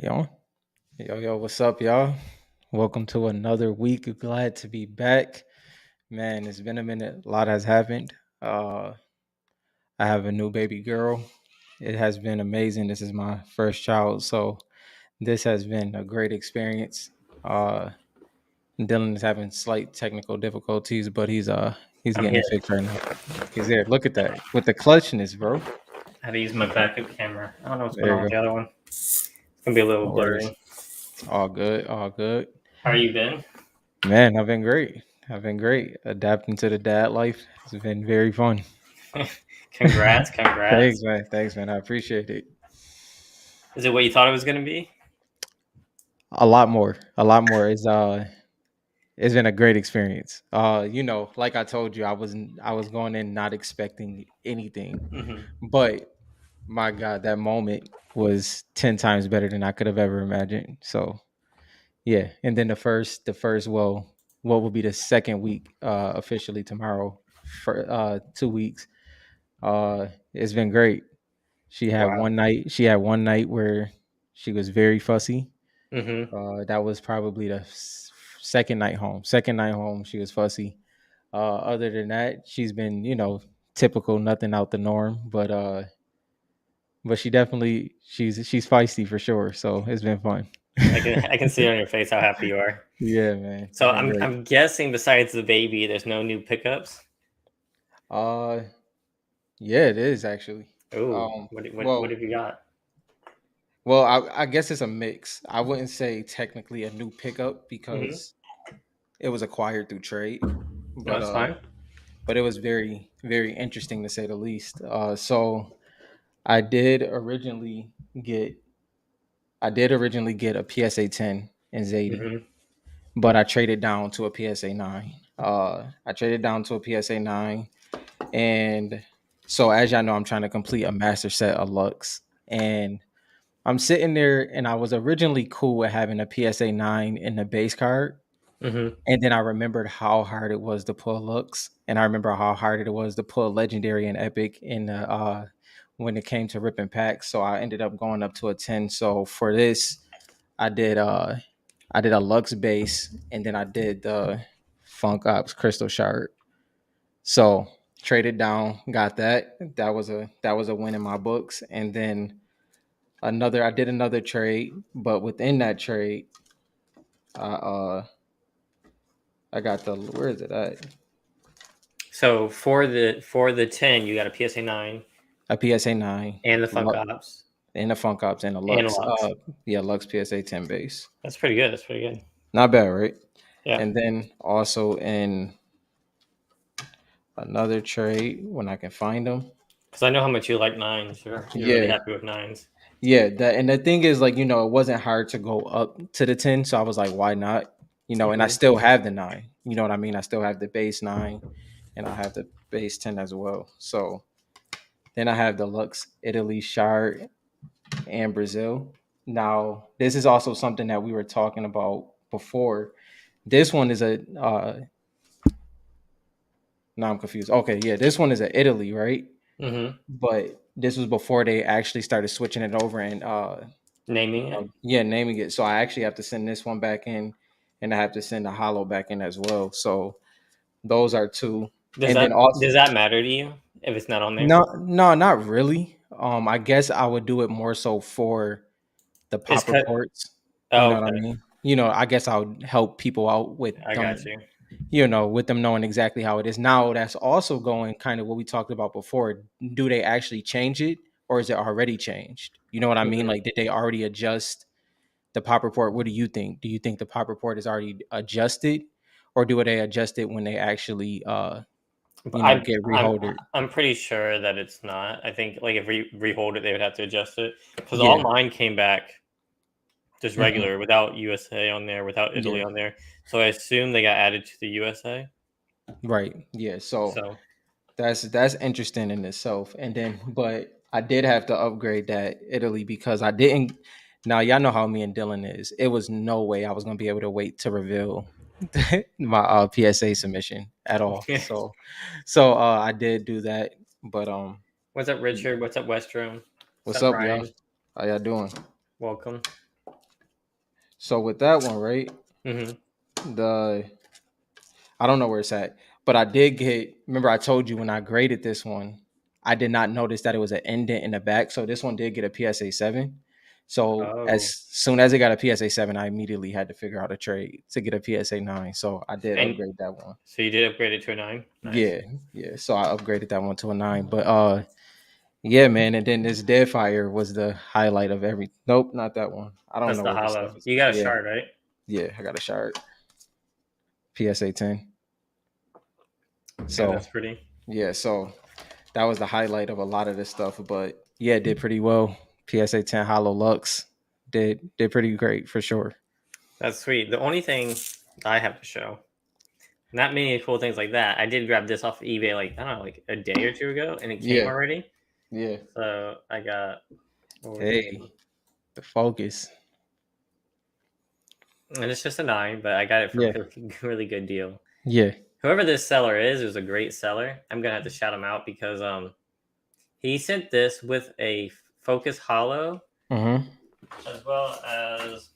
We on? Yo, what's up, y'all? Welcome to another week. Glad to be back. Man, it's been a minute. A lot has happened. Uh, I have a new baby girl. It has been amazing. This is my first child, so this has been a great experience. Uh, Dylan is having slight technical difficulties, but he's I'm getting here. it fixed right now. He's there. Look at that with the clutchness, bro. I had to use my backup camera. I don't know what's going There on you with go. the other one. It's gonna be a little No worries. blurry. All good. All good. How you been? Man, I've been great. I've been great. Adapting to the dad life has been very fun. Congrats, congrats. Thanks, man. Thanks, man. I appreciate it. Is it what you thought it was gonna be? A lot more. A lot more. It's been a great experience. Like I told you, I was going in not expecting anything. Mm-hmm. But my God, that moment was 10 times better than I could have ever imagined. So yeah. And then well, what will be the second week officially tomorrow for 2 weeks. It's been great. Wow. She had one night where she was very fussy. Mm-hmm. That was probably the second night home. Second night home, she was fussy. Other than that, she's been, typical, nothing out the norm. But she's feisty for sure. So it's been fun. I can see on your face how happy you are. Yeah, man, it's So been I'm great. I'm guessing besides the baby, there's no new pickups. Uh, yeah, it is actually. Oh, Um, what well, have you got? I guess it's a mix. I wouldn't say technically a new pickup Mm-hmm. because it was acquired through trade, No, but it's fine. it was very very interesting to say the least. So I did originally get a PSA 10 in Zadie, Mm-hmm. but I traded down to a PSA 9. I traded down to a PSA 9, and so as y'all know, I'm trying to complete a master set of Lux, and I'm sitting there, and I was originally cool with having a PSA 9 in the base card. Mm-hmm. And then I remembered how hard it was to pull Lux, and I remember how hard it was to pull Legendary and Epic in the when it came to ripping packs. So I ended up going up to a 10. So for this, I did uh I did a Lux base, and then I did the Funk Ops Crystal Shard. So traded down, got that. That was a win in my books. And then I did another trade, but within that trade, I uh I got the where is it at? So for the 10, you got a PSA 9 A PSA 9, and the Funk Lux, Ops and a Funk Ops, and a and Lux. Lux. Yeah, Lux PSA 10 base. That's pretty good. That's pretty good. Not bad, right? Yeah. And then also in another trade when I can find them. Because I know how much you like nines. You're really Yeah, happy with nines. yeah. That and the thing is, like, it wasn't hard to go up to the 10, so I was like, why not? And I Hmm. still have the 9. You know what I mean? I still have the base 9, and I have the base 10 as well. So then I have the Lux Italy Shard and Brazil. Now, this is also something that we were talking about before. This one is a no, I'm confused. Okay, yeah, this one is a Italy, right? Hmm. But this was before they actually started switching it over and Naming it. yeah, naming it. So I actually have to send this one back in, and I have to send the hollow back in as well. So those are two. Does And that then also does that matter to you if it's not on there? no, not really. I guess I would do it more so for the It's pop cut. reports. You Oh, know what I okay. mean? I guess I would help people out with I got them, you. with them knowing exactly how it is. Now that's also going kind of what we talked about before. Do they actually change it, or is it already changed? You know what I mean? Hmm. Like, did they already adjust the pop report? What do you think? Do you think the pop report is already adjusted, or do they adjust it when they actually But I get I'm reholdered? I'm pretty sure that it's not. I think like if we rehold it, they would have to adjust it because all Yeah. mine came back just Hmm. regular without USA on there, without Yeah. Italy on there. So I assume they got added to the USA. Right. Yeah. So So that's interesting in itself. And then, but I did have to upgrade that Italy because I didn't. Now y'all know how me and Dylan is. It was no way I was gonna be able to wait to reveal my PSA submission at all. So I did do that. But what's up, Richard? What's up, Westrom? What's what's up, up, y'all? Ryan? How y'all doing? Welcome. So with that one, right? Mm-hmm. The I don't know where it's at, but I did get. Remember, I told you when I graded this one, I did not notice that it was an indent in the back. So this one did get a PSA 7. So as Oh, soon as it got a PSA 7, I immediately had to figure out a trade to get a PSA 9. So I did and upgrade that one. so you did upgrade it to a 9. Nice. Yeah, yeah. So I upgraded that one to a 9. But yeah, man. And then this Deadfire was the highlight of every. Nope, not that one. I don't That's know the where this stuff hollow. is. You got a Yeah, shard, right? yeah. I got a shard PSA 10. Yeah, So that's pretty. yeah, so that was the highlight of a lot of this stuff. But yeah, it did pretty well. PSA 10 Hollow Lux did pretty great for sure. That's sweet. The only thing I have to show, not many cool things like that. I did grab this off of eBay, like I don't know, like a day or two ago, and it came Yeah, already. yeah. So I got what was it? Hey, the focus. And it's just a 9, but I got it for Yeah, a really, really good deal. yeah. Whoever this seller is a great seller. I'm gonna have to shout him out because he sent this with a Focus Hollow Mm-hmm. as well as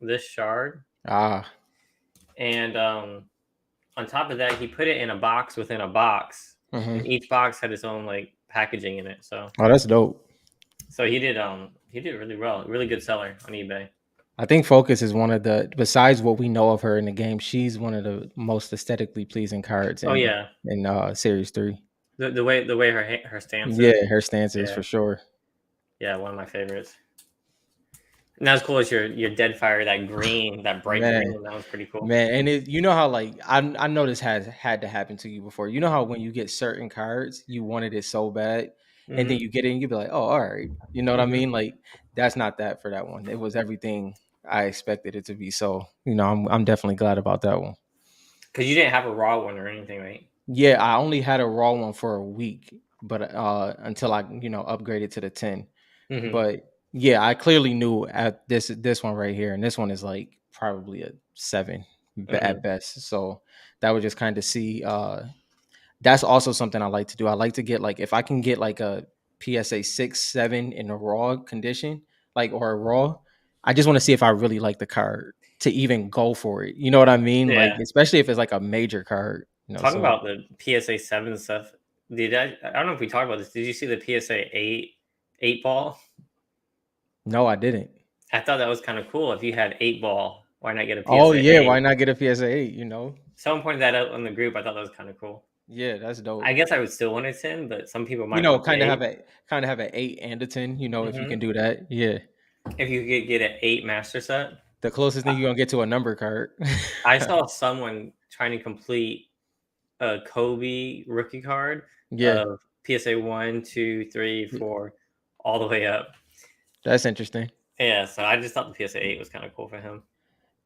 this shard, Ah. and on top of that, he put it in a box within a box, and Mm-hmm. each box had its own like packaging in it. So Oh, that's dope. he did really well. Really good seller on eBay. I think Focus is one of the besides what we know of her in the game, she's one of the most aesthetically pleasing cards Oh yeah, in Series 3. the way her stance is. Yeah, her stance is Yeah, for sure. yeah, one of my favorites. Not as cool as your Deadfire, that green, that bright Man, green. That was pretty cool. man, and you know how like I know this has had to happen to you before. You know how when you get certain cards, you wanted it so bad, and then Hmm. you get it and you be like, oh, all right. You know what I Hmm. mean? Like that's not that for that one. It was everything I expected it to be. So, you know, I'm definitely glad about that one. Because you didn't have a raw one or anything, right? Yeah, I only had a raw one for a week, but until I, upgraded to the 10. Hmm. But yeah, I clearly knew at this one right here, and this one is like probably a 7 Hmm. at best. So that would just kind of see. That's also something I like to do. I like to get like if I can get like a PSA 6, 7 in a raw condition, like or a raw. I just want to see if I really like the card to even go for it. You know what I mean? Like Yeah. especially if it's like a major card. Talking So about the PSA 7 stuff, I don't know if we talked about this. Did you see the PSA 8 ball? no, I didn't. I thought that was kind of cool. If you had 8 ball, why not get a Oh PSA yeah, 8? why not get a PSA 8? You know? Someone pointed that out in the group. I thought that was kind of cool. Yeah, that's I dope. guess I would still want a 10, but some people You might know, want the 8. kind of have an 8 and a 10. You know, if you Hmm. can do that, yeah. If you could get an 8 master set. The closest I thing you're gonna get to a number card. I saw someone trying to complete a Kobe rookie card Yeah, of PSA 1, 2, 3, yeah, 4, all the way up. that's interesting. Yeah, so I just thought the PSA 8 was kind of cool for him.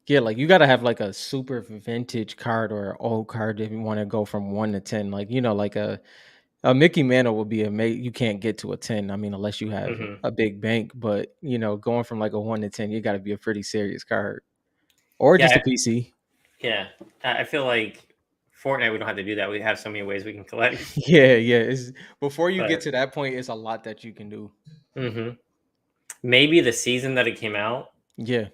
Yeah, like you gotta have like a super vintage card or an old card if you want to go from 1 to 10. Like like a Mickey Mantle would be you can't get to a 10. I mean, unless you have Hmm. a big bank. But going from like a 1 to 10, you got to be a pretty serious card or just a Yeah, PC. yeah. I feel like Fortnite, we don't have to do that. We have so many ways we can collect. Yeah, yeah. It's before you get But to that point, it's a lot that you can do. hmm maybe the season that it came out, Yeah,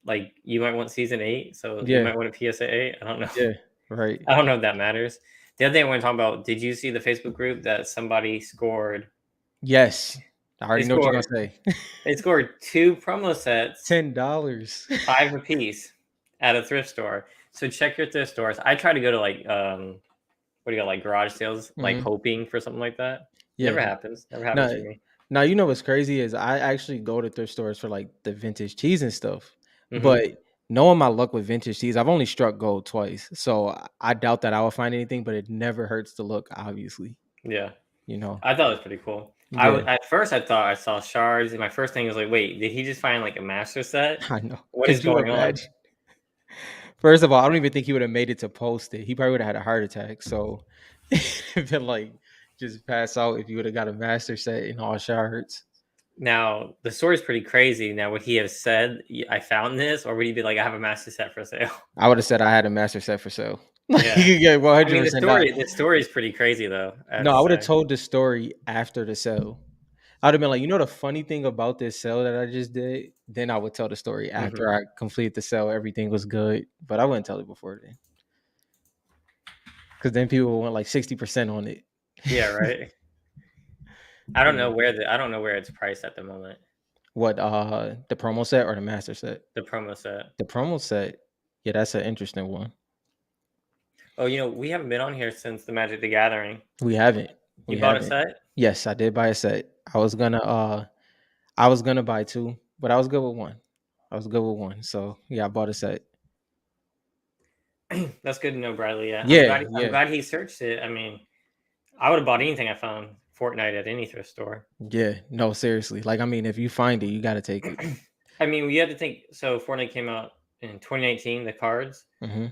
like you might want season 8, so you yeah, might want a PSA 8. I don't know. yeah. Right. I don't know if that matters. The other thing I want to talk about, did you see the Facebook group that somebody scored? Yes. I They already know what you're scored gonna say. they scored two promo sets, $10. 5 apiece, at a thrift store. So check your thrift stores. I try to go to like what do you got, like garage sales, like Hmm. hoping for something like that. Yeah. Never happens. Never happens Now, for me. now you know what's crazy is I actually go to thrift stores for like the vintage cheese and stuff. Hmm. But knowing my luck with vintage cheese, I've only struck gold twice. So I doubt that I will find anything, but it never hurts to look, obviously. Yeah. You know. I thought it was pretty cool. Yeah, At first I thought I saw shards, and my first thing was like, wait, did he just find like a master set? I know. What is Could you going on? imagine? First of all, I don't even think he would have made it to post it. He probably would have had a heart attack. So it'd been like just pass out if you would have got a master set in all shards. Now the story's pretty crazy. Now would he have said I found this, or would he be like, I have a master set for sale? I would have said I had a master set for sale. Like Yeah. you could get one I hundred mean percent not. the story is pretty crazy though, I have No, to I would have say. told the story after the sale. I'd have been like, you know, the funny thing about this sale that I just did. Then I would tell the story Hmm. after I complete the sale. Everything was good, but I wouldn't tell it before then, because then people want like 60% on it. Yeah, right. Yeah. I don't know where it's priced at the moment. What the promo set or the master set? The promo set. The promo set. Yeah, that's an interesting one. Oh, we haven't been on here since the Magic the Gathering. We haven't. You We bought a haven't. set? Yes, I did buy a set. I was gonna buy two, but I was good with one. I was good with one. So yeah, I bought a set. That's good to know, Bradley. Yeah, Yeah, I'm yeah, glad he searched it. I mean, I would have bought anything I found Fortnite at any thrift store. yeah. No, seriously. Like, I mean, if you find it, you gotta take it. I mean, we have to think. So Fortnite came out in 2019, the cards. Mm-hmm.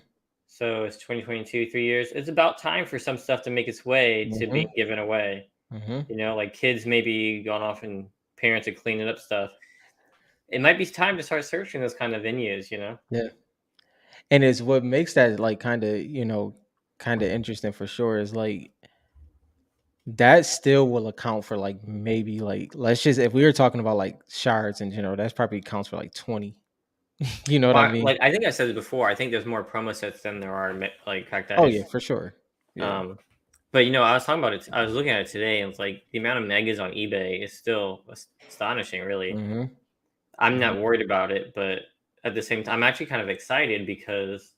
So it's 2022, 3 years. It's about time for some stuff to make its way to being Mm-hmm. given away. Mm-hmm. Like kids maybe gone off and parents are cleaning up stuff. It might be time to start searching those kind of venues. Yeah. And it's what makes that like kind of interesting for sure is like that still will account for like maybe like let's just if we were talking about like shards in general, that's probably counts for like 20. You know what I Well, mean? like I think I said it before. I think there's more promo sets than there are like pack Oh yeah, dice. for sure. Yeah. Um, but I was talking about it. I was looking at it today, and it's like the amount of megas on eBay is still astonishing. Really, Mm-hmm. I'm Mm-hmm. not worried about it, but at the same time, I'm actually kind of excited because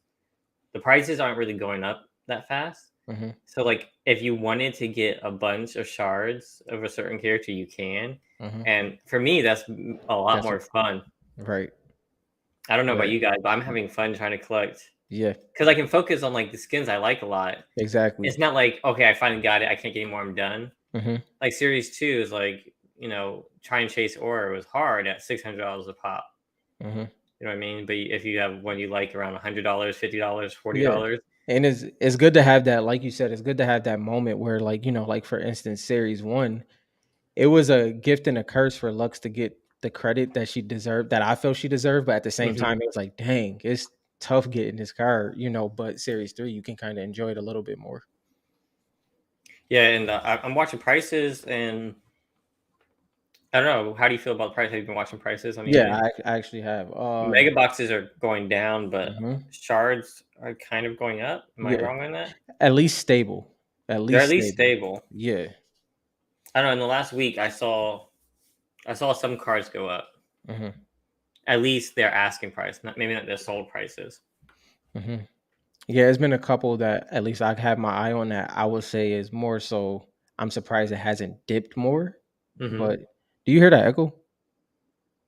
the prices aren't really going up that fast. Mm-hmm. So, like, if you wanted to get a bunch of shards of a certain character, you can. Mm-hmm. And for me, that's a lot That's more fun. right. I don't know about Right. you guys, but I'm having fun trying to collect Yeah, because I can focus on like the skins I like a lot. exactly. It's not like, okay, I finally got it. I can't get any more. I'm done. Mm-hmm. Like series two is like, try and chase aura was hard at $600 a pop. Mm-hmm. You know what I mean? But if you have one you like around $100, $50, Yeah. $40. And it's good to have that, like you said, it's good to have that moment where like, like for instance, series one, it was a gift and a curse for Lux to get the credit that she deserved, that I felt she deserved, but at the same Hmm. time, it was like, dang, it's tough getting this card, but series three, you can kind of enjoy it a little bit more. Yeah, and I'm watching prices, and I don't know. How do you feel about the price? Have you been watching prices on Yeah, eBay? I actually have. Mega boxes are going down, but Mhm. shards are kind of going up. Am I Yeah, wrong on that? at least stable. At They're at least least stable. stable. Yeah. I don't know. In the last week, I saw some cards go up. Hmm. At least their asking price, maybe not their sold prices. Hmm. Yeah, it's been a couple that at least I've had my eye on that I would say is more so. I'm surprised it hasn't dipped more. Hmm. But do you hear that echo? Or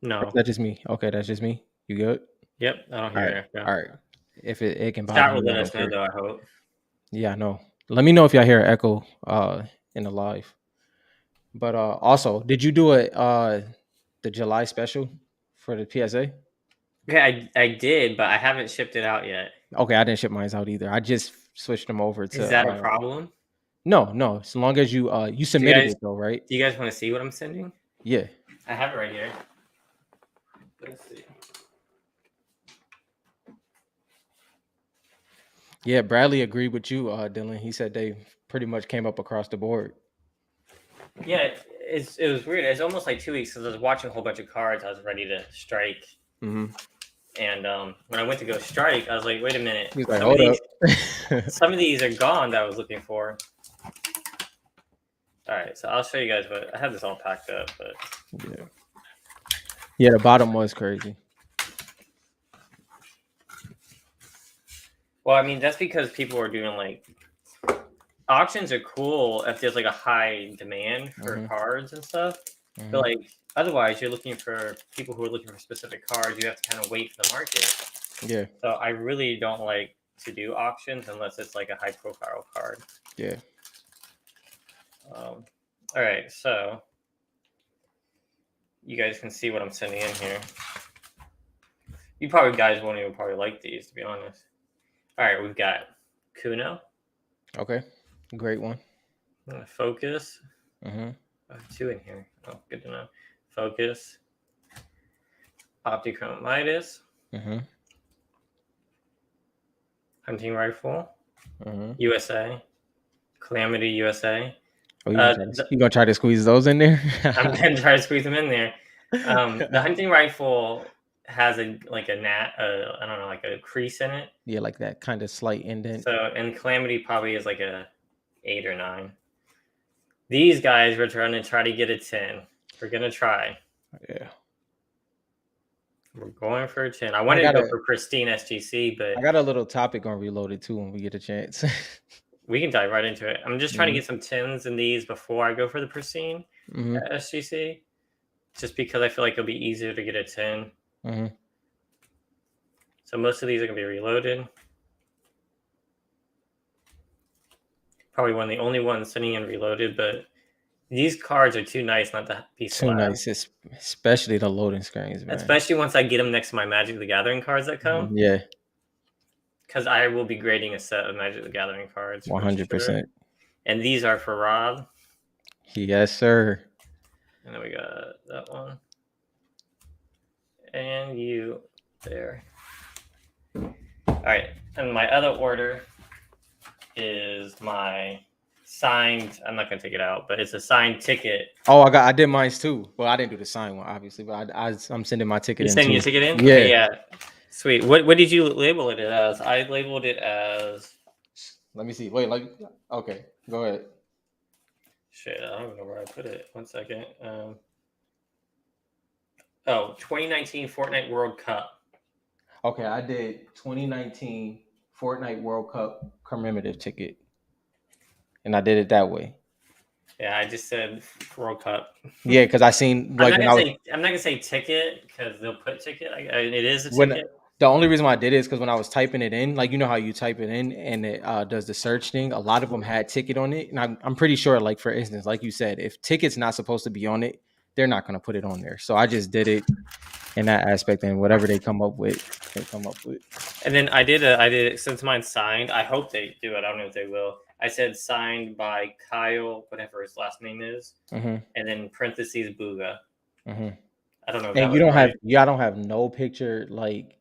is No. that just me? Okay, that's just me. You good? Yep. I don't All hear right. it. Yeah. All right. If it can bother Chat will you, I let don't us know, care. though. I hope. Yeah, I know. Let me know if y'all hear an echo in the live. But also, did you do the July special for the PSA? Okay, I did, but I haven't shipped it out yet. Okay, I didn't ship mine out either. I just switched them over Is to that a problem? no, no. As long as you Do you submitted guys it though, right? do you guys want to see what I'm sending? Yeah. I have it right here. Let's see. Yeah, Bradley agreed with you, Dylan. He said they pretty much came up across the board. Yeah, it was weird. It's almost like 2 weeks since I was watching a whole bunch of cards. I was ready to strike, Hmm. and when I went to go strike, I was like, wait a minute. He's like, hold up. Some of these are gone that I was looking for. All right, so I'll show you guys what I have this all packed up, but Yeah. Yeah, the bottom was crazy. well, I mean that's because people are doing like auctions are cool if there's like a high demand for Hmm. cards and stuff. But Hmm. like otherwise, you're looking for people who are looking for specific cards. You have to kind of wait for the market. Yeah. So I really don't like to do auctions unless it's like a high profile card. Yeah. All right, so you guys can see what I'm sending in here. You probably guys won't even probably like these, to be honest. All right, we've got Kuno, Okay. Great one. Focus. Hmm. I have two in here. Oh, good to know. Focus, Optichrome Midas, Hmm. Hunting Rifle, Hmm. USA, Calamity USA, Oh, The, you gonna try to squeeze those in there? I'm gonna try to squeeze them in there. The hunting rifle has a like a nat, I don't know, like a crease in it. Yeah, like that kind of slight indent. So, and Calamity probably is like a 8 or 9. These guys, we're trying to get a 10. We're gonna try. Yeah. We're going for a 10. I I wanted to got go a for pristine SGC, but I got a little topic on Reloaded too when we get a chance. we can dive right into it. I'm just trying to hmm get some 10s in these before I go for the pristine hmm SGC, just because I feel like it'll be easier to get a 10. hmm So most of these are gonna be reloaded. Probably one of the only ones sitting in reloaded, but these cards are too nice not to be Too slabbed. nice, especially the loading screens, man. Especially once I get them next to my Magic the Gathering cards that come, Yeah, because I will be grading a set of Magic the Gathering cards one for hundred sure. percent. And these are for Rob. Yes, sir. And then we got that one. And you there. All right. And my other order is my signed. I'm not gonna take it out, but it's a signed ticket. Oh, I did mine too. Well, I didn't do the sign one, obviously, but I'm sending my ticket You in sending your too. ticket in? Yeah. Okay, yeah. Sweet. What did you label it as? I labeled it as Let me see. Wait, like, okay, go ahead. shit. I don't know where I put it. 1 second. 2019 Fortnite World Cup. Okay, I did 2019 Fortnite World Cup commemorative ticket, and I did it that way. Yeah, I just said World Cup. Yeah, because I seen I'm like not when gonna I was say I'm not gonna say ticket because they'll put ticket. It is a when ticket. the only reason why I did it is because when I was typing it in, like you know how you type it in and it does the search thing. A lot of them had ticket on it, and I'm pretty sure, like for instance, like you said, if ticket's not supposed to be on it, they're not gonna put it on there. So I just did it in that aspect, and whatever they come up with, they come up with. And then I did since mine's signed. I hope they do it. I don't know if they will. I said signed by Kyle, whatever his last name is, hmm and then parentheses Booga. hmm I don't know if And that you was don't have, right. y'all don't have no picture, like,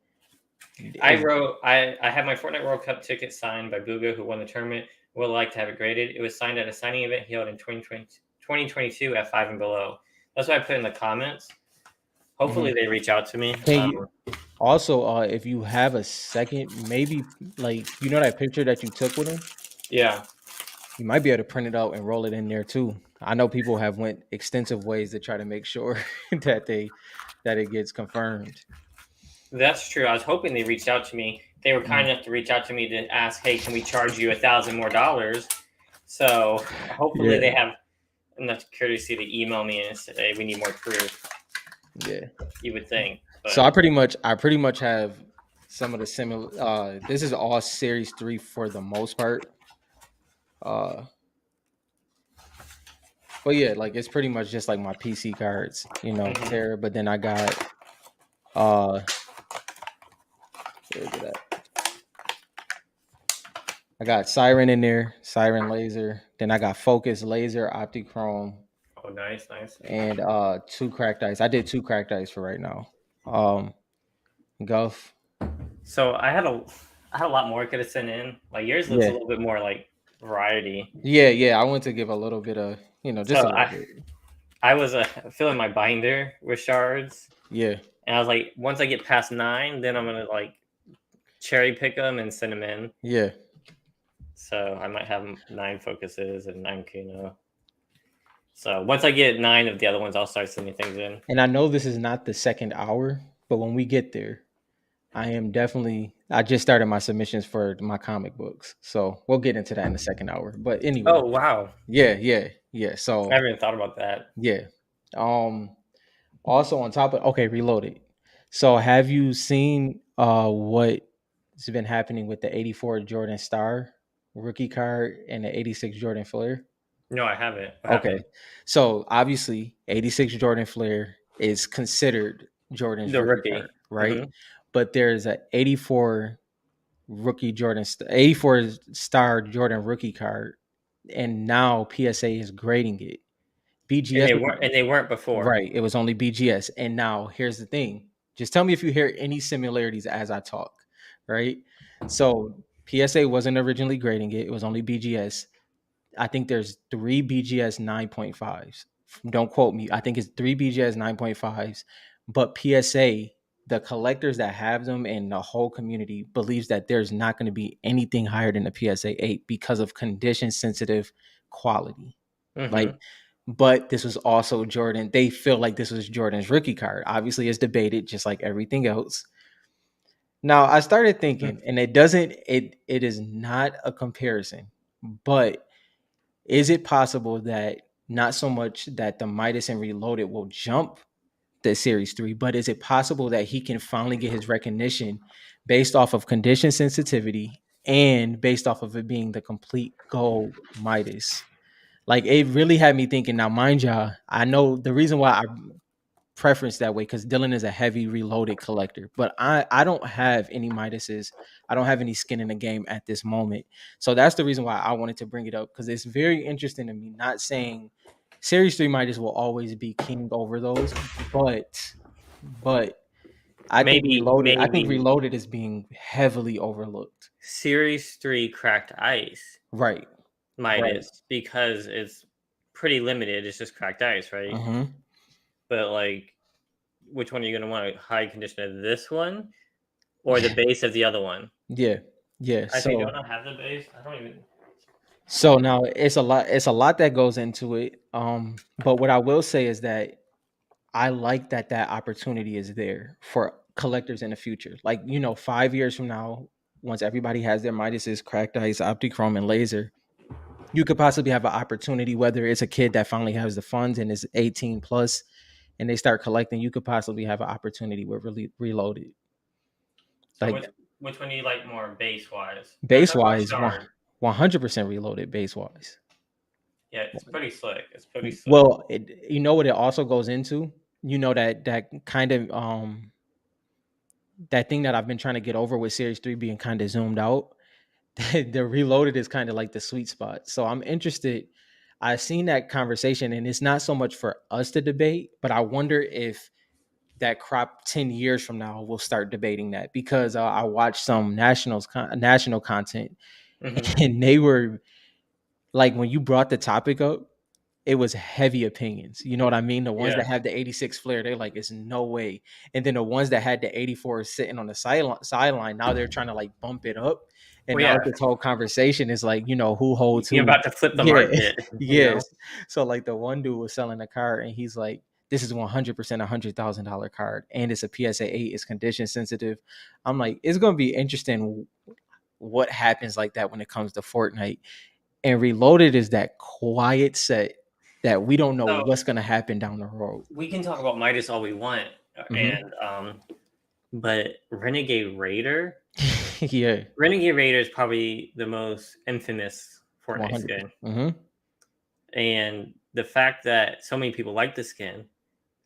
I is, wrote I have my Fortnite World Cup ticket signed by Booga, who won the tournament. Would like to have it graded. It was signed at a signing event held in 2022 at 5 and below. That's what I put in the comments. mhm. Hopefully they reach out to me. Can you also, if you have a second, maybe like you know that picture that you took with them, Yeah, you might be able to print it out and roll it in there too. I know people have went extensive ways to try to make sure that it gets confirmed. that's true. I was hoping they reached out to me. They were Mhm. kind enough to reach out to me to ask, "Hey, can we charge you $1,000 more?" So hopefully they Yeah, have enough courtesy to email me and say, "Hey, we need more proof." yeah. You would think, So but I pretty much have some of the similar. This is all series 3 for the most part. Uh, but yeah, like it's pretty much just like my PC cards, you know, mhm. Terra. But then I got uh, where is it at? I got Siren in there, Siren Laser. Then I got Focus Laser, Optichrome, Oh, nice, nice. and two cracked ice. I did two cracked ice for right now. Um, Gulf. So I had a lot more I could have sent in. Like yours looks a Yeah, little bit more like variety. yeah. I want to give a little bit of, you know, just So a little bit. I was filling my binder with shards, Yeah, and I was like, once I get past 9, then I'm gonna like cherry pick them and send them in. yeah. So I might have 9 focuses and 9 Kano. So once I get 9 of the other ones, I'll start sending things in. And I know this is not the second hour, but when we get there, I am definitely. I just started my submissions for my comic books, so we'll get into that in the second hour. But anyway, Oh wow, yeah. I So haven't even thought about that. yeah. Um. Also on top of okay, reloaded. So have you seen what's been happening with the 84 Jordan Star rookie card and the 86 Jordan Flair? No, I haven't. What Okay. happened? So obviously 86 Jordan Flair is considered Jordan's The rookie rookie. card, right? Hmm. But there's a 84 84 star Jordan rookie card, and now PSA is grading it. BGS was And they weren't before. right. It was only BGS. And now here's the thing. Just tell me if you hear any similarities as I talk, right? So PSA wasn't originally grading it. It was only BGS. I think there's 3 BGS 9.5s. Don't quote me. I think it's 3 BGS 9.5s. But PSA, the collectors that have them and the whole community believes that there's not going to be anything higher than a PSA 8 because of condition sensitive quality. Like, Mm-hmm. but this was also Jordan. They feel like this was Jordan's rookie card. Obviously, it's debated just like everything else. Now, I started thinking, and it is not a comparison, but is it possible that not so much that the Midas and Reloaded will jump the Series 3, but is it possible that he can finally get his recognition based off of condition sensitivity and based off of it being the complete gold Midas? Like, it really had me thinking. Now, mind y'all, I know the reason why I preference that way because Dylan is a heavy reloaded collector, but I don't have any Midases. I don't have any skin in the game at this moment. So that's the reason why I wanted to bring it up because it's very interesting to me. Not saying Series 3 Midas will always be king over those, but I think Maybe Reloaded is being heavily overlooked. Series 3 cracked ice Right. Right. Midas because it's pretty limited. It's just cracked ice, right? Mm-hmm. But like, which one are you going to want? A high condition of this one or the base of the other one? Yeah. Yeah. Actually, don't I have the base? I don't even. So now it's a lot that goes into it. But what I will say is that I like that that opportunity is there for collectors in the future. Like, 5 years from now, once everybody has their Midases, cracked ice, optichrome, and laser, you could possibly have an opportunity, whether it's a kid that finally has the funds and is 18 plus and they start collecting, you could possibly have an opportunity with really reloaded. So Like which one do you like more base wise? Let's base talk about wise, shard. 100% reloaded base wise. Yeah, it's pretty slick. It's pretty slick. Well, you know what it also goes into? That kind of that thing that I've been trying to get over with Series 3 being kind of zoomed out. The reloaded is kind of like the sweet spot. So I'm interested. I've seen that conversation, and it's not so much for us to debate, but I wonder if that crop 10 years from now we'll start debating that because I watched some national content Hmm. and they were like, when you brought the topic up, it was heavy opinions. You know what I mean? The ones Yeah. that have the 86 flare, they're like, it's no way. And then the ones that had the 84 sitting on the sideline, now they're trying to like bump it up. And Well, now yeah. this whole conversation is like, who holds You're who. about to flip the Yeah. market. You know. Yes. So like the one dude was selling a car and he's like, this is 100% $100,000 card. And it's a PSA 8. It's condition sensitive. I'm like, it's going to be interesting what happens like that when it comes to Fortnite. And Reloaded is that quiet set that we don't know So what's gonna happen down the road. we can talk about Midas all we want, Hmm. and but Yeah, Renegade Raider is probably the most infamous Fortnite 100%. skin, Mm-hmm. and the fact that so many people like the skin,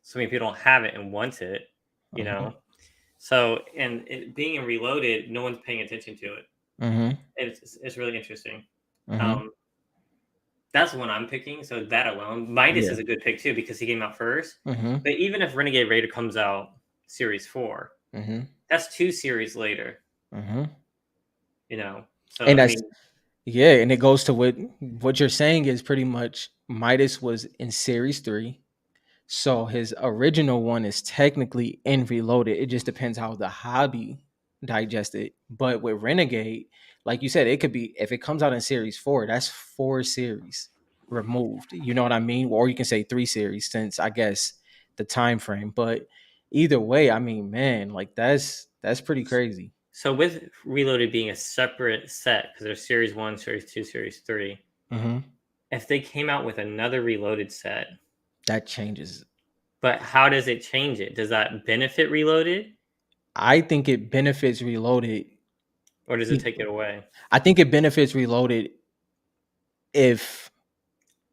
so many people don't have it and want it, you Mm-hmm. know. So and it being in Reloaded, no one's paying attention to it. Mm-hmm. It's really interesting. Mm-hmm. Um, that's the one I'm picking. So that alone, Midas Yeah. is a good pick too because he came out first. Mm-hmm. But even if Renegade Raider comes out Series 4, Mm-hmm. that's 2 series later, Mm-hmm. you know. So And I that's mean, yeah, and it goes to what you're saying is pretty much Midas was in series 3. So his original one is technically in Reloaded. It just depends how the hobby digests it. But with Renegade, like you said, it could be if it comes out in series 4, that's 4 series removed. You know what I mean? Or you can say 3 series since I guess the time frame. But either way, I mean, man, like that's pretty crazy. so with Reloaded being a separate set because there's Series 1, Series 2, Series 3, Hmm. if they came out with another Reloaded set, That changes. but how does it change it? Does that benefit Reloaded I think it benefits Reloaded. or does it take it away? I think it benefits Reloaded if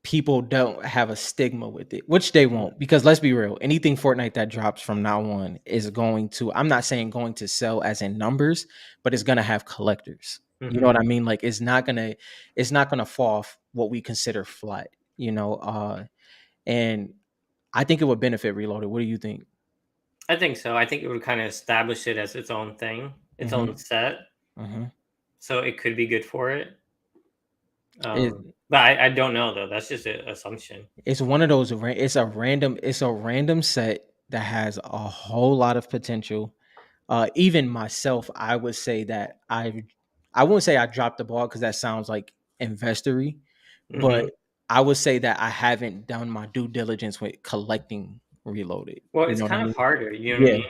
people don't have a stigma with it, which they Mhm. won't, because let's be real, anything Fortnite that drops from now on is going to, I'm not saying going to sell as in numbers, but it's going to have collectors. You know Mhm. what I mean? Like it's not going to fall off what we consider flat, and I think it would benefit Reloaded. What do you think? I think so. I think it would kind of establish it as its own thing, its own Hmm. set. Hmm. So it could be good for it. It, Um, But I don't know though. That's just an assumption. It's one of those. It's a random set that has a whole lot of potential. Even myself, I would say that I wouldn't say I dropped the ball because that sounds like investory, but Hmm. I would say that I haven't done my due diligence with collecting Reloaded. Well, You it's know what I kind of mean? harder. You know what I Yeah.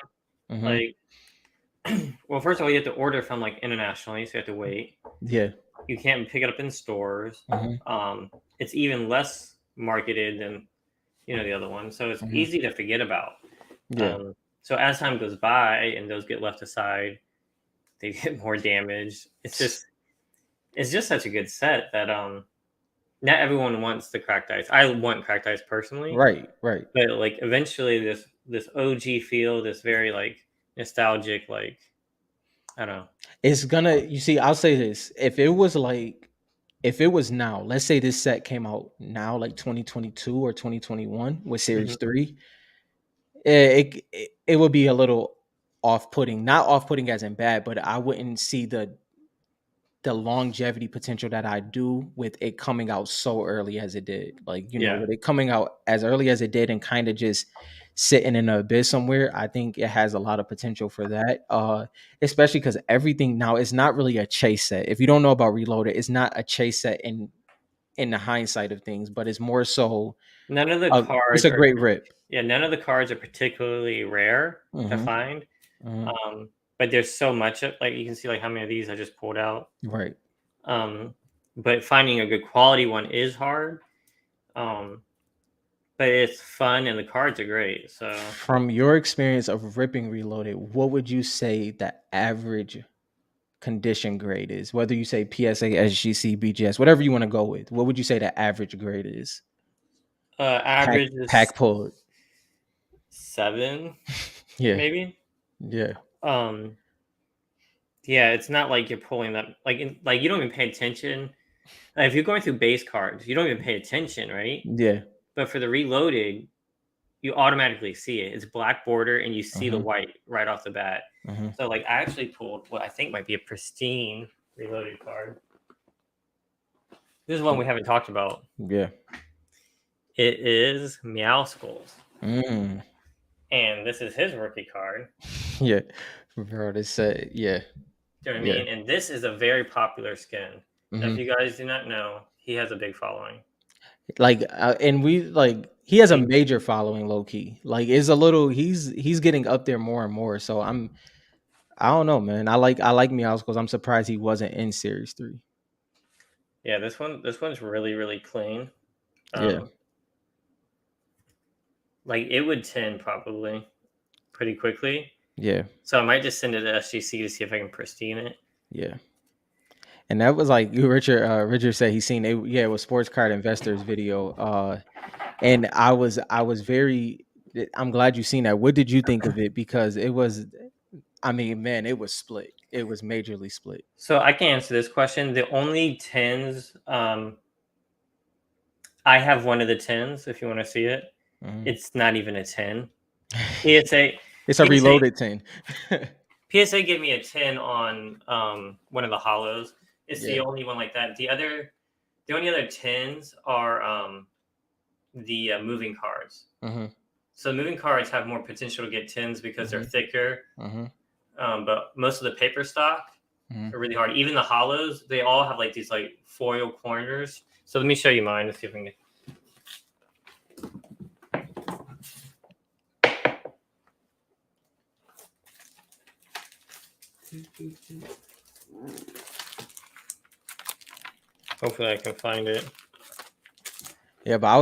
mean? Hmm. Like, well, first of all, you have to order from like internationally, so you have to wait. Yeah. You can't pick it up in stores. Hmm. Um, it's even less marketed than the other one, so it's Hmm. easy to forget about. Yeah. So as time goes by and those get left aside, they get more damaged. It's just such a good set that not everyone wants the cracked ice. I want cracked ice personally, Right. Right. but like eventually this OG feel, this very like nostalgic, like I don't know. It's gonna. You see, I'll say this: if it was now, let's say this set came out now, like 2022 or 2021 with Series Mhm. 3, it would be a little off-putting. Not off-putting as in bad, but I wouldn't see the longevity potential that I do with it coming out so early as it did. Like, Yeah. with it coming out as early as it did and kind of just sitting in an abyss somewhere, I think it has a lot of potential for that. Especially because everything now is not really a chase set. If you don't know about Reloaded, it's not a chase set in the hindsight of things, but it's more so None of the it's cards a are great rip. none of the cards are particularly rare to Hmm. find. Hmm. Um, but there's so much of like you can see like how many of these I just pulled out. Right. Um, but finding a good quality one is hard. Um, but it's fun and the cards are great. So From your experience of ripping Reloaded, what would you say the average condition grade is? Whether you say PSA, SGC, BGS, whatever you want to go with, what would you say the average grade is? Pack average is pack pulled. 7, Yeah, maybe. yeah, Um, yeah, it's not like you're pulling that like you don't even pay attention. Like, if you're going through base cards, you don't even pay attention, right? yeah. But for the reloaded, you automatically see it. It's black border and you see the Hmm. white right off the bat. Hmm. So like I actually pulled what I think might be a pristine reloaded card. This is one we haven't talked about. Yeah. It is Meow Skulls. Mm. And this is his rookie card. Yeah. Bro, this said, yeah, Do you know what I yeah. mean? And this is a very popular skin. Now, if Hmm. you guys do not know, he has a big following. Like, and he has a He, major following, low key. Like, it's a little. He's getting up there more and more. So I don't know, man. I like Meowscles because I'm surprised he wasn't in Series 3. yeah, this one's really really clean. Yeah, Um, like it would 10 probably pretty quickly. yeah, So I might just send it to SGC to see if I can pristine it. yeah. And that was like Richard said he's seen it. Yeah, it was Sports Card Investors video. And I was very. I'm glad you seen that. What did you think of it? Because it was. I mean, man, it was split. It was majorly split. So I can answer this question. The only tens, I have one of the tens. If you want to see it, Mhm. it's not even a 10. PSA, It's a PSA, reloaded 10. PSA gave me a 10 on one of the hollows. It's the Yeah. only one like that. The only other tens are the moving cards. Hmm. So moving cards have more potential to get tens because they're Hmm. thicker. Hmm. But most of the paper stock Hmm. are really hard. Even the hollows, they all have like these like foil corners. So let me show you mine. Let's see if we can. Hopefully, I can find it. Yeah, but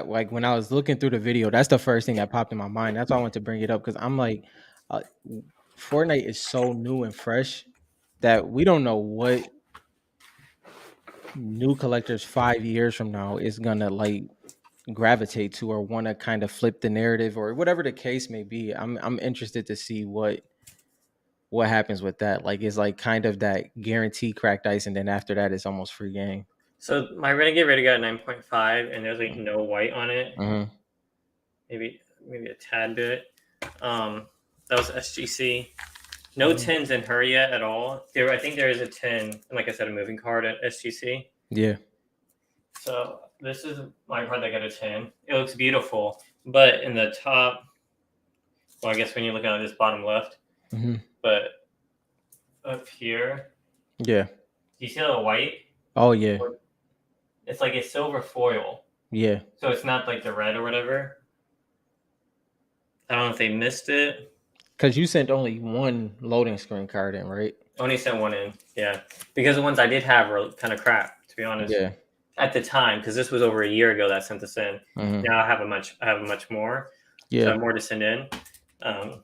like when I was looking through the video, that's the first thing that popped in my mind. That's why I want to bring it up because I'm like, uh, Fortnite is so new and fresh that we don't know what new collectors 5 years from now is gonna like gravitate to or want to kind of flip the narrative or whatever the case may be. I'm interested to see what happens with that. Like it's like kind of that guarantee cracked ice, and then after that, it's almost free game. So my Renegade Ready got 9.5, and there's like no white on it. Mm-hmm. Maybe a tad bit. Um, that was SGC. No tens in her yet at all. I think there is a 10, and like I said, a moving card at SGC. Yeah. So this is my card that got a 10. It looks beautiful, but in the top, well, I guess when you're looking at this bottom left, Hmm. but up here, Yeah. do you see the white? Oh yeah. It's like a silver foil, Yeah. so it's not like the red or whatever. I don't know if they missed it. Because you sent only one loading screen card in, right? Only sent one in, yeah, because the ones I did have were kind of crap, to be honest, Yeah. at the time, because this was over a year ago that I sent this in. Hmm. Now I have a much more, so I Yeah. have more to send in. Um,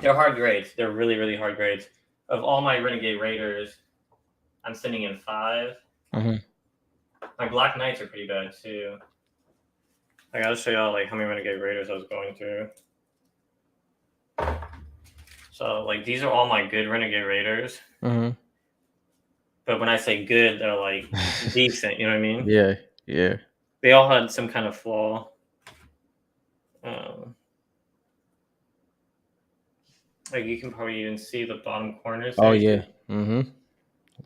they're hard grades. They're really, really hard grades. Of all my Renegade Raiders, I'm sending in 5. Hmm. My Black Knights are pretty bad too. I gotta show y'all like how many Renegade Raiders I was going through. So like these are all my good Renegade Raiders. Hmm. But when I say good, they're like decent. You know what I mean? Yeah. Yeah. They all had some kind of flaw. Um, like you can probably even see the bottom corners Oh there. yeah. Hmm.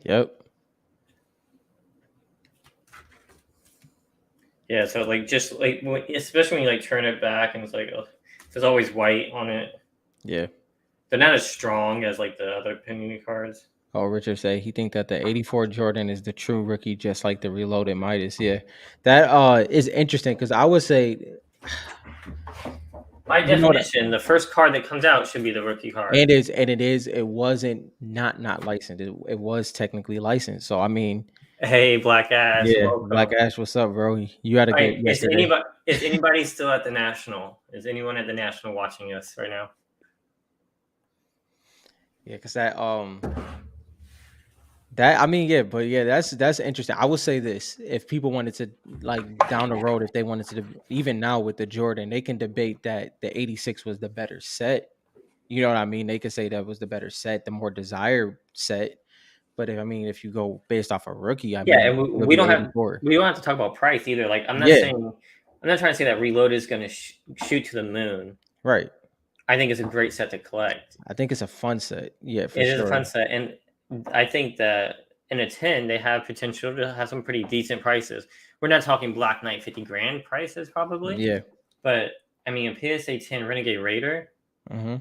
Yep. Yeah, so like just like especially when you like turn it back and it's like there's always white on it. Yeah. They're not as strong as like the other Panini cards. Oh, Richard said he think that the 84 Jordan is the true rookie, just like the reloaded Midas. Yeah. That is interesting because I would say, By you know what, definition, the first card that comes out should be the rookie card. it wasn't not licensed. It was technically licensed. So I mean, Hey, Black Ash, yeah, Black welcome. Ash, what's up, bro? You had a All good right, yesterday. is anybody still at the National? Is anyone at the National watching us right now? Yeah, because that I mean, yeah, but yeah, that's interesting. I would say this: if people wanted to like down the road, if they wanted to, even now with the Jordan, they can debate that the 86 was the better set. You know what I mean? They could say that was the better set, the more desired set. But if you go based off a rookie, I Yeah, mean, and it'll we be don't the have 84. we don't have to talk about price either. Like Yeah, I'm not trying to say that Reload is going to shoot to the moon. right. I think it's a great set to collect. I think it's a fun set. Yeah, for It is a sure. fun set, and I think that in a 10 they have potential to have some pretty decent prices. We're not talking Black Knight 50 grand prices probably, Yeah. but I mean a PSA 10 Renegade Raider. Hmm.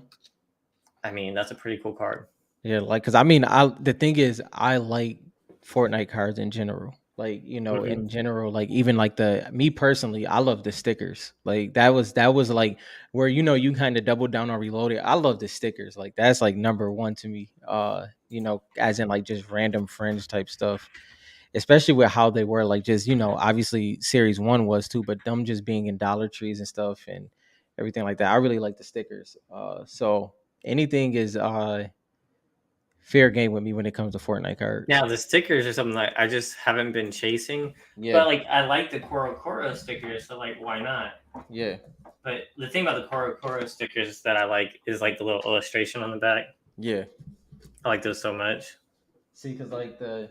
I mean that's a pretty cool card. Yeah, like because I mean, I the thing is, I like Fortnite cards in general. Like Mm-hmm. in general, like even like the me personally, I love the stickers. Like that was like where you kind of double down on reloaded. I love the stickers. Like that's like number one to me. As in like just random fringe type stuff. Especially with how they were, like just obviously series one was too, but them just being in Dollar Trees and stuff and everything like that. I really like the stickers. So anything is fair game with me when it comes to Fortnite cards. Now the stickers are something that I just haven't been chasing, Yeah, but like I like the Koro stickers, so like why not? yeah, But the thing about the Koro stickers that I like is like the little illustration on the back. yeah. I like those so much. See, because like the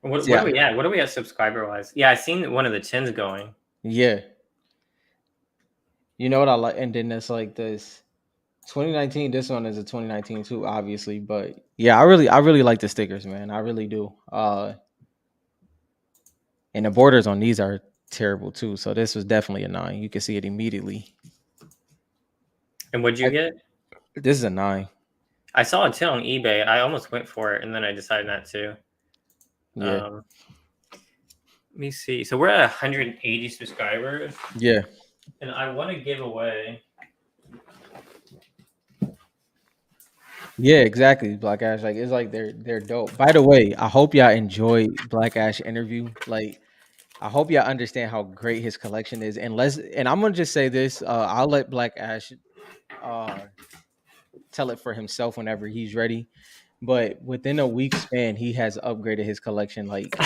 What are yeah, we at? What are we at subscriber wise? Yeah, I seen one of the 10s going. yeah. You know what I like, and then it's like this 2019. This one is a 2019 too, obviously, but yeah, I really like the stickers, man. I really do. And the borders on these are terrible too. So this was definitely a 9. You can see it immediately. And what'd you get? This is a 9. I saw a 10 on eBay. I almost went for it, and then I decided not to. Yeah, Let me see. So we're at 180 subscribers, yeah, and I want to give away. yeah. Exactly. Black Ash, like it's like they're dope. By the way, I hope y'all enjoy Black Ash interview. Like I hope y'all understand how great his collection is. And I'm gonna just say this. I'll let Black Ash uh tell it for himself whenever he's ready. But within a week span, he has upgraded his collection like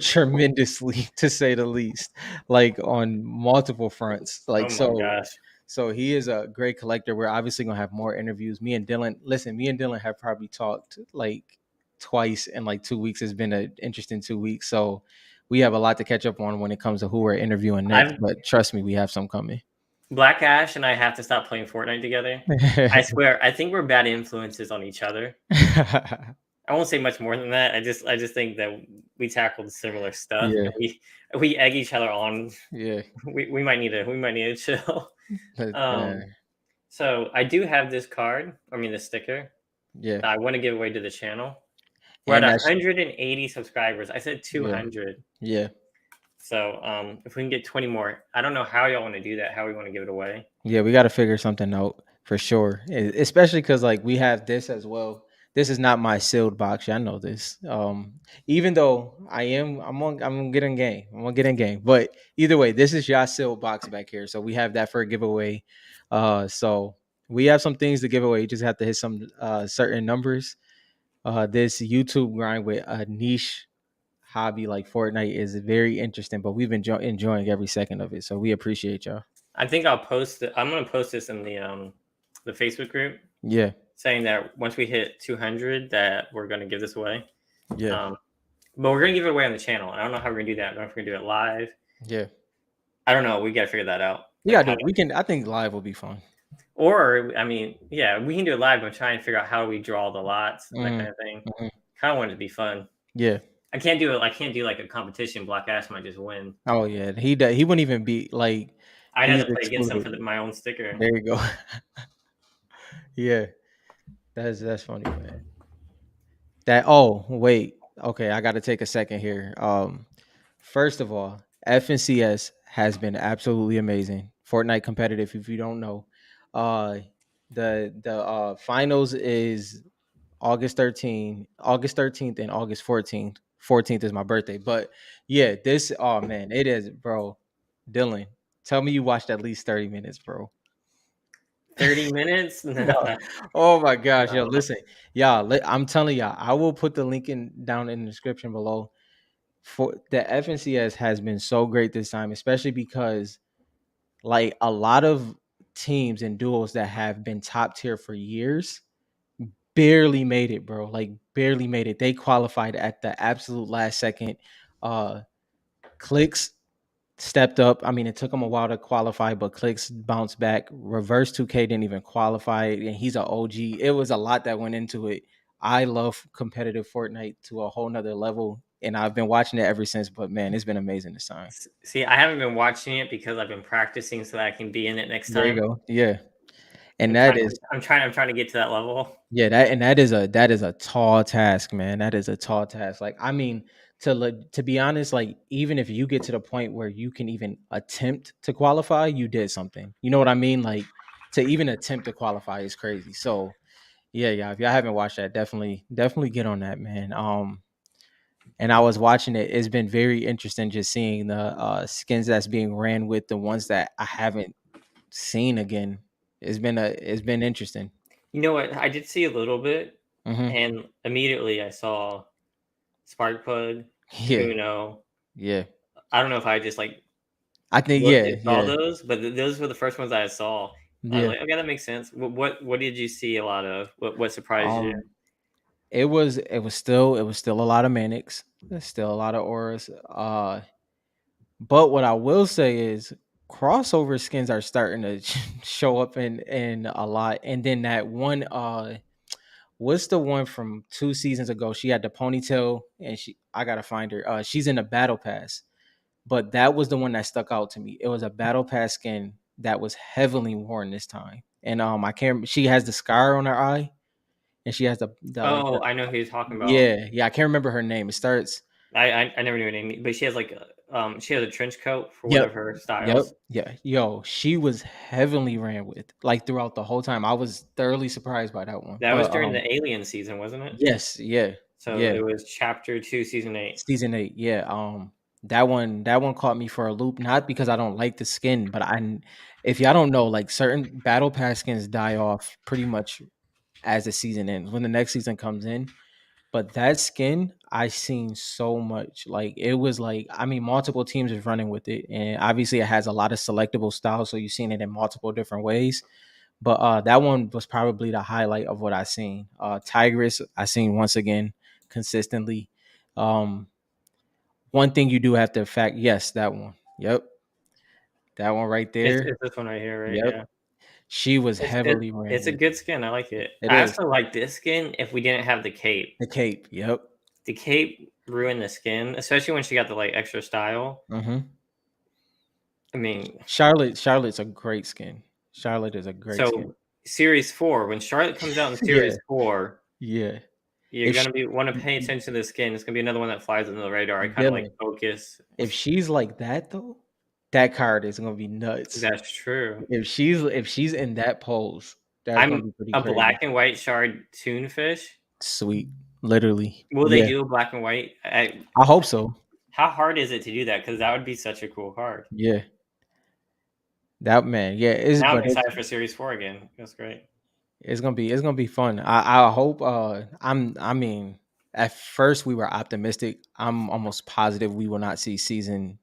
tremendously, to say the least, like on multiple fronts. Oh Like my so, gosh! so he is a great collector. We're obviously gonna have more interviews. Me and Dylan have probably talked like twice in like 2 weeks. It's been an interesting 2 weeks. So we have a lot to catch up on when it comes to who we're interviewing next. I've But trust me, we have some coming. Black Ash and I have to stop playing Fortnite together. I swear, I think we're bad influences on each other. I won't say much more than that. I just think that we tackled similar stuff, Yeah, and we egg each other on. yeah, We might need to chill. uh, Um, so I do have this card. I mean, this sticker yeah, that I want to give away to the channel. We're at and that's 180 subscribers. I said yeah, 200. yeah. So if we can get 20 more, I don't know how y'all want to do that. How we want to give it away. Yeah, we got to figure something out for sure. Especially because like we have this as well. This is not my sealed box. Yeah, I know this. Even though I'm gonna get in game. I'm gonna get in game. But either way, this is your sealed box back here. So we have that for a giveaway. So we have some things to give away. You just have to hit some certain numbers. This YouTube grind with a niche hobby like Fortnite is very interesting, but we've been enjoying every second of it. So we appreciate y'all. I think I'll post it. I'm gonna post this in the Facebook group Yeah, saying that once we hit 200, that we're gonna give this away. yeah. Um, but we're gonna give it away on the channel. I don't know how we're gonna do that. I don't know if we're gonna do it live. Yeah. I don't know. We gotta figure that out. We Like gotta how, do it. We can I think live will be fun. or I mean, yeah, we can do it live. But try and figure out how we draw the lots, that Mhm, kind of thing. mhm. Kind of want it to be fun. Yeah. I can't do it. I can't do like a competition. Black Ass might just win. Oh yeah. He wouldn't even be like I'd have he's to play against him excluded. for my own sticker. There you go. Yeah. That's funny, man. That oh wait. Okay, I gotta take a second here. First of all, FNCS has been absolutely amazing. Fortnite competitive, if you don't know. Uh the finals is August 13th and August 14th. 14th is my birthday. But yeah, this oh man, it is, bro. Dylan, tell me you watched at least 30 minutes, bro. 30 minutes? No. No, Oh my gosh, yo, no. listen. I'm telling y'all, I will put the link in down in the description below. For the FNCS has been so great this time, especially because like a lot of teams and duos that have been top tier for years barely made it, bro. Like barely made it. They qualified at the absolute last second. Uh Clicks stepped up. I mean, it took him a while to qualify, but Clicks bounced back. Reverse 2K didn't even qualify, and he's an OG. It was a lot that went into it. I love competitive Fortnite to a whole nother level, and I've been watching it ever since. But man, it's been amazing this time. See, I haven't been watching it because I've been practicing so that I can be in it next There you time. go. Yeah, and I'm that trying. is I'm trying to get to that level. yeah, that is a tall task, man. That is a tall task. Like, I mean, to be honest, like even if you get to the point where you can even attempt to qualify, you did something. You know what I mean? Like to even attempt to qualify is crazy. So yeah, yeah. If y'all haven't watched that, definitely get on that, man. And I was watching it. It's been very interesting just seeing the skins that's being ran with the ones that I haven't seen again. It's been interesting. You know what? I did see a little bit, Hmm. and immediately I saw Sparkplug, Yeah, Kuno. yeah. I don't know if I just like I think looked yeah, and saw yeah, those, but those were the first ones I saw. I was yeah. like, okay, that makes sense. What did you see a lot of? What surprised you? Um, it was still a lot of Manics. There's still a lot of auras. But what I will say is crossover skins are starting to show up in a lot. And then that one, what's the one from 2 seasons ago? She had the ponytail, and I gotta find her. She's in the battle pass, but that was the one that stuck out to me. It was a battle pass skin that was heavily worn this time, and I can't. She has the scar on her eye, and she has the like Oh, I know who you're talking about. yeah, I can't remember her name. It starts I never knew her name, but she has like she has a trench coat for one yep, of her yep, styles. yeah. Yo, she was heavily ran with like throughout the whole time. I was thoroughly surprised by that one. That was But during the Alien season, wasn't it? yes, yeah, So yeah. it was chapter 2, season 8. Season 8, yeah. That one caught me for a loop, not because I don't like the skin, but if y'all don't know, like certain battle pass skins die off pretty much as the season ends when the next season comes in. But that skin, I seen so much. Like it was like, I mean, multiple teams is running with it, and obviously it has a lot of selectable styles, so you've seen it in multiple different ways. But that one was probably the highlight of what I seen. Tigress, I seen once again consistently. Um, One thing you do have to fact, yes, that one. Yep, that one right there. It's this one right here, right? Yep, Yeah. she was heavily ran It's a with. good skin. I like it. It I is also like this skin if we didn't have the cape. the cape. Yep, The cape ruin the skin, especially when she got the like extra style. Mm-hmm. I mean, Charlotte's a great skin. Charlotte is a great skin. so Series 4, when Charlotte comes out in Yeah, Series 4, yeah. you're If gonna be want to she, pay attention to the skin. It's gonna be another one that flies under the radar. I kind of like Dylan, focus. if she's like that though, that card is gonna be nuts. That's true. If she's in that pose, that's gonna I'm be pretty a black crazy. and white shard toonfish. Sweet, literally. Will they Yeah, do a black and white? I hope so. How hard is it to do that? Because that would be such a cool card. Yeah, that man. Yeah, Now I'm excited for Series 4 again. That's great. it's gonna be fun. I hope. I mean, at first we were optimistic. I'm almost positive we will not see series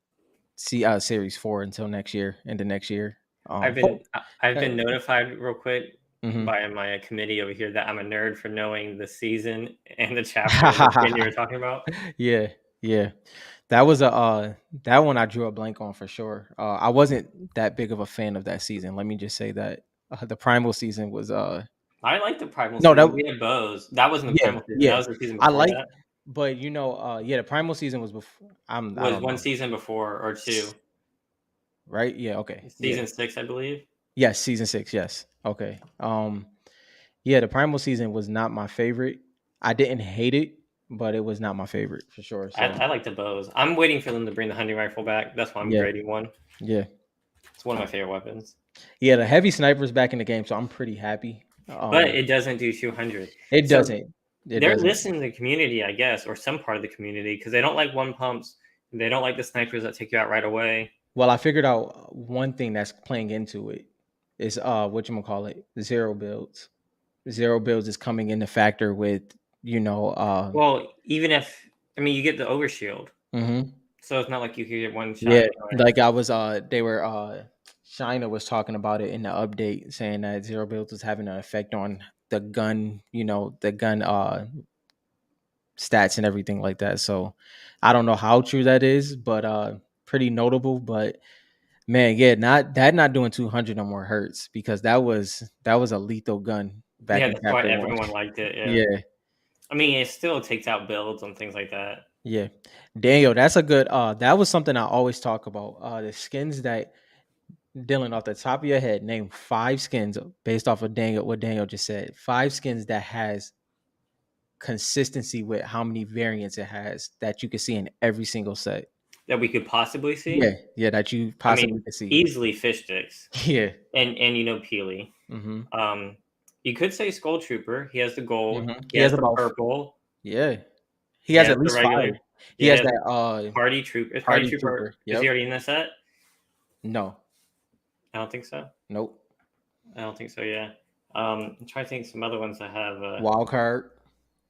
4 until next year, into next year. I've been Hope. I've Uh, been notified real quick mhm. by my committee over here that I'm a nerd for knowing the season and the chapter and the skin you were talking about. Yeah, yeah. That was a that one I drew a blank on for sure. I wasn't that big of a fan of that season. Let me just say that the primal season was I like the primal no that season. We had bows. That wasn't the yeah, primal season. That yeah. was the season I before like, that. but yeah, the primal season was before. I Was don't one know, season before or two. right? Yeah, okay, yeah, Season 6, I believe. yes, season 6, yes, okay. Yeah, the primal season was not my favorite. I didn't hate it, but it was not my favorite for sure. So I like the bows. I'm waiting for them to bring the hunting rifle back. That's why I'm yeah, grading one. yeah, It's one of my favorite weapons. yeah. The heavy snipers back in the game, so I'm pretty happy. But it doesn't do 200. It So doesn't. It they're doesn't. listening to the community, I guess, or some part of the community, because they don't like one pumps. They don't like the snipers that take you out right away. Well, I figured out one thing that's playing into it is what you gonna call it, zero builds. Zero builds is coming into factor with you know Well, even if I mean you get the overshield, mhm. so it's not like you could get one shot Yeah, anyway. like I was they were China was talking about it in the update saying that zero builds was having an effect on the gun, the gun stats and everything like that. So I don't know how true that is, but pretty notable. But man, yeah, not doing 200 no more hurts because that was a lethal gun back Yeah, in that's why chapter 1. everyone liked it. Yeah, Yeah, I mean it still takes out builds and things like that. yeah. Daniel, that's a good that was something I always talk about. The skins that Dylan, off the top of your head, name 5 skins based off of what Daniel just said. 5 skins that has consistency with how many variants it has that you can see in every single set. That we could possibly Yeah, see. yeah, that you I possibly mean, could see. easily fish sticks Yeah. and Peely. Mm-hmm. You could say Skull Trooper. He has the gold. Mm-hmm. He He has has the about purple. yeah. He He has has at the least 5. regular. He Yeah, he has has that Party Trooper. Is Party party Trooper? trooper. Is he Yep. already in the set? No. I don't think so. Nope. I don't think so. Yeah. I'm trying to think some other ones that have Wild card.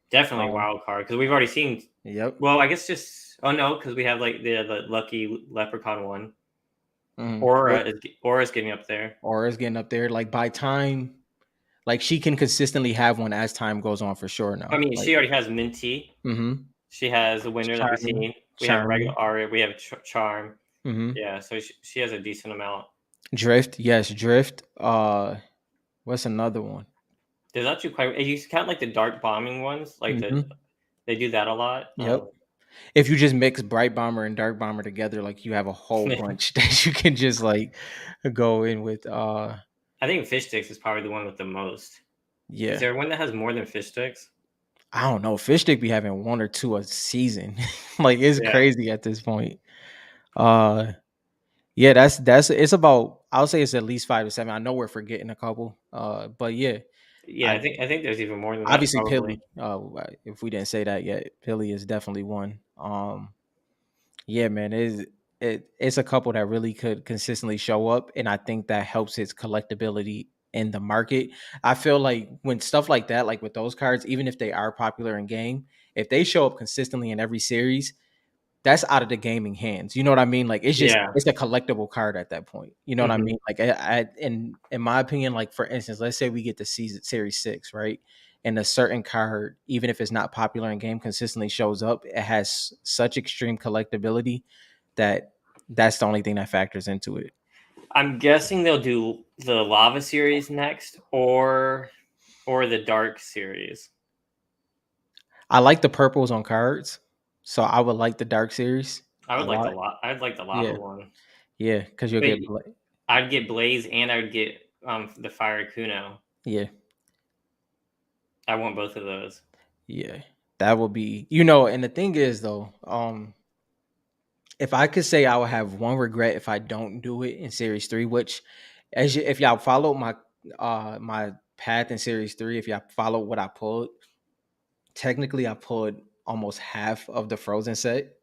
definitely Um. wild card because we've already seen. Yep. Well, I guess just no because we have like the lucky leprechaun one. Mm-hmm. Aura's getting up there. Or is getting up there. Like by time, like she can consistently have one as time goes on for sure I now. mean, Like she already has Minty. mm-hmm. She has the winner that we've Charming. seen. We have regular Charming. Aria. We have Charm. Mm-hmm. Yeah, so she has a decent amount. Drift. Yes, drift. What's another one? There's actually quite. You count like the dark bombing ones, like Mm-hmm. they do that a lot. Yep. If you just mix bright bomber and dark bomber together, like you have a whole bunch that you can just like go in with. I think fish sticks is probably the one with the most. Is Yeah. there one that has more than fish sticks? I don't know. Fish stick be having 1 or 2 a season. Like it's Yeah, crazy at this point. Uh yeah, that's it's about, I'll say it's at least 5 to 7. I know we're forgetting a couple. But yeah, yeah. I I think there's even more than that obviously probably. Pilly. If we didn't say that yet, Pilly is definitely one. Yeah, man, it's a couple that really could consistently show up, and I think that helps its collectability in the market. I feel like when stuff like that, like with those cards, even if they are popular in game, if they show up consistently in every series, that's out of the gaming hands. You know what I mean? Like Yeah. it's a collectible card at that point. You know what I Hmm. mean? Like in my opinion, like for instance, let's say we get the season series 6, right? And a certain card, even if it's not popular in game, consistently shows up. It has such extreme collectability that that's the only thing that factors into it. I'm guessing they'll do the lava series next, or the dark series. I like the purples on cards. So I would like the Dark series I a would like the lot. lot. I'd like the Yeah, lava one, yeah, because you'll but get I'd get Blaze and I'd get the Fire Kuno. yeah, I want both of those. yeah. That would be and the thing is though, if I could say I would have one regret if I don't do it in series three, which if y'all follow my path in series three, if y'all follow what I pulled, technically I pulled almost half of the Frozen set,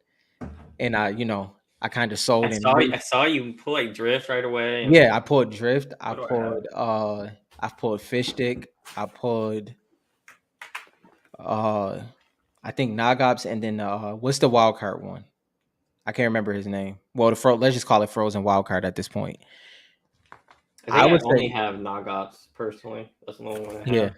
and I kind of sold and I saw you pull like drift right away, and yeah, I pulled Drift, what do I have? I pulled Fish Stick, I pulled uh I think Nogops, and then what's the wild card one? I can't remember his name. Well, let's just call it Frozen Wild Card at this point. I I think I would only say, have Nogops personally. That's the only one I yeah. have.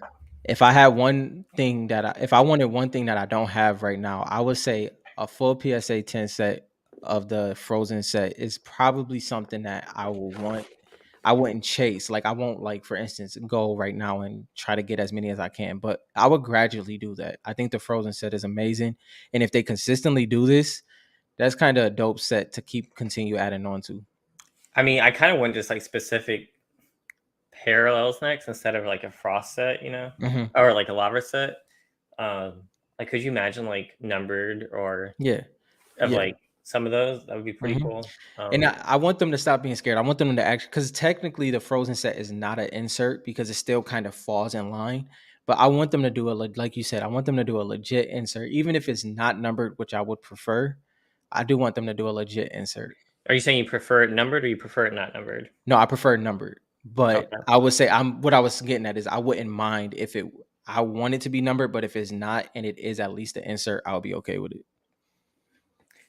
If I had one thing if I wanted one thing that I don't have right now, I would say a full PSA 10 set of the Frozen set is probably something that I will want. I wouldn't chase. Like I won't like, for instance, go right now and try to get as many as I can, but I would gradually do that. I think the Frozen set is amazing. And if they consistently do this, that's kind of a dope set to continue adding on to. I mean, I kind of want just like specific parallels next instead of like a frost set, Hmm. or like a lava set. Like, could you imagine like numbered or Yeah. of Yeah. like some of those? That would be pretty Hmm. cool. And I want them to stop being scared. I want them to actually, because technically the Frozen set is not an insert because it still kind of falls in line. But I want them to do like you said, I want them to do a legit insert, even if it's not numbered, which I would prefer. I do want them to do a legit insert. Are you saying you prefer it numbered or you prefer it not numbered? No, I prefer numbered, but Okay. I would say what I was getting at is I wouldn't mind if I want it to be numbered, but if it's not and it is at least an insert, I'll be okay with it.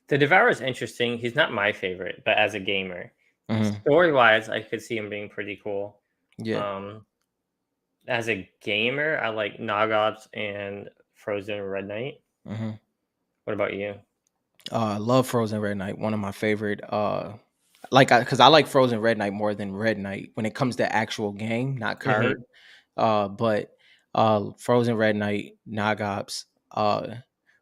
The Devourer is interesting. He's not my favorite, but as a gamer, Hmm. story wise, I could see him being pretty cool. Yeah. Um, as a gamer, I like Nogops and Frozen Red Knight. Hmm. What about you? I love Frozen Red Knight. One of my favorite. Because I like Frozen Red Knight more than Red Knight when it comes to actual game, not card. Hmm. But Frozen Red Knight, Nogops.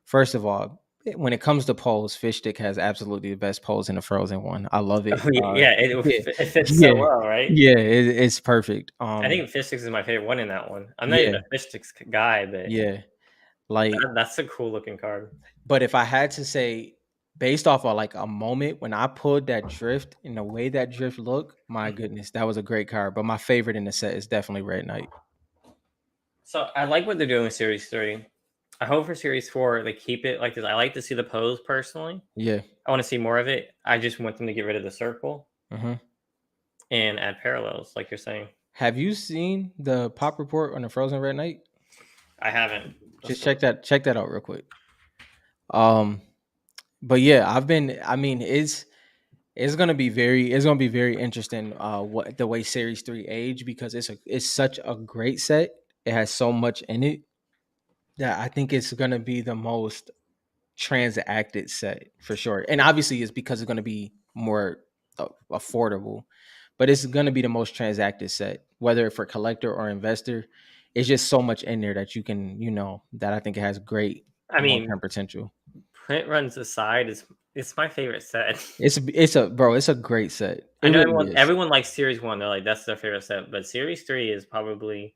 First of all, when it comes to polls, Fish Stick has absolutely the best polls in the Frozen one. I love it. Oh, yeah, Yeah, it fits so yeah, well, right? yeah. It's perfect. I think Fish Sticks is my favorite one in that one. I'm not even Yeah, a Fish Sticks guy, but yeah. Like, that's a cool looking card. but if I had to say, based off of like a moment when I pulled that drift and the way that drift looked, my goodness, that was a great card. But my favorite in the set is definitely Red Knight. So I like what they're doing with Series 3. I hope for Series 4 they keep it like this. I like to see the pose personally. Yeah. I want to see more of it. I just want them to get rid of the circle Hmm. and add parallels, like you're saying. Have you seen the pop report on the Frozen Red Knight? I haven't. Just Let's look. check that out real quick. Um, but yeah, I mean, it's gonna be very interesting what the way series three age, because it's such a great set. It has so much in it that I think it's gonna be the most transacted set for sure. And obviously it's because it's gonna be more affordable, but it's gonna be the most transacted set, whether for collector or investor. It's just so much in there that you can, that I think it has great I long mean, term potential. print runs aside is it's my favorite set. It's a great set. I It know really is. everyone likes Series 1. They're like that's their favorite set, but Series 3 is probably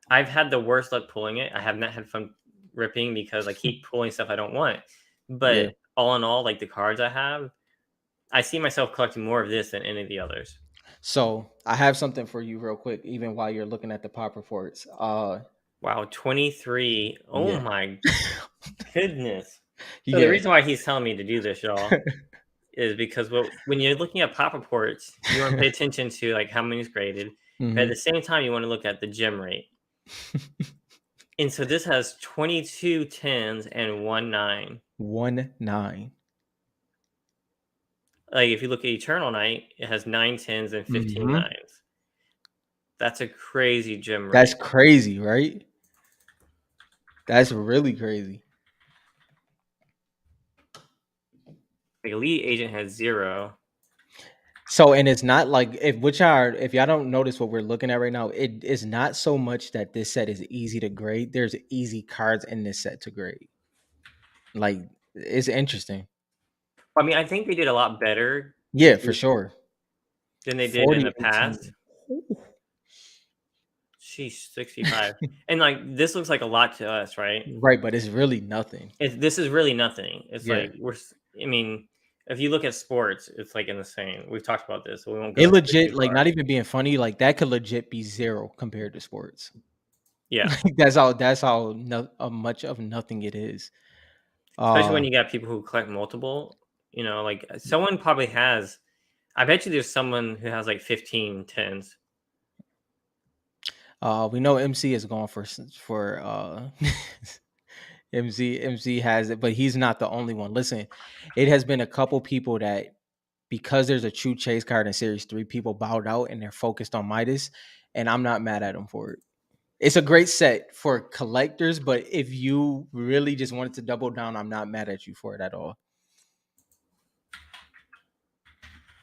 I've had the worst luck pulling it. I have not had fun ripping because I keep pulling stuff I don't want. Yeah. But all in all, like the cards I have, I see myself collecting more of this than any of the others. So I have something for you real quick, even while you're looking at the pop reports. Wow, 23. Oh Yeah. my goodness. So the Yeah. reason why he's telling me to do this, y'all, is because when you're looking at pop reports, you want to pay attention to like how many is graded, but at Hmm. the same time, you want to look at the gem rate. And so this has 22 tens and 1 9. 1 9. Like if you look at Eternal Night, it has 9 tens and 15 Hmm. nines. That's a crazy gem That's rate. crazy, right? That's really crazy. Like Elite Agent has 0. So, and it's not like, if y'all don't notice what we're looking at right now, it is not so much that this set is easy to grade. There's easy cards in this set to grade. Like it's interesting. I mean, I think they did a lot better Yeah, for sure. than they did in the 40-18. past. She's 65. And like this looks like a lot to us, right? Right, but it's really nothing. This is really nothing. It's Yeah. like I mean, if you look at sports, it's like insane. We've talked about this, so we won't go It into it too legit, like, far. not even being funny, like, that could legit be 0 compared to sports. Yeah. Like, that's how much of nothing it is. Especially Uh when you got people who collect multiple, like someone probably has I bet you there's someone who has like 15 tens. we know MC is going for MC has it, but he's not the only one. Listen, it has been a couple people that because there's a true chase card in series 3, people bowed out and they're focused on Midas, and I'm not mad at them for it. It's a great set for collectors, but if you really just wanted to double down, I'm not mad at you for it at all.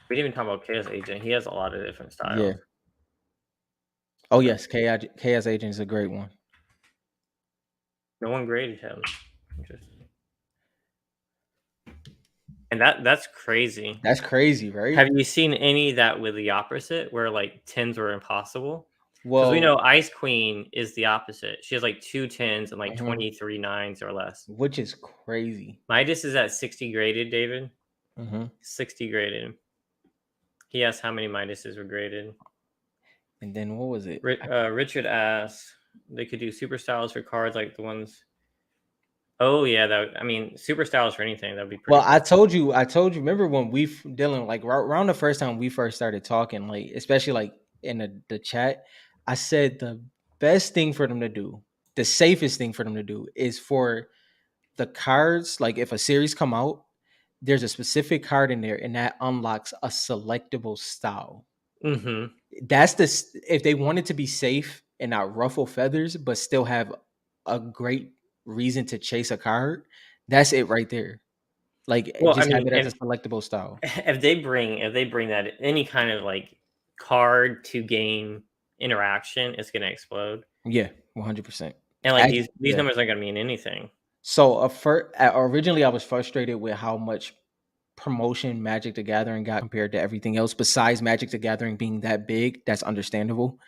We didn't even talk about Chaos Agent. He has a lot of different Yeah. styles. Oh But yes, Chaos Agent is a great one. no one graded him. Interesting. And that's crazy. That's crazy, right? Have you seen any that with the opposite where like tens were impossible? Because we know Well, Ice Queen is the opposite. She has like two tens and like mhm, 23 nines or less. which is crazy. Midas is at 60 graded, David. Hmm. 60 graded. He asked how many Midases were graded. And then what was it? Richard asks, they could do super styles for cards like the ones. Oh yeah, I mean, super styles for anything. That would be Well, pretty cool. I told you. Remember when Dylan, like around the first time we first started talking, like especially like in the chat, I said the best thing for them to do, the safest thing for them to do, is for the cards. Like if a series come out, there's a specific card in there, and that unlocks a selectable style. Mm-hmm. If they wanted to be safe and not ruffle feathers, but still have a great reason to chase a card. That's it right there. Like Well, I just have mean, it as a selectable style. if they bring that any kind of like card to game interaction, it's gonna explode. Yeah, 100%. And like these Yeah. numbers aren't gonna mean anything. So originally I was frustrated with how much promotion Magic the Gathering got compared to everything else. Besides Magic the Gathering being that big, that's understandable.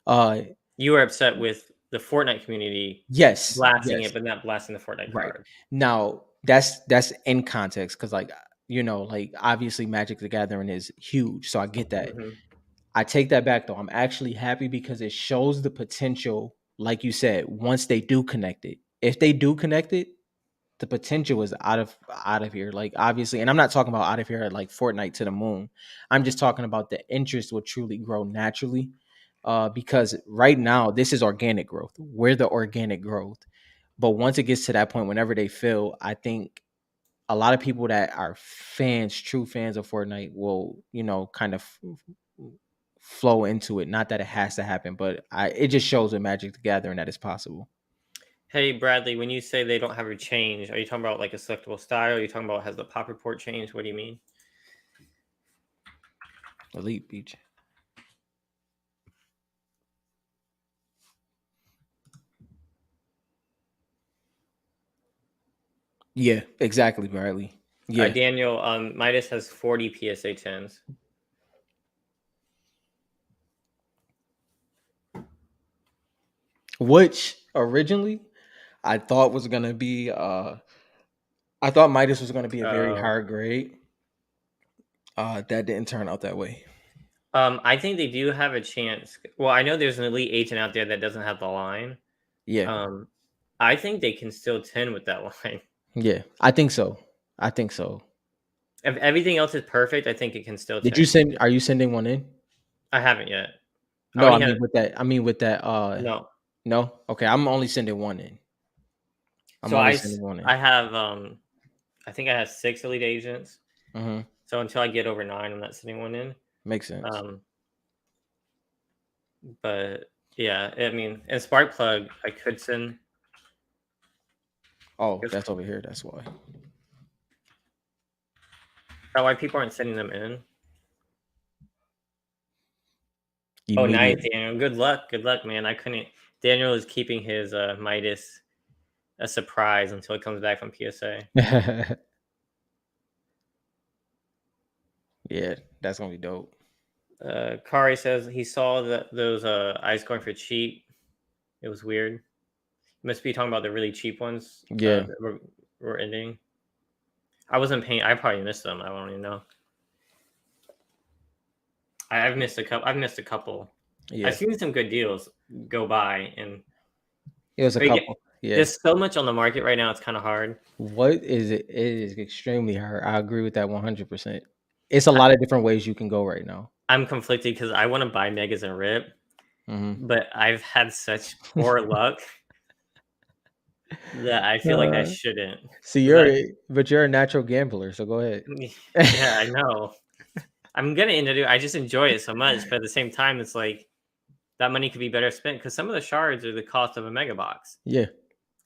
Uh, You were upset with the Fortnite community yes, blasting yes, it, but not blasting the Fortnite right. card. Now that's in context because like like obviously Magic the Gathering is huge, so I get that. Hmm. I take that back though. I'm actually happy because it shows the potential, like you said, once they do connect it. If they do connect it, the potential is out of here. Like obviously, and I'm not talking about out of here like Fortnite to the moon. I'm just talking about the interest will truly grow naturally. Because right now this is organic growth. We're the organic growth. But once it gets to that point, whenever they fill, I think a lot of people that are fans, true fans of Fortnite, will kind of flow into it. Not that it has to happen, but it just shows with Magic the Gathering that it's possible. Hey Bradley, when you say they don't have a change, are you talking about like a selectable style? Are you talking about has the pop report changed? What do you mean? Elite Beach. Yeah, exactly, Bradley. Yeah. Daniel, Midas has 40 PSA 10s. Which originally I thought was gonna be I thought Midas was gonna be a very Uh, hard grade. That didn't turn out that way. I think they do have a chance. Well, I know there's an elite agent out there that doesn't have the line. Yeah. Um, I think they can still 10 with that line. Yeah. I think so. I think so. If everything else is perfect, I think it can still Did you 10. send are you sending one in? I haven't yet. I No, only had I mean with that no. no? Okay, I'm only sending one in. I'm So only sending one in. I have I think I have 6 elite agents. Mhm. So until I get over 9, I'm not sending one in. Makes sense. Um, but yeah, I mean, and Sparkplug, I could send. Oh, Is that's over here. That's why. that why people aren't sending them in? Oh, nice, Immediate. Daniel. Good luck. Good luck, man. I couldn't. Daniel is keeping his Midas a surprise until it comes back from PSA. Yeah, that's gonna be dope. Kari says he saw those ice going for cheap. It was weird. Must be talking about the really cheap ones Yeah, that were ending. I wasn't paying. I probably missed them. I don't even know. I've missed a couple. I've missed a couple. I've yeah. seen some good deals go by, and It was a but yeah, couple. Yeah. there's so much on the market right now. It's kind of hard. What is it? It is extremely hard. I agree with that 100%. It's a I, lot of different ways you can go right now. I'm conflicted because I want to buy Megas and Rip, Hmm. but I've had such poor luck that I feel like I Uh, shouldn't. see, 'Cause but you're a natural gambler, so go ahead. yeah, I know. I'm gonna end it. I just enjoy it so much, but at the same time, it's like that money could be better spent because some of the shards are the cost of a mega box. Yeah, yeah.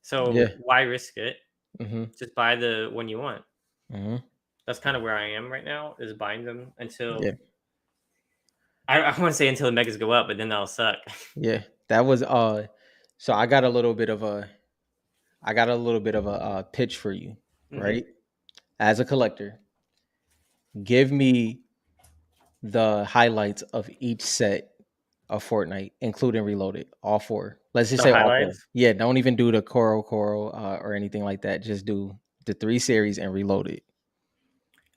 So why risk it? Hmm. Just buy the one you want. Hmm. That's kind of where I am right now. Is buying them until Yeah, I want to say until the megas go up, but then that'll suck. yeah. That was so I got a little bit of a pitch for you, Hmm. right? As a collector, give me the highlights of each set of Fortnite, including Reloaded, all four. Let's just The say all four. highlights. Yeah, don't even do the Coral, or anything like that. Just do the three series and Reloaded.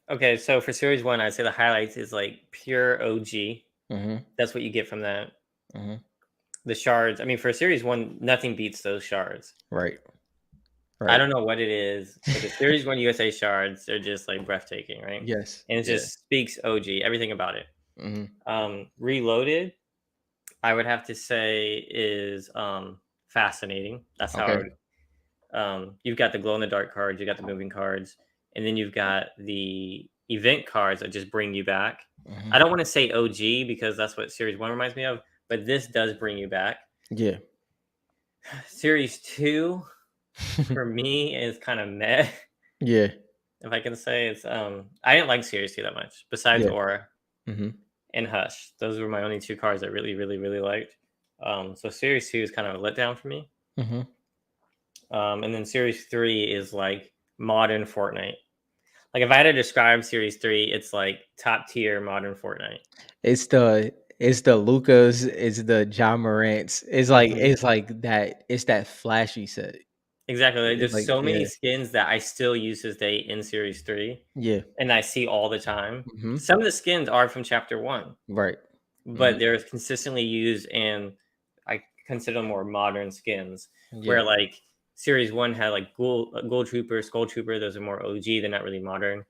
Okay, so for series one, I'd say the highlights is like pure OG. Mm-hmm. That's what you get from that. Mm-hmm. The shards. I mean, for series one, nothing beats those shards. Right. I Right. don't know what it is, but the Series 1 USA shards, they're just like breathtaking, right? Yes. And it Yeah. just speaks OG, everything about it. Mm-hmm. Reloaded, I would have to say is fascinating. That's how I Okay. would. You've got the glow in the dark cards, you got the moving cards, and then you've got the event cards that just bring you back. Mm-hmm. I don't want to say OG because that's what Series 1 reminds me of, but this does bring you back. Yeah. Series 2 for me is kind of meh. Yeah. If I can say it's I didn't like Series 2 that much, besides Yeah. Aura Mm-hmm. and Hush. Those were my only two cards I really, really, really liked. So Series 2 is kind of a letdown for me. Mm-hmm. And then Series 3 is like modern Fortnite. Like if I had to describe Series 3, it's like top tier modern Fortnite. It's the Lucas, it's the John Morant's. Mhm. It's that flashy set. Exactly. Like, It's there's like, so many yeah. skins that I still use this day in Series 3 Yeah. and I see all the time. Mm-hmm. Some of the skins are from Chapter 1. Right. But Mm-hmm. they're consistently used and I consider them more modern skins. Yeah. Where like Series One had like Gold Trooper, Skull Trooper. Those are more OG. They're not really modern.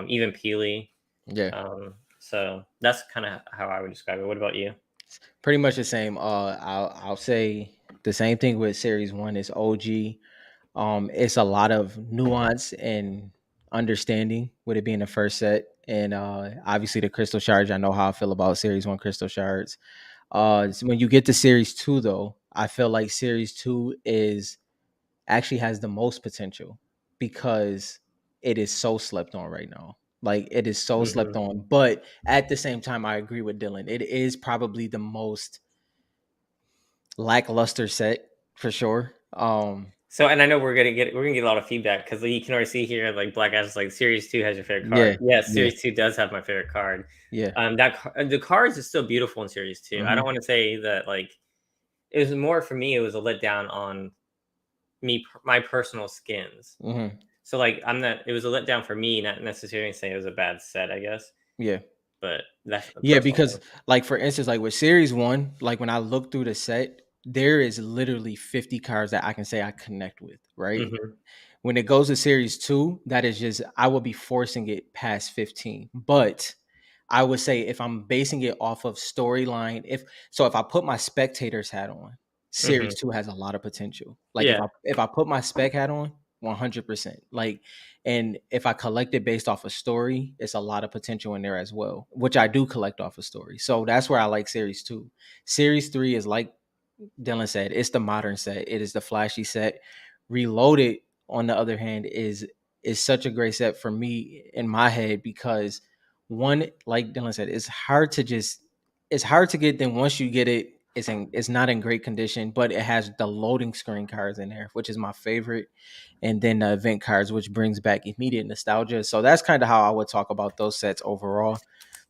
Even Peely. Yeah. So that's kind of how I would describe it. What about you? Pretty much the same. I'll say the same thing with series one is OG. It's a lot of nuance and understanding with it being the first set, and obviously the crystal shards. I know how I feel about series one crystal shards. So when you get to series two, though, I feel like series two is actually has the most potential because it is so slept on right now. Like it is so slept Hmm. on, but at the same time, I agree with Dylan. It is probably the most lackluster set for sure. So, and I know we're gonna get a lot of feedback because you can already see here like Black Ash is like Series Two has your favorite Yeah, card. Yes, yeah, Series Two does have my favorite card. yeah. The cards is still beautiful in Series Two. I don't Hmm. want to say that like it was more for me. It was a letdown on my personal skins. Hmm. So like I'm not. It was a letdown for me, not necessarily saying it was a bad set, I guess. Yeah, But that's a yeah. personal Because like for instance, like with series one, like when I look through the set, there is literally 50 cards that I can say I connect with, right? thing. Hmm. When it goes to series two, that is just I will be forcing it past 15. But I would say if I'm basing it off of storyline, if I put my spectator's hat on, Hmm. series two has a lot of potential. Like Yeah. if I put my spec hat on, 100%. Like, and if I collect it based off a story, it's a lot of potential in there as well, which I do collect off a story. So that's where I like series two. Series three is like Dylan said, it's the modern set. It is the flashy set. Reloaded, on the other hand, is such a great set for me in my head because one, like Dylan said, it's hard to get. Then once you get it, it's not in great condition, but it has the loading screen cards in there, which is my favorite, and then the event cards, which brings back immediate nostalgia. So that's kind of how I would talk about those sets overall.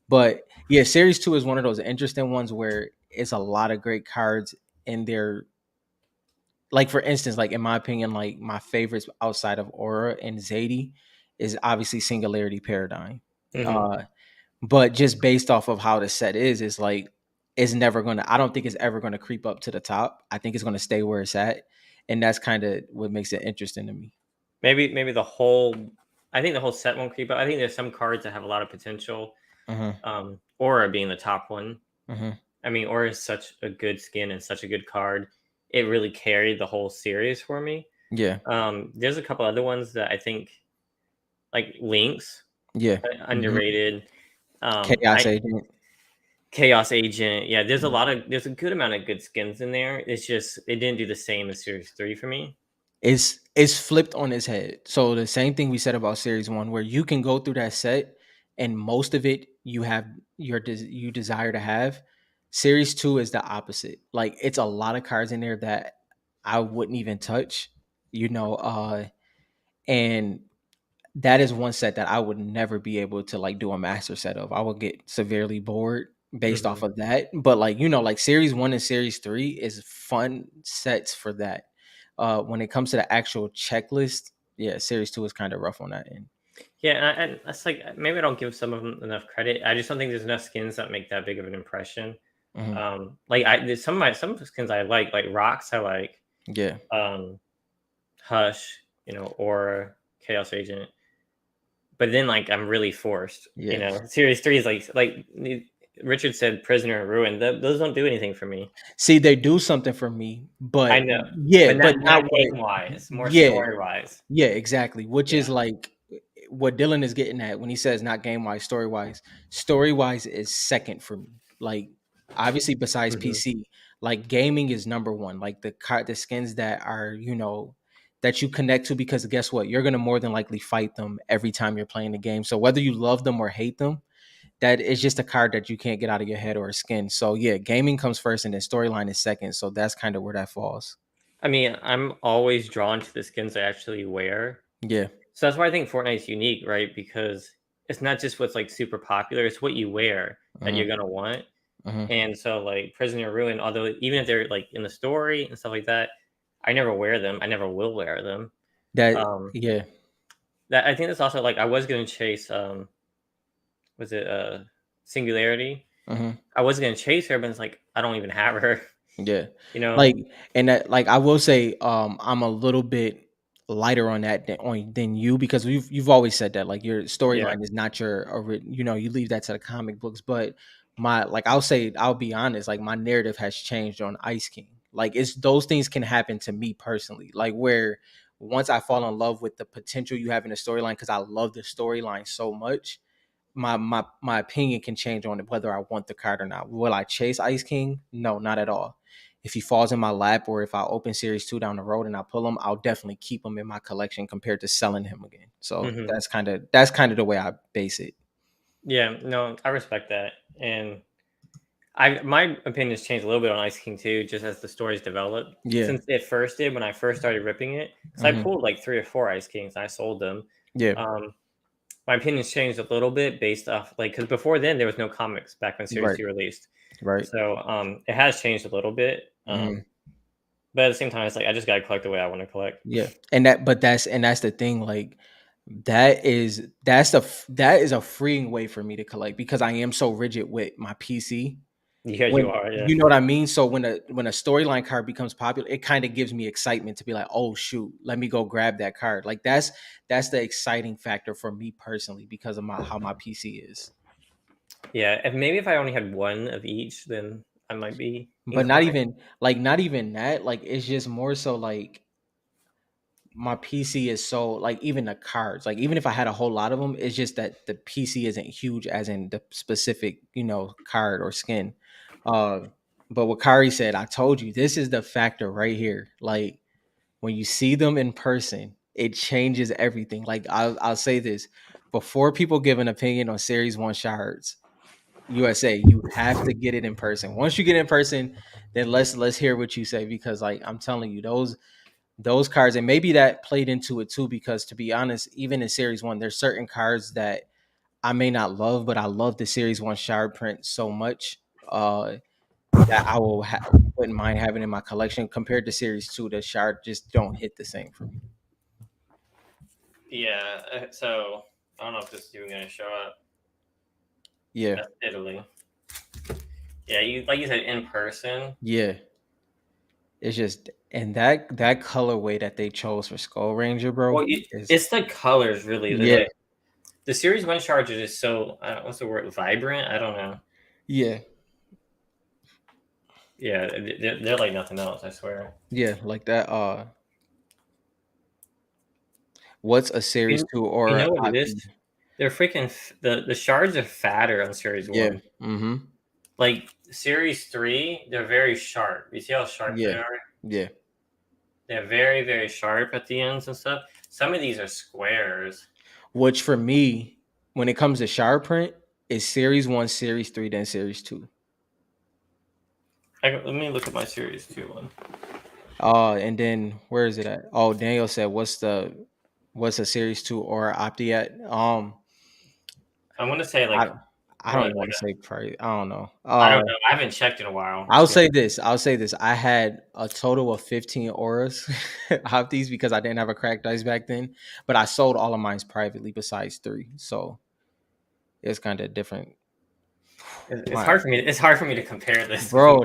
But yeah, Series Two is one of those interesting ones where it's a lot of great cards in there. Like for instance, like in my opinion, like my favorites outside of Aura and Zadie is obviously Singularity Paradigm. Hmm. Uh, but just based off of how the set is like it's never gonna. I don't think it's ever gonna creep up to the top. I think it's gonna stay where it's at, and that's kind of what makes it interesting to me. Maybe the whole. I think the whole set won't creep up. I think there's some cards that have a lot of potential. Hmm. Aura being the top one. Hmm. I mean, Aura is such a good skin and such a good card. It really carried the whole series for me. Yeah, There's a couple other ones that I think, like Lynx, yeah. Hmm. underrated. Chaos I Agent. Chaos Agent. Yeah, Yeah. there's a good amount of good skins in there. It's just it didn't do the same as Series 3 for me. It's flipped on its head. So the same thing we said about Series One, where you can go through that set, and most of it you have you desire to have. Series Two is the opposite. Like it's a lot of cards in there that I wouldn't even touch. You know, and that is one set that I would never be able to like do a master set of. I would get severely bored based off Hmm. of that. But like, like Series 1 and Series 3 is fun sets for that. When it comes to the actual checklist, yeah, Series 2 is kind of rough on that end. Yeah, and that's like maybe I don't give some of them enough credit. I just don't think there's enough skins that make that big of an impression. Hmm. Like there's some of the skins I like Rocks I like, Yeah, um, Hush, or Chaos Agent. But then like I'm really forced. yeah. Series 3 is Richard said, Prisoner and Ruin. Those don't do anything for me. See, they do something for me, I but know, yeah, but not but not not what. game wise, more Yeah, story wise. yeah, exactly. Which is Yeah. like what Dylan is getting at when he says not game wise, story wise. Story wise is second for me. Like obviously besides Hmm. PC, like gaming is number one. Like the skins that are, that you connect to, because guess what? You're gonna more than likely fight them every time you're playing the game. So whether you love them or hate them, that is just a card that you can't get out of your head or a skin. So yeah, gaming comes first and then storyline is second. So that's kind of where that falls. I mean, I'm always drawn to the skins I actually wear. Yeah. So that's why I think Fortnite's unique, right? Because it's not just what's like super popular; it's what you wear that Hmm. you're gonna want. Hmm. And so, like Prisoner Ruin, although even if they're like in the story and stuff like that, I never wear them. I never will wear them. That Um, yeah. that I think that's also like I was gonna chase. Was it Singularity? Hmm. I was gonna chase her, but it's like I don't even have her. Yeah. You know? Like, and that, like, I will say, I'm a little bit lighter on that than you, because you've always said that like your Yeah. storyline is not you leave that to the comic books. But I'll be honest, like my narrative has changed on Ice King. Like it's those things can happen to me personally. Like where once I fall in love with the potential you have in the storyline, because I love the storyline so much, my opinion can change on it whether I want the card or not. Will I chase Ice King? No, not at all. If he falls in my lap, or if I open Series 2 down the road and I pull him, I'll definitely keep him in my collection compared to selling him again. So Hmm. that's kind of the way I base it. Yeah. No, I respect that, and I my opinions changed a little bit on Ice King too, just as the stories developed. Yeah. Since it first did when I first started ripping it, because I Hmm. pulled like 3 or 4 Ice Kings and I sold them. Yeah. Um, my opinions changed a little bit based off because before then there was no comics back when Series Right. 2 released. Right. So it has changed a little bit. Hmm. But at the same time, it's like I just gotta collect the way I want to collect. Yeah. That's the thing. Like that is a freeing way for me to collect, because I am so rigid with my PC. Yeah, you When are. Yeah. you know what I mean? So when a storyline card becomes popular, it kind of gives me excitement to be like, "Oh shoot, let me go grab that card." Like that's the exciting factor for me personally, because of my how my PC is. Yeah. If I only had one of each, then I might be But inclined. not even that, like it's just more so like my PC is so like, even the cards, like even if I had a whole lot of them, it's just that the PC isn't huge as in the specific, card or skin. Uh but what Kari said, I told you, this is the factor right here. Like when you see them in person, it changes everything. Like I'll say this before people give an opinion on Series 1 shards. USA. You have to get it in person. Once you get in person, then let's hear what you say, because like I'm telling you, those cards, and maybe that played into it too, because to be honest, even in series one, there's certain cards that I may not love, but I love the series one shard print so much that wouldn't mind having in my collection. Compared to series two, the shard just don't hit the same for me. Yeah. So I don't know if this is even going to show up. Yeah, That's Italy. Yeah, you like you said in person. yeah. It's just, and that colorway that they chose for Skull Ranger, bro, Well, is it's the colors really. They're yeah, like the series one charge is just so what's the word, vibrant. I don't know. yeah, Yeah, they're like nothing else. I swear. yeah, like that. What's a series You, two you or know what it is? IP? They're freaking the shards are fatter on series Yeah, one. mm-hmm, Like series three, they're very sharp. You see how sharp they yeah, are? yeah. They're very, very sharp at the ends and stuff. Some of these are squares. Which for me, when it comes to shard print, is series one, series three, then series two. Let me look at my series two one. And then where is it at? Oh, Daniel said, what's a series two or Opti at? I want to say I like I don't what? even want to say price. I don't know. I don't know. I haven't checked in a while. I'll say this. I'll say this. I had a total of 15 auras Optis because I didn't have a cracked dice back then, but I sold all of mine privately besides three. So it's kind of different. It's My hard for me. It's hard for me to compare this between. bro,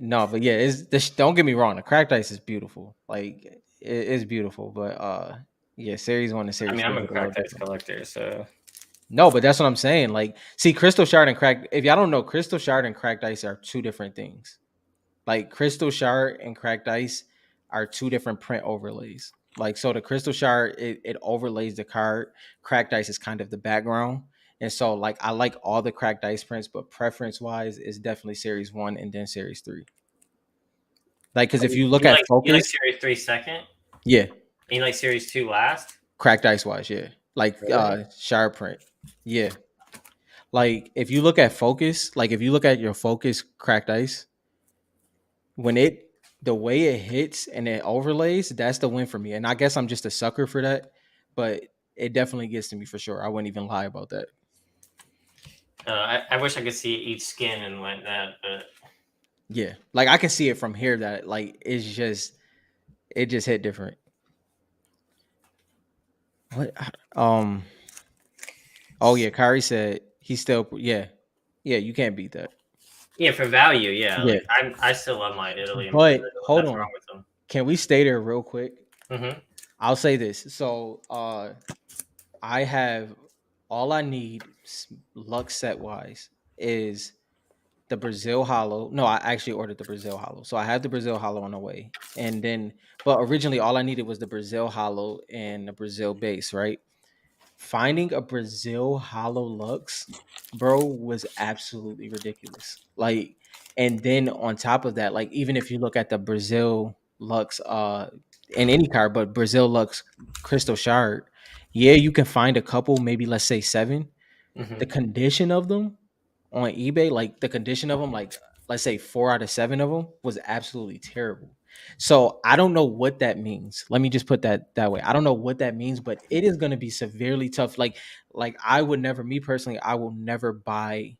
no, but yeah, it's this. Don't get me wrong. The cracked dice is beautiful. Like it's beautiful, but yeah, series one and I series mean, two I'm a hit a little cracked dice different. collector, so No, but that's what I'm saying. Like, see, Crystal Shard and cracked. If y'all don't know, Crystal Shard and cracked dice are two different things. Like Crystal Shard and Cracked Ice are two different print overlays. Like so the Crystal Shard it overlays the card. Cracked Ice is kind of the background. And so like I like all the Cracked Ice prints, but preference wise is definitely series one and then series three. Like because if you look at you like Focus, series three second, and yeah, you like series two last. Cracked Ice wise, yeah. Like Really? Shard print. Yeah. Like if you look at Focus, like if you look at your Focus Cracked Ice, when it the way it hits and it overlays, that's the win for me. And I guess I'm just a sucker for that, but it definitely gets to me for sure. I wouldn't even lie about that. I wish I could see each skin and like that, but Yeah, like I can see it from here that like it just hit different. What? Oh yeah, Kyrie said he's still yeah. You can't beat that. yeah, for value, yeah. Yeah, Like I still love my Italy and but Brazil. hold Nothing wrong on. with them. Can we stay there real quick? Mm-hmm. I'll say this. So I have all I need luck set wise is the Brazil Hollow. No, I actually ordered the Brazil Hollow. So I had the Brazil Hollow on the way. And then but originally all I needed was the Brazil Hollow and the Brazil base, right? Finding a Brazil Hollow Lux, bro, was absolutely ridiculous. Like and then on top of that, like even if you look at the Brazil Lux in any card, but Brazil Lux Crystal Shard, yeah, you can find a couple, maybe let's say 7. The Mm-hmm. condition of them on eBay, like the condition of them, like let's say 4 out of 7 of them was absolutely terrible. So I don't know what that means. Let me just put that way. I don't know what that means, but it is going to be severely tough. Like I would never, me personally, I will never buy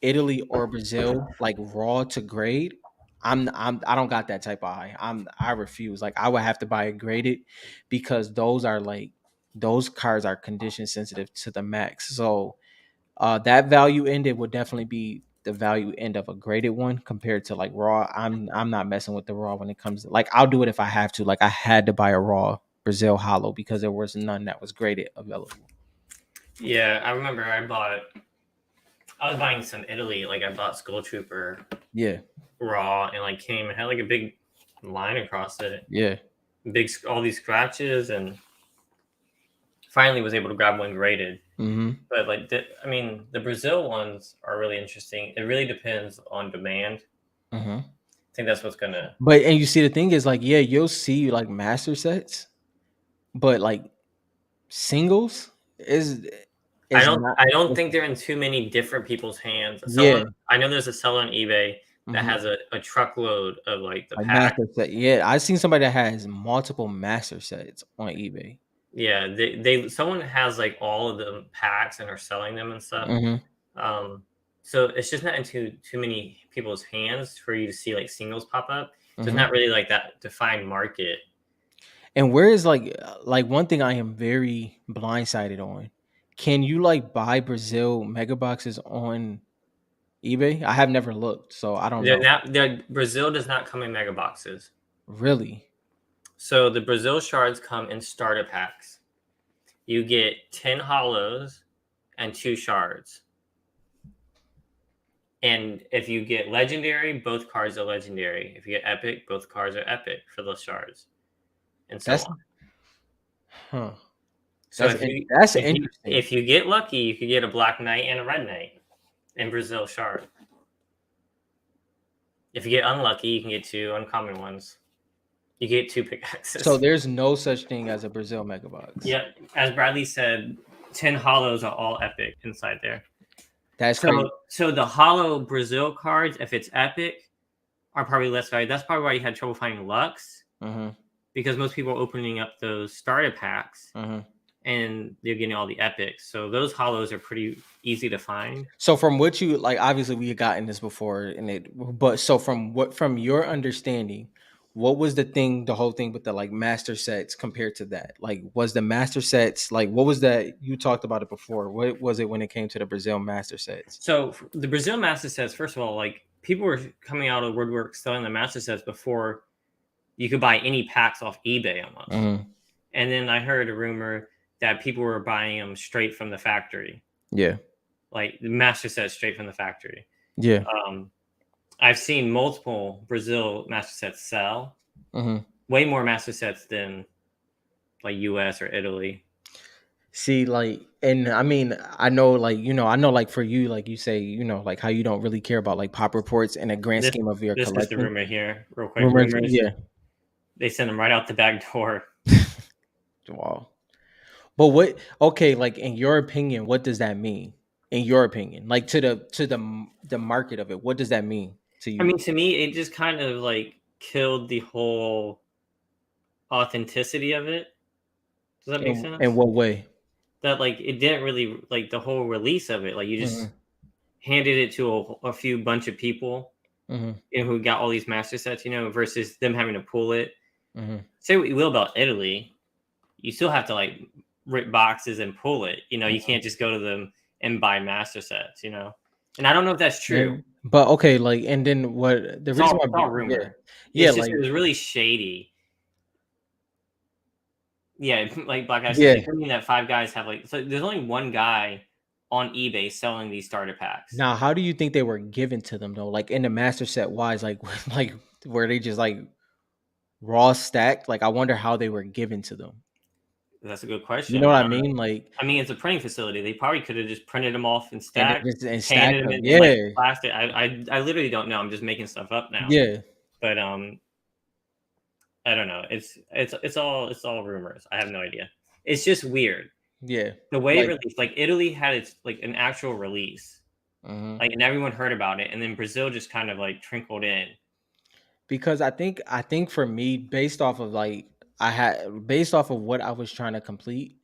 Italy or Brazil like raw to grade. I don't got that type of eye. I refuse. Like I would have to buy it graded because those are like those cards are condition sensitive to the max. So that value end it would definitely be the value end of a graded one compared to like raw. I'm not messing with the raw when it comes to like I'll do it if I have to. Like I had to buy a raw Brazil Hollow because there was none that was graded available. Yeah, I remember I was buying some Italy. Like I bought Skull Trooper Yeah, raw and like came and had like a big line across it, yeah, big all these scratches, and finally was able to grab one graded. mm-hmm, But like, I mean, the Brazil ones are really interesting. It really depends on demand. mm-hmm. I think that's what's gonna. But and you see the thing is like yeah, you'll see like master sets, but like singles is is not. I don't think they're in too many different people's hands. Yeah. I know there's a seller on eBay that Hmm. has a truckload of like the Like pack. master set. Yeah, I've seen somebody that has multiple master sets on eBay. Yeah, they someone has like all of the packs and are selling them and stuff. Hmm. Um, so it's just not into too many people's hands for you to see like singles pop up. So it's Hmm. not really like that defined market. And where is like one thing I am very blindsided on? Can you like buy Brazil mega boxes on eBay? I have never looked, so I don't know. Brazil does not come in mega boxes. Really? So the Brazil shards come in starter packs. You get 10 hollows and 2 shards. And if you get legendary, both cards are legendary. If you get epic, both cards are epic for those shards, and so That's on. huh. So if you That's interesting. if you get lucky, you could get a black knight and a red knight in Brazil shard. If you get unlucky, you can get 2 uncommon ones. You get 2 So pickaxes. there's no such thing as a Brazil mega box. Yep. As Bradley said, 10 hollows are all epic inside there. That's crazy. So the hollow Brazil cards, if it's epic, are probably less valuable. That's probably why you had trouble finding Lux, Hmm. because most people are opening up those starter packs Hmm. and they're getting all the epics. So those hollows are pretty easy to find. So from what you like, obviously we had gotten this before, but so from your understanding, what was the whole thing with the like master sets compared to that? Like, was the master sets like what was that you talked about it before? What was it when it came to the Brazil master sets? So the Brazil master sets, first of all, like people were coming out of woodwork selling the master sets before you could buy any packs off eBay almost. Hmm. And then I heard a rumor that people were buying them straight from the factory, Yeah, like the master sets straight from the factory. yeah. Um, I've seen multiple Brazil master sets sell, Hmm. way more master sets than like US or Italy. See, like, and I mean, I know, like, I know, like, for you, like, you say, like, how you don't really care about like pop reports in a grand This scheme of your this is the collection. rumor here, real quick. Rumors, Rumors, yeah. they send them right out the back door. Wow. But what? Okay, like in your opinion, what does that mean? In your opinion, like to the market of it, what does that mean to I you? mean, to me, it just kind of like killed the whole authenticity of it. Does that make In sense? what way? That like it didn't really like the whole release of it. Like you just Hmm. handed it to a few bunch of people, Hmm. who got all these master sets, versus them having to pull it. Hmm. Say what you will about Italy, you still have to like rip boxes and pull it. You Hmm. can't just go to them and buy master sets. And I don't know if that's true. But okay, like, and then what? The reason why, It's all yeah, rumor. yeah, It's just like, it was really shady. Yeah, like Black Guy says, yeah. they couldn't mean that 5 guys have like so there's only one guy on eBay selling these starter packs. Now, how do you think they were given to them though? Like in the master set wise, like, like were they just like raw stacked? Like, I wonder how they were given to them. That's a good You know question. what I mean? Like, I mean, it's a printing facility. They probably could have just printed them off and and it stacked, just and stacked handed them them. in like Yeah, plastic. I literally don't know. I'm just making stuff up now. yeah. But I don't know. It's all rumors. I have no idea. It's just weird Yeah, the way it like, released. Like Italy had its like an actual release, mhm. like and everyone heard about it, and then Brazil just kind of like trickled in. Because I think for me, based off of what I was trying to complete,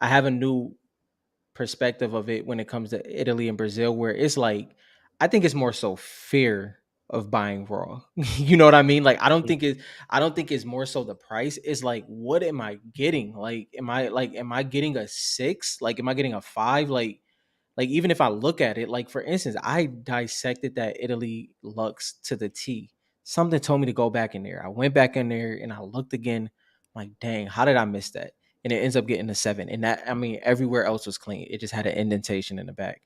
I have a new perspective of it when it comes to Italy and Brazil, where it's like I think it's more so fear of buying raw. You know what I mean? Like I don't think it's more so the price. It's like what am I getting? Like am I getting a 6? Like am I getting a 5? Like even if I look at it, like for instance, I dissected that Italy Lux to the T. Something told me to go back in there. I went back in there and I looked again. I'm like, dang, how did I miss that? And it ends up getting a 7. And that, I mean, everywhere else was clean. It just had an indentation in the back.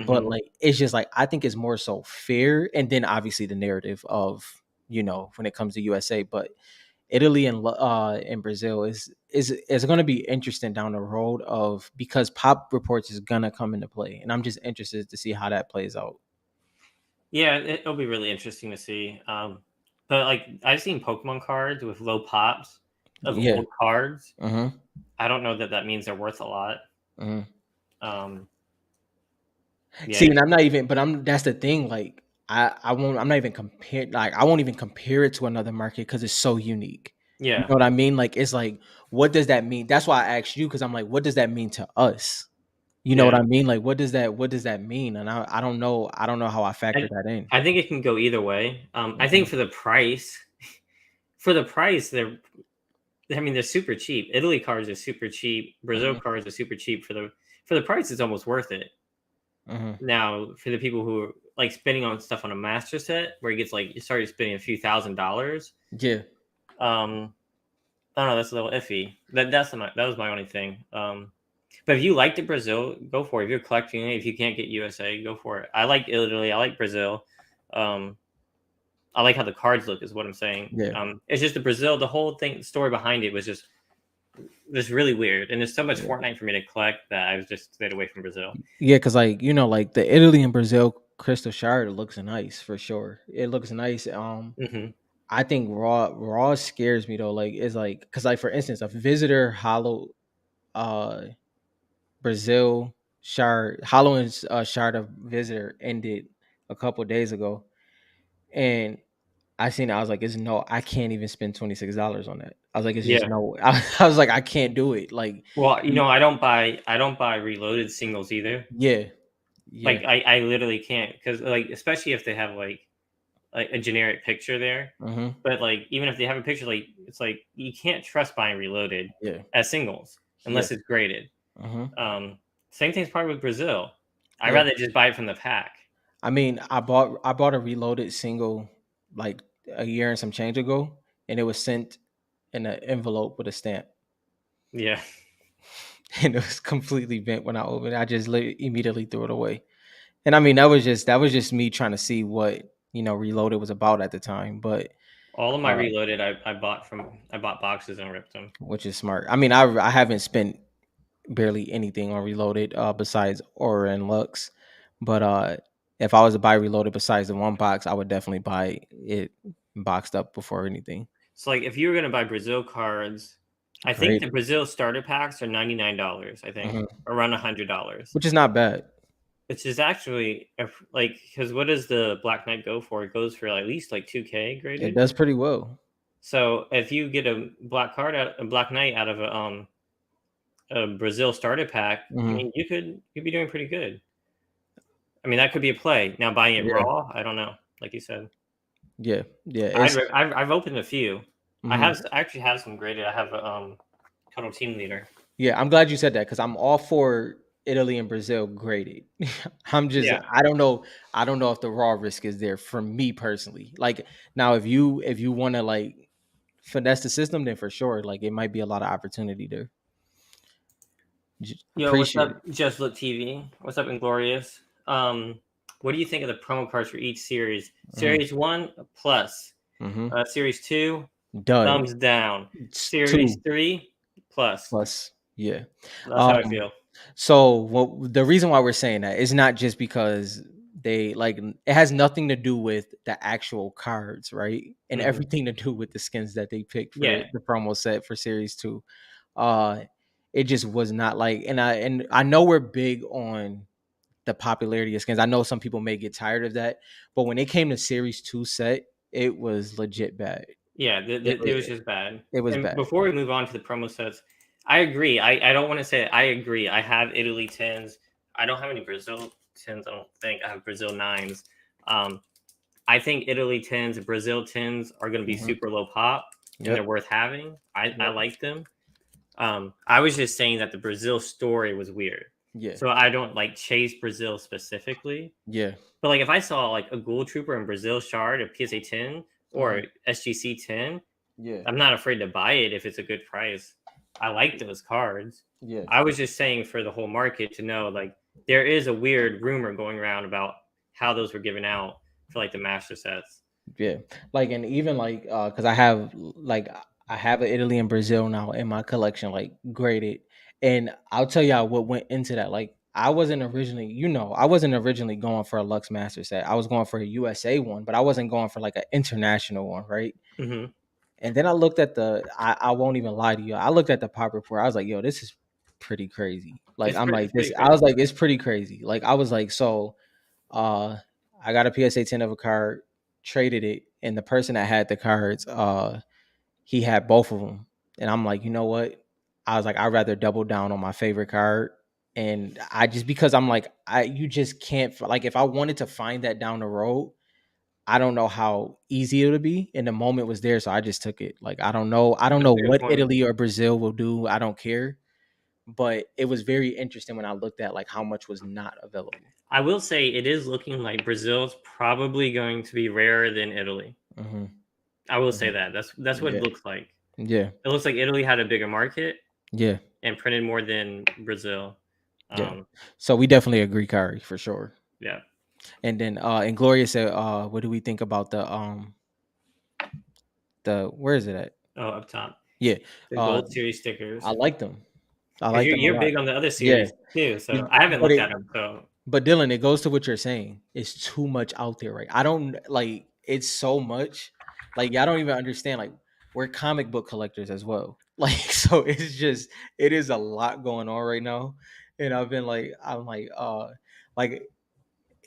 But Hmm. like, it's just like I think it's more so fear, and then obviously the narrative of when it comes to USA. But Italy and Brazil is going to be interesting down the road of because pop reports is gonna come into play, and I'm just interested to see how that plays out. Yeah, it'll be really interesting to see. But like I've seen Pokemon cards with low pops of Yeah. old cards. Hmm. I don't know that that means they're worth a lot. Hmm. Um, Yeah, See, and I'm not even, but I'm that's the thing. Like I won't. I'm not even compare. Like I won't even compare it to another market because it's so unique. You yeah, know what I mean? Like it's like, what does that mean? That's why I asked you because I'm like, what does that mean to us? You know what yeah. I mean? Like, what does that mean? And I don't know. I don't know how I factor I that in. I think it can go either way. I think Mhm, for the price, I mean, they're super cheap. Italy cards are super cheap. Brazil mhm, cards are super cheap for the price. It's almost worth it. mhm. Now, for the people who are like spending on stuff on a master set, where it gets like you started spending a few $1,000s. Yeah. Um, I don't know. That's a little iffy. That was my only thing. But if you like the Brazil, go for it. If you're collecting it, if you can't get USA, go for it. I like Italy. I like Brazil. Um, I like how the cards look. Is what I'm saying. Yeah. It's just the Brazil. The whole thing, story behind it was just really weird. And there's so much Yeah. Fortnite for me to collect that I was just stayed away from Brazil. Yeah, because like like the Italy and Brazil crystal shard looks nice for sure. It looks nice. Hmm. I think raw scares me though. Like it's like because like for instance, a visitor hollow uh Brazil shard hollow and shard of visitor ended a couple days ago, and I seen it. I was like, "It's no, I can't even spend $26 on that." I was like, "It's just Yeah. no." I was like, "I can't do it." Like, Well, y- I don't buy reloaded singles either. yeah, yeah, Like I literally can't because like especially if they have like a generic picture there. hmm, But like even if they have a picture, like it's like you can't trust buying reloaded yeah, as singles yeah, unless it's graded. hmm, Um, Same thing's probably with Brazil. I'd yeah. rather just buy it from the pack. I mean, I bought a reloaded single like a year and some change ago, and it was sent in an envelope with a stamp, Yeah. and it was completely bent when I opened it. I just immediately threw it away. And I mean, that was just me trying to see what reloaded was about at the time, but All of my uh, reloaded I bought boxes and ripped them. which is smart. I mean, I haven't spent barely anything on reloaded besides Aura and Lux, but if I was to buy reloaded besides the one box, I would definitely buy it boxed up before anything. So like if you were gonna buy Brazil cards, I think Great. the Brazil starter packs are $99, I think, Hmm. around $100. Which is not bad. Which is actually like because what does the Black Knight go for? It goes for at least like 2K It graded. does pretty well. So if you get a Black Knight out of a Brazil starter pack, I Hmm. mean you'd be doing pretty good. I mean that could be a play. Now buying it Yeah, raw, I don't know. Like you said, yeah, yeah. It's I've opened a few. mhm. I actually have some graded. I have a Total Team Leader. Yeah. I'm glad you said that because I'm all for Italy and Brazil graded. Yeah. I don't know. I don't know if the raw risk is there for me personally. Like now, if you want to like finesse the system, then for sure, like it might be a lot of opportunity there. Yo, what's Appreciate it. up? Just Look TV. What's up, Inglorious? What do you think of the promo cards for each series? Hmm. Series one, plus. Hmm. Series two, Done. thumbs down. It's Series two three, plus. plus. Yeah. That's how I Um. feel. So the reason why we're saying that is not just because they like it has nothing to do with the actual cards, right? And Hmm. everything to do with the skins that they picked for Yeah, the promo set for series 2. Uh it just was not like and I know we're big on the popularity of skins. I know some people may get tired of that, but when it came to series 2 set, it was legit bad. yeah, It it was it, just bad. it was And bad. before we move on to the promo sets, I agree. I don't want to say it. I agree. I have Italy tens. I don't have any Brazil tens. I don't think I have Brazil nines. Um, I think Italy tens, Brazil tens are going to be Hmm. super low pop and they're Yep. worth having. I Yep. like them. I was just saying that the Brazil story was weird. Yeah. So I don't like chase Brazil specifically. Yeah. But like if I saw like a Ghoul Trooper and Brazil Shard, a PSA 10 or Hmm. SGC 10, Yeah. I'm not afraid to buy it if it's a good price. I like those cards. Yeah. I was just saying for the whole market to know like there is a weird rumor going around about how those were given out for like the master sets. Yeah, like and even like because I have an Italy and Brazil now in my collection, like graded, and I'll tell y'all what went into that. Like I wasn't originally going for a Lux Master set. I was going for a USA one, but I wasn't going for like an international one, right? Hmm. And then I looked at I won't even lie to you. I looked at the pop report. I was like, yo, this is pretty crazy. Like It's I'm pretty, like it's this. pretty I was crazy. like, it's pretty crazy. Like I was like, so I got a PSA 10 of a card, traded it, and the person that had the cards, he had both of them. And I'm like, you know what? I was like, I'd rather double down on my favorite card. And I just because I'm like, you just can't like if I wanted to find that down the road, I don't know how easy it would be. And the moment was there, so I just took it. Like I don't That's know a good what point. Italy or Brazil will do. I don't care. But it was very interesting when I looked at like how much was not available. I will say it is looking like Brazil's probably going to be rarer than Italy. Hmm. I will say Hmm. that. That's what it Yeah, looks like. yeah, It looks like Italy had a bigger market yeah, and printed more than Brazil. yeah. Um, So we definitely agree, Kari, for sure. yeah. And then and Gloria said, what do we think about the where is it at? Oh, up top, Yeah. the Uh Gold Series I stickers. like them. I Because like them a you're lot. big on the other Yeah. series too, so I haven't But looked at them. So Dylan, it goes to what you're saying. It's too much out there, right? I don't like it's so much. Like y'all don't even understand. Like we're comic book collectors as well. Like so it's just it is a lot going on right now. And I'm like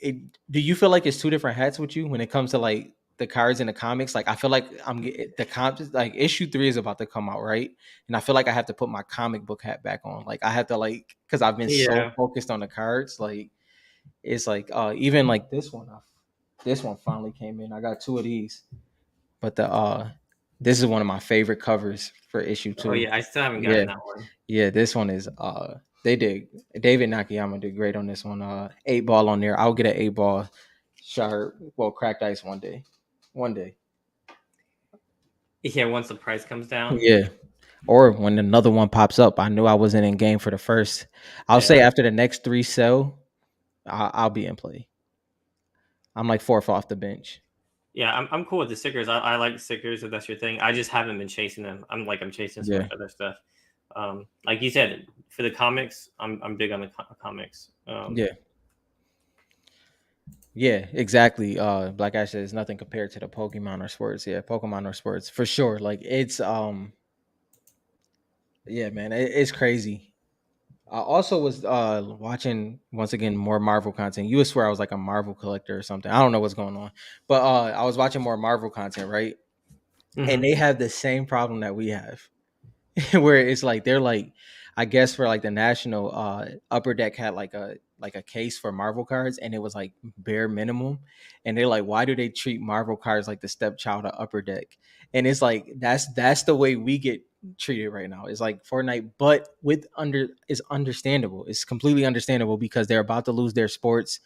it do you feel like it's two different hats with you when it comes to like the cards and the comics? Like I feel like the comics like issue 3 is about to come out, right? And I feel like I have to put my comic book hat back on. Like I have to like because I've been so yeah, focused on the cards. Like it's like even like this one finally came in. I got two of these, but this is one of my favorite covers for issue oh 2. yeah, I still haven't Yeah, gotten that one. yeah, this one is they did David Nakayama did great on this one. 8 ball on there. I'll get an 8 ball sharp, well, cracked ice one day. One day. Yeah, once the price comes down. Yeah. Or when another one pops up. I knew I wasn't in game for the first. I'll say Yeah, after the next 3 sell, I'll be in play. I'm like fourth off the bench. yeah, I'm cool with the stickers. I like stickers if that's your thing. I just haven't been chasing them. I'm chasing so much Yeah. other stuff. Like you said, for the comics, I'm big on the comics. Yeah. Yeah, exactly. Black Ash says nothing compared to the Pokemon or sports. Yeah, Pokemon or sports for sure. Like it's yeah, man, it's crazy. I also was watching once again more Marvel content. You would swear I was like a Marvel collector or something. I don't know what's going on, but I was watching more Marvel content, right? And Mhm. they have the same problem that we have. Where it's like they're like I guess for like the national upper deck had like a case for Marvel cards and it was like bare minimum and they're like why do they treat Marvel cards like the stepchild of upper deck, and it's like that's the way we get treated right now. It's like Fortnite but with under is understandable. It's completely understandable because they're about to lose their sports,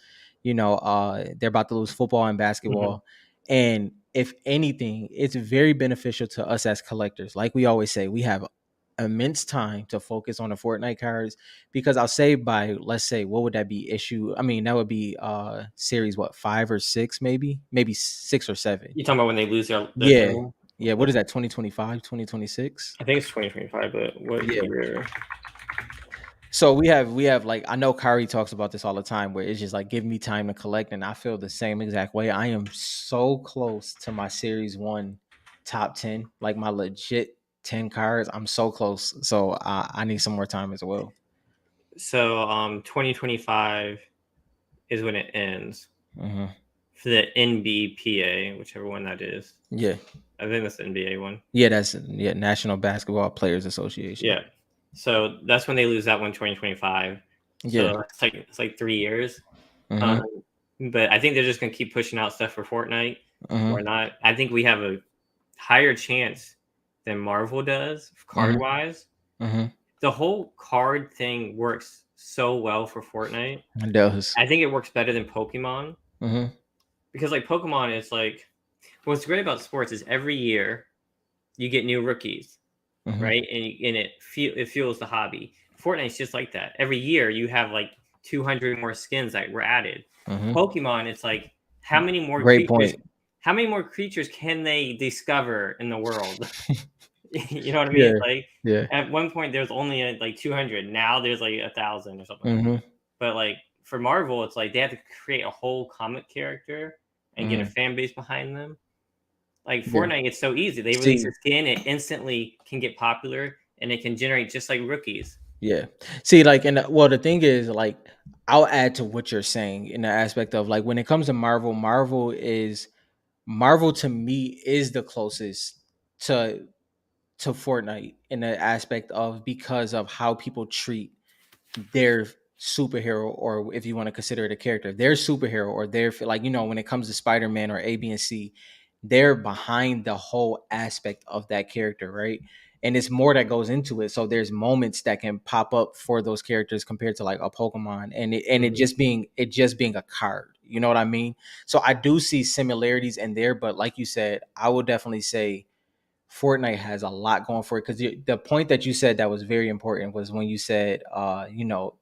they're about to lose football and Mhm. basketball. And if anything, it's very beneficial to us as collectors. Like we always say, we have immense time to focus on the Fortnite cards because I'll say by let's say what would that be issue? I mean that would be series what 5 or 6 maybe 6 or 7. You talking about when they lose their Yeah, thing? yeah. What is that? 2025, 2026. I think it's 2025, but what Yeah. year? So we have like I know Kari talks about this all the time where it's just like give me time to collect and I feel the same exact way. I am so close to my series 1 top 10, like my legit 10 cards. I'm so close. So I need some more time as well. So 2025 is when it ends Hmm. for the NBPA, whichever one that is. Yeah. I think that's the NBA one. Yeah, that's National Basketball Players Association. Yeah. So that's when they lose that one, 2025. Yeah. So it's like 3 years. Hmm. Um, but I think they're just gonna keep pushing out stuff for Fortnite or Hmm. not. I think we have a higher chance than Marvel does card Hmm. wise. Hmm. The whole card thing works so well for Fortnite. It does. I think it works better than Pokemon Hmm. because like Pokemon is like what's great about sports is every year you get new rookies, Hmm. right? And it fuels the hobby. Fortnite's just like that. Every year you have like 200 more skins that were added. Hmm. Pokemon, it's like how many more Great creatures? point. How many more creatures can they discover in the world? You know what I mean? Yeah. Like Yeah. at one point there's only like 200. Now there's like 1,000 or something. Hmm. But like for Marvel, it's like they have to create a whole comic character and get a Hmm. fan base behind them. Like Yeah. Fortnite, it's so easy. They release See, a skin, it instantly can get popular, and it can generate just like rookies. Yeah. See, like, and well, the thing is, like, I'll add to what you're saying in the aspect of like when it comes to Marvel, Marvel to me is the closest to Fortnite in the aspect of because of how people treat their superhero, or if you want to consider it a character, their superhero, or their like, when it comes to Spider-Man or A, B, and C, they're behind the whole aspect of that character, right? And it's more that goes into it. So there's moments that can pop up for those characters compared to like a Pokemon, and Mhm. it just being a card. You know what I mean? So I do see similarities in there, but like you said, I would definitely say Fortnite has a lot going for it because the point that you said that was very important was when you said,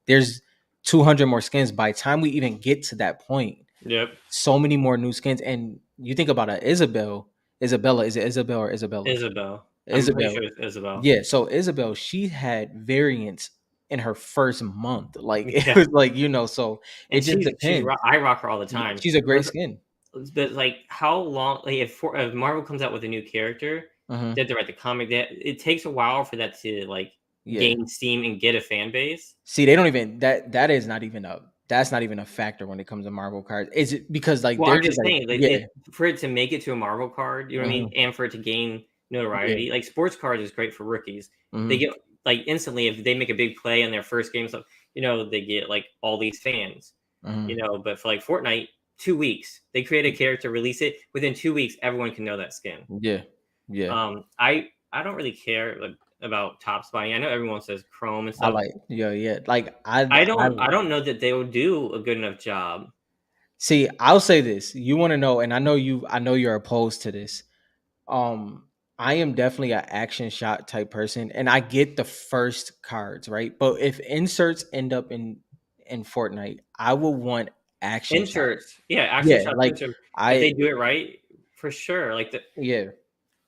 there's 200 more skins. By the time we even get to that point, Yep. so many more new skins. And you think about it, Isabella, is it Isabel or Isabella? Isabel. I'm pretty Isabel. sure it's Isabel. Yeah. So Isabel, she had variants in her first month. Like it Yeah. was like, so it And just she's depends. I rock her all the time. She's a great skin. But like, how long? Like, if Marvel comes out with a new character, Hmm. they have to write the comic. That it takes a while for that to like Yeah. gain steam and get a fan base. See, they don't even that is not even a that's not even a factor when it comes to Marvel cards. Is it because like Well, they're I'm just just like saying, like, yeah, for it to make it to a Marvel card, you know what I mean, hmm and for it to gain yeah, notoriety, like sports cards is great for rookies. They hmm get like instantly if they make a big play in their first game, so they get like all these fans, hmm But for like Fortnite, 2 weeks they create a character, release it within 2 weeks, everyone can know that skin. yeah, yeah. I don't really care like about top spotting. I know everyone says Chrome and I stuff. like yeah. Like I I don't know that they will do a good enough job. see. I'll say this. You want to know, and I know you're opposed to this. Um, I am definitely an action shot type person, and I get the first cards right. But if inserts end up in Fortnite, I will want action shots. Inserts, yeah, action Yeah, shots, like insert. If I they do it right, for sure. Like yeah.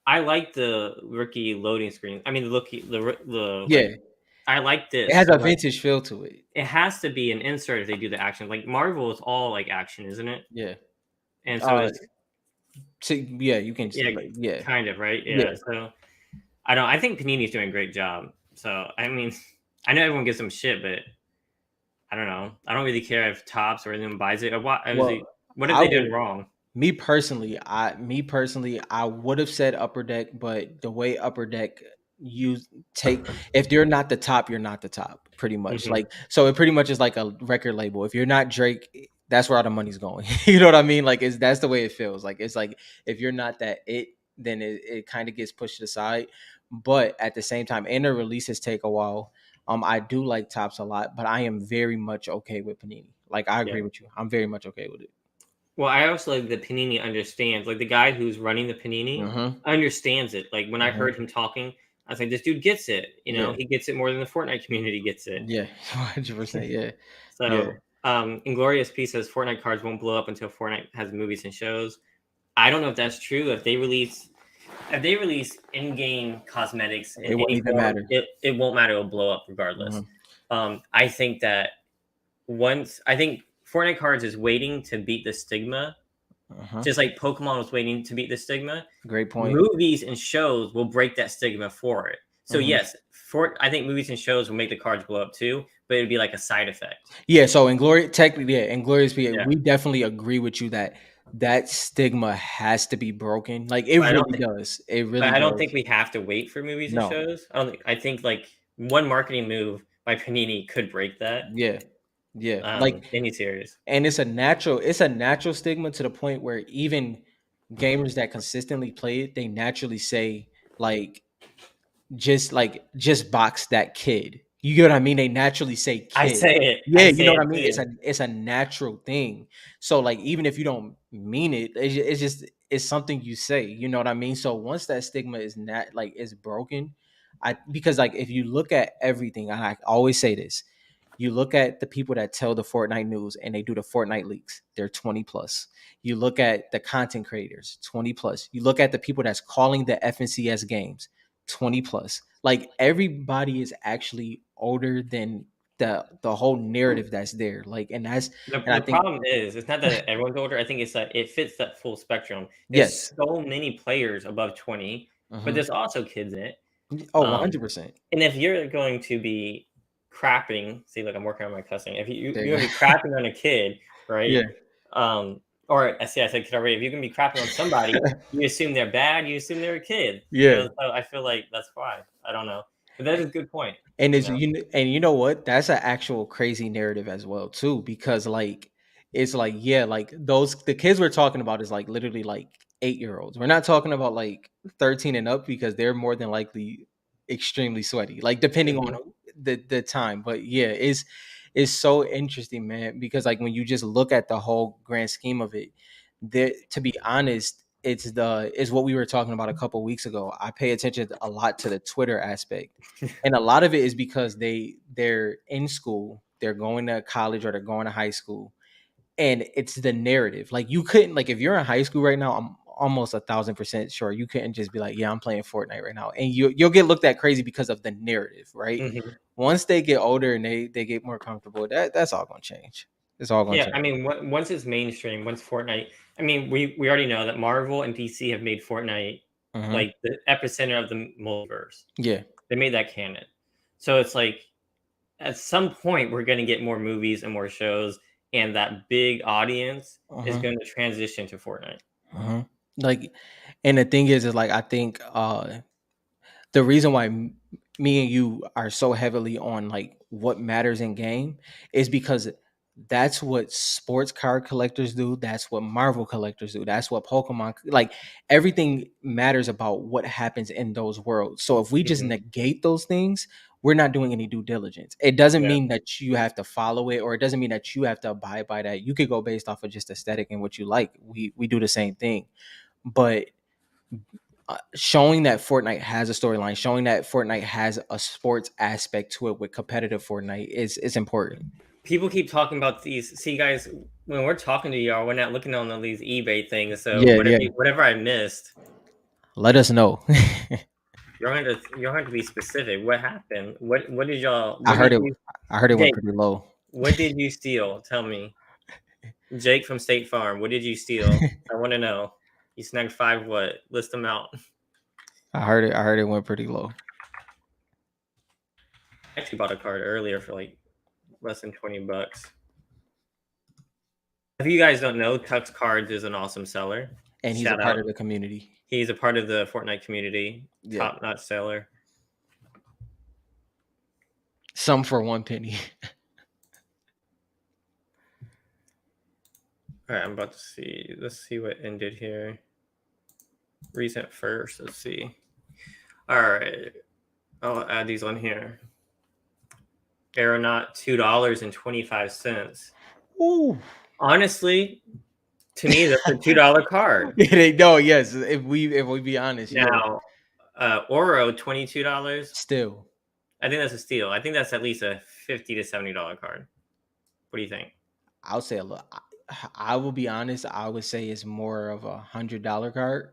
I like the rookie loading screen. I mean, the like, Yeah, I like it this. has So a like, vintage feel to it. it has to be an insert if they do the action. Like Marvel is all like action, isn't it? Yeah. And so Uh, it's so yeah, you can yeah, like yeah, kind of right. yeah. Yeah. So I don't. I think Panini's doing a great job. So I mean, I know everyone gives them shit, but I don't know. I don't really care if Tops or anyone buys it. Well, What have I they done would wrong? I would have said Upper Deck, but the way Upper Deck you take if you're not the top, you're not the top, pretty much. Hmm. Like so, it pretty much is like a record label. If you're not Drake, that's where all the money's going. You know what I mean? Like that's the way it feels. Like it's like if you're not that then it kind of gets pushed aside. But at the same time, and the releases take a while. I do like Tops a lot, but I am very much okay with Panini. Like I Yeah. agree with you. I'm very much okay with it. Well, I also like that Panini understands. Like the guy who's running the Panini Mm-hmm. understands it. Like when I Mm-hmm. heard him talking, I was like, "This dude gets it. Yeah. He gets it more than the Fortnite community gets it." Yeah. 100%. Yeah. Yeah. So, Inglorious P says Fortnite cards won't blow up until Fortnite has movies and shows. I don't know if that's true. If they release in-game cosmetics in It wouldn't any even form, matter. it won't matter. It'll blow up regardless. Hmm. I think that I think Fortnite cards is waiting to beat the stigma, Uh-huh. just like Pokemon was waiting to beat the stigma. Great point. Movies and shows will break that stigma for it. So Hmm. yes, I think movies and shows will make the cards blow up too, but it'd be like a side effect. Yeah. So in glory, technically, yeah, in glorious PA, Yeah, we definitely agree with you that that stigma has to be broken. Like it but I don't really think. does. It But really I don't think does. we have to wait for movies and No. shows. I think like one marketing move by Panini could break that. Yeah. Yeah. Like, Any series. and it's a natural stigma to the point where even gamers that consistently play it, they naturally say like just box that kid. You get what I mean? They naturally say I kid. say it. I Yeah, you say know it what I mean? too. It's a natural thing. So like even if you don't mean it, it's just it's something you say. You know what I mean? So once that stigma is not like is broken, I because like if you look at everything, and I always say this, you look at the people that tell the Fortnite news and they do the Fortnite leaks, they're 20 plus. You look at the content creators, 20 plus. You look at the people that's calling the FNCS games, 20 plus. Like everybody is actually older than the whole narrative that's there. Like The, and I the think problem is, it's not that everyone's older. I think it's that it fits that full spectrum. There's yes. so many players above 20, but Hmm. there's also kids in it. Oh, Um, 100%. and if you're going to be crapping, see, like I'm working on my cussing. If There you're you gonna be go. crapping on a kid, right? Yeah. Or I see, I said kid already. If you're gonna be crapping on somebody, you assume they're bad. You assume they're a kid. Yeah. So I feel like that's why. I don't know, but that is a good point. And You it's know. you know what? That's an actual crazy narrative as well too, because like it's like yeah, like those the kids we're talking about is like literally like 8-year-olds. We're not talking about like 13 and up because they're more than likely extremely sweaty, like depending on Mhm. the time. But yeah, it's so interesting, man, because like when you just look at the whole grand scheme of it, there to be honest, it's what we were talking about a couple weeks ago. I pay attention a lot to the Twitter aspect, and a lot of it is because they're in school, they're going to college or they're going to high school, and it's the narrative. Like you couldn't, like if you're in high school right now, I'm almost 1,000% sure you couldn't just be like, yeah, I'm playing Fortnite right now, and you'll get looked at crazy because of the narrative, right? Mhm. Once they get older and they get more comfortable, that's all gonna change. It's all gonna Yeah, I change. mean, once it's mainstream, once Fortnite, I mean, we already know that Marvel and DC have made Fortnite Hmm. like the epicenter of the multiverse. Yeah. They made that canon. So it's like at some point we're going to get more movies and more shows, and that big audience is Hmm. going to transition to Fortnite. Hmm. Like, and the thing is like I think the reason why me and you are so heavily on like what matters in game is because that's what sports card collectors do, that's what Marvel collectors do, that's what Pokemon, like everything matters about what happens in those worlds. So if we just Mhm. negate those things, we're not doing any due diligence. It doesn't Yeah. mean that you have to follow it, or it doesn't mean that you have to abide by that. You could go based off of just aesthetic and what you like. We do the same thing, but showing that Fortnite has a storyline, showing that Fortnite has a sports aspect to it with competitive Fortnite is important. People keep talking about these. See, guys, when we're talking to y'all, we're not looking on these eBay things. So Yeah, yeah. whatever I missed, Let us know. you're going to be specific. What happened? What did y'all? I What heard did it. you? I heard it went Jake, pretty low. what did you steal? Tell me. Jake from State Farm, what did you steal? I want to know. You snagged five what? List them out. I heard it. I heard it went pretty low. I actually bought a card earlier for like less than $20. If you guys don't know, Tux Cards is an awesome seller. And he's a Shout part out. of the community. He's a part of the Fortnite community. Yeah. Top notch seller. Some for 1 penny. All right, I'm about to see. Let's see what ended here. Recent first. Let's see. All right. I'll add these on here. Aeronaut, $2.25. Ooh. Honestly, to me, that's a $2 card. They know, yes. If we be honest, yeah. Now, Oro, $22. Still, I think that's a steal. I think that's at least a $50 to $70 card. What do you think? I'll say a lot. I will be honest. I would say it's more of $100 card.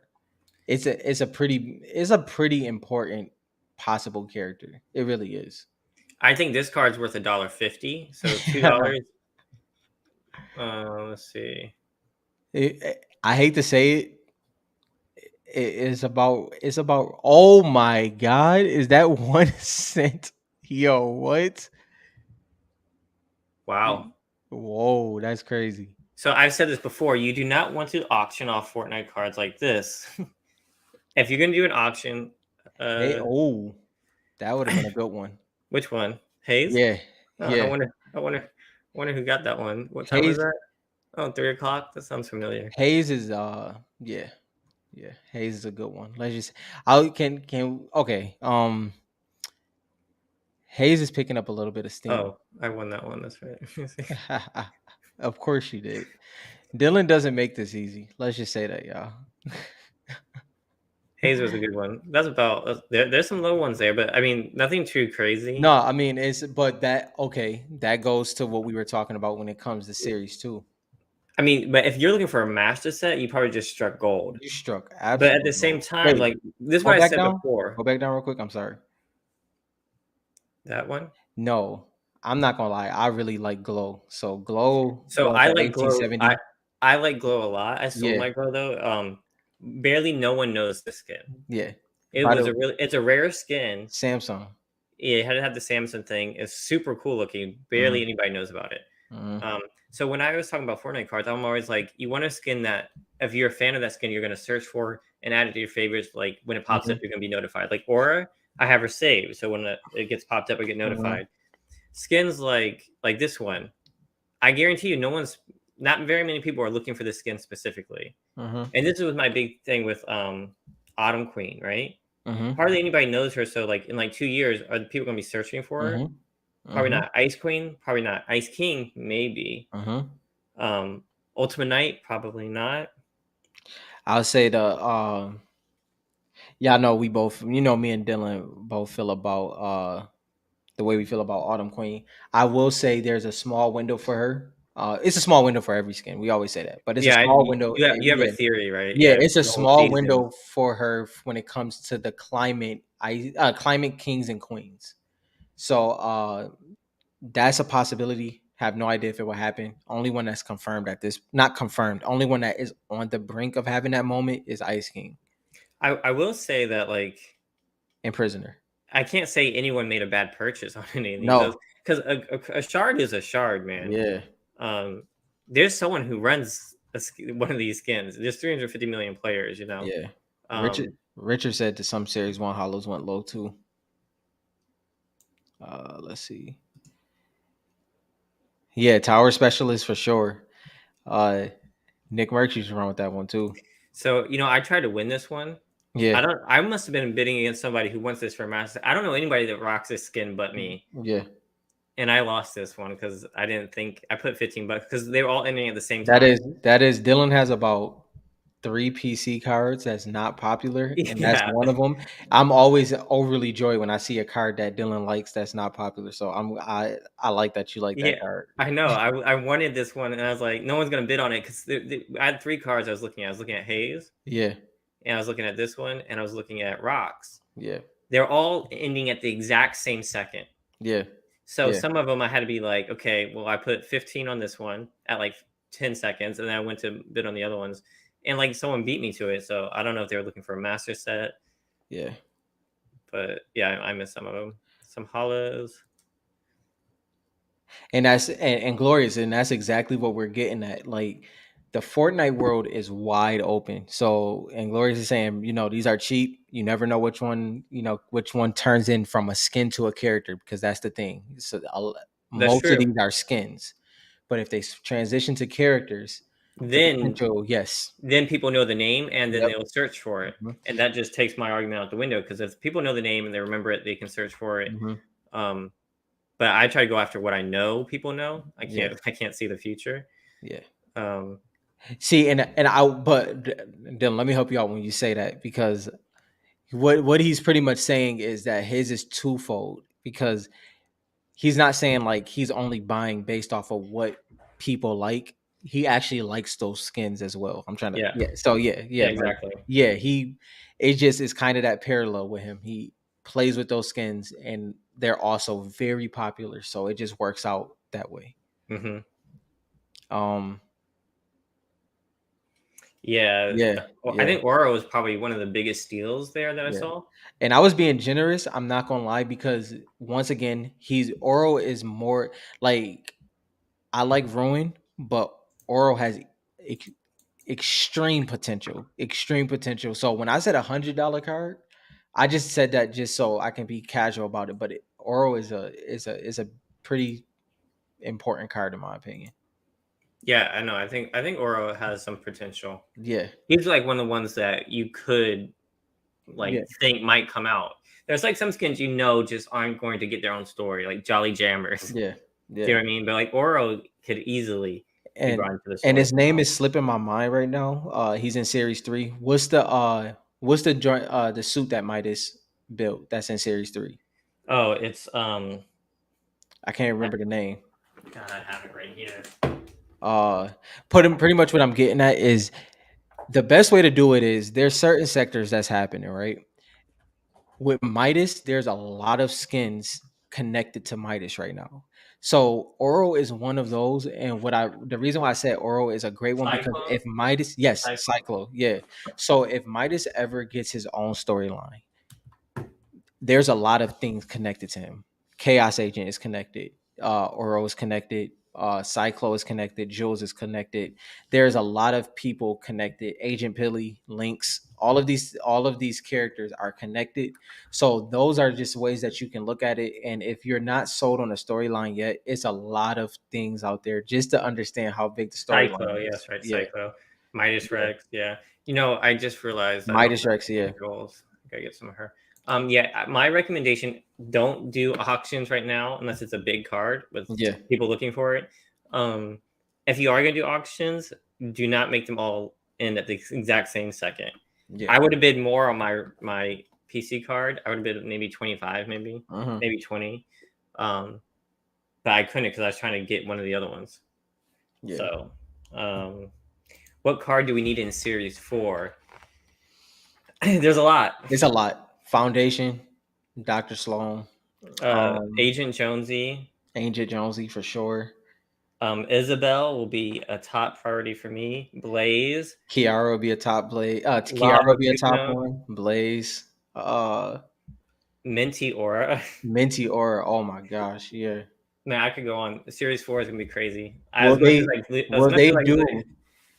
It's a pretty important possible character. It really is. I think this card's worth $1.50. So $2. Let's see. I hate to say it. It's about. Oh my god! Is that 1 cent? Yo, what? Wow. Whoa, that's crazy. So I've said this before. You do not want to auction off Fortnite cards like this. If you're gonna do an auction, Hey, uh, oh, that would have been a good one. which one? Hayes? Yeah, Oh, yeah. I wonder who got that one. What time was Hayes, that? Oh, 3 o'clock. That sounds familiar. Hayes is yeah, yeah. Hayes is a good one. Let's just. I can okay. Hayes is picking up a little bit of steam. Oh, I won that one. That's right. Of course you did. Dylan doesn't make this easy. Let's just say that, y'all. Hayes was a good one. That's about there's some low ones there, but I mean nothing too No, crazy. I mean it's but that okay, that goes to what we were talking about when it comes to series too. I mean, but if you're looking for a master set, you probably just struck gold. You struck But at the absolute same gold. time, Wait, like this is go what I back said down. before. Go back down real quick. I'm sorry. That one. No, I'm not gonna lie. I really like Glow. So Glow So going I for like glow. 1870. I like glow a lot. I still Yeah, like glow though. Barely no one knows the skin. yeah. It By was the a really it's a rare skin. Samsung. Yeah, it had to have the Samsung thing. It's super cool looking. Barely Mhm, anybody knows about it. mhm, So when I was talking about Fortnite cards, I'm always like, you want a skin that if you're a fan of that skin, you're gonna search for and add it to your favorites. Like when it pops up, mhm, you're gonna be notified. Like Aura, I have her saved, so when it gets popped up, I get mhm, notified. Skins like this one, I guarantee you, not very many people are looking for this skin specifically. mhm, And this was my big thing with Autumn Queen, right? mhm, Hardly anybody knows her, so like in like 2 years, are people gonna be searching for her? mhm, Probably mhm, not. Ice Queen, probably not. Ice King, maybe. mhm. Um, Ultimate Knight, probably not. I'll say yeah, I know we both, me and Dylan both feel about the way we feel about Autumn Queen. I will say there's a small window for her. It's a small window for every skin. We always say that, but it's a Yeah, small window. you have a Yeah, theory, right? yeah, Yeah, it's a the whole small season. window for her when it comes to the climate kings and queens. So that's a possibility. Have no idea if it will happen. Only one that's confirmed at this, not confirmed. Only one that is on the brink of having that moment is Ice King I will say that like and Prisoner. I can't say anyone made a bad purchase on any of these. Those No, because a shard is a shard, man. yeah, Um, there's someone who runs one of these skins. There's 350 million players, you know. yeah. Richard Um, Richard said that some series one hollows went low too. Let's see. Yeah, tower specialist for sure. Uh, Nick Mercury's wrong with that one too. so I tried to win this one. Yeah, I must have been bidding against somebody who wants this for master. I don't know anybody that rocks this skin but me. yeah. And I lost this one because I didn't think I put 15 bucks because they were all ending at the same That time. is that is Dylan has about three PC cards that's not popular, and that's Yeah, one of them. I'm always overly joyed when I see a card that Dylan likes that's not popular. So I like that you like that yeah, card. I know. I wanted this one, and I was like, no one's gonna bid on it because I had three cards I was looking at. I was looking at Hayes, Yeah, and I was looking at this one, and I was looking at Rocks. yeah, They're all ending at the exact same second. yeah, So yeah, some of them I had to be like, okay, well, I put 15 on this one at like 10 seconds, and then I went to bid on the other ones, and like someone beat me to it. So I don't know if they were looking for a master set, yeah. but yeah, I missed some of them. Some hollows. And glorious, and that's exactly what we're getting at. Like the Fortnite world is wide open. So and glorious is saying, these are cheap. You never know which one turns in from a skin to a character because that's the thing. So That's most of true. these are skins, but if they transition to characters, the Then potential, yes, then people know the name, and then yep, they'll search for it, hmm and that just takes my argument out the window because if people know the name and they remember it, they can search for it. hmm Um, but I try to go after what I know people know. I yeah, can't I can't see the future. yeah. Um, See, but then let me help you out when you say that because what he's pretty much saying is that his is twofold because he's not saying like he's only buying based off of what people like. He actually likes those skins as well. I'm trying to yeah, yeah. So yeah, yeah, yeah, like exactly. yeah, he it just is kind of that parallel with him. He plays with those skins and they're also very popular. So it just works out that way. Hmm. Um Yeah, yeah, I yeah, think Oro was probably one of the biggest steals there that I yeah. saw. And I was being generous, I'm not gonna lie, because once again, he's Oro is more like I like Ruin, but Oro has ex- extreme potential. Extreme potential. So when I said $100 card, I just said that just so I can be casual about it. But Oro is a pretty important card in my opinion. Yeah, I know. I think Oro has some potential. Yeah, He's like one of the ones that you could yeah, like think might come out. There's like some skins just aren't going to get their own story, like Jolly Jammers. yeah, Do you yeah. know what I mean? But like Oro could easily be And brought into the and story his name somehow. is slipping my mind right now. He's in series 3. What's the joint the suit that Midas built that's in series 3? Oh, it's I can't remember the name. God, I have it right here. Uh, pretty much what I'm getting at is the best way to do it is there's certain sectors that's happening, right? With Midas, there's a lot of skins connected to Midas right now. So Oro is one of those, and the reason why I said Oro is a great one because Cyclone. if Midas, yes, Cyclone. Cyclo, yeah. So if Midas ever gets his own storyline, there's a lot of things connected to him. Chaos Agent is connected. Oro is connected. Cyclo is connected. Jules is connected. There's a lot of people connected. Agent Pilly, Lynx, all of these characters are connected. So those are just ways that you can look at it. And if you're not sold on a storyline yet, it's a lot of things out there just to understand how big the storyline Cyclo, is. yes, right, Yeah, Cyclo. Midas yeah. Rex, yeah. You know, I just realized I don't Midas Rex, yeah, have goals. I gotta get some of her. Yeah, my recommendation: don't do auctions right now unless it's a big card with yeah, people looking for it. Um, if you are gonna do auctions, do not make them all in at the exact same second. yeah. I would have bid more on my PC card. I would have bid maybe 25, maybe Hmm. 20. Um, but I couldn't because I was trying to get one of the other ones. Yeah. So, um, what card do we need in Series 4? There's a lot. It's a lot. Foundation, Dr. Sloan, Agent Jonesy, Angel Jonesy for sure. Isabel will be a top priority for me. Blaze, Kiara will be a top Blaze. Kiara will Lava be a top Tuna, one. Blaze. Uh Minty Aura. Minty Aura. Oh my gosh, yeah. Man, I could go on. Series 4 is gonna be crazy. Will As much as they as will much they as do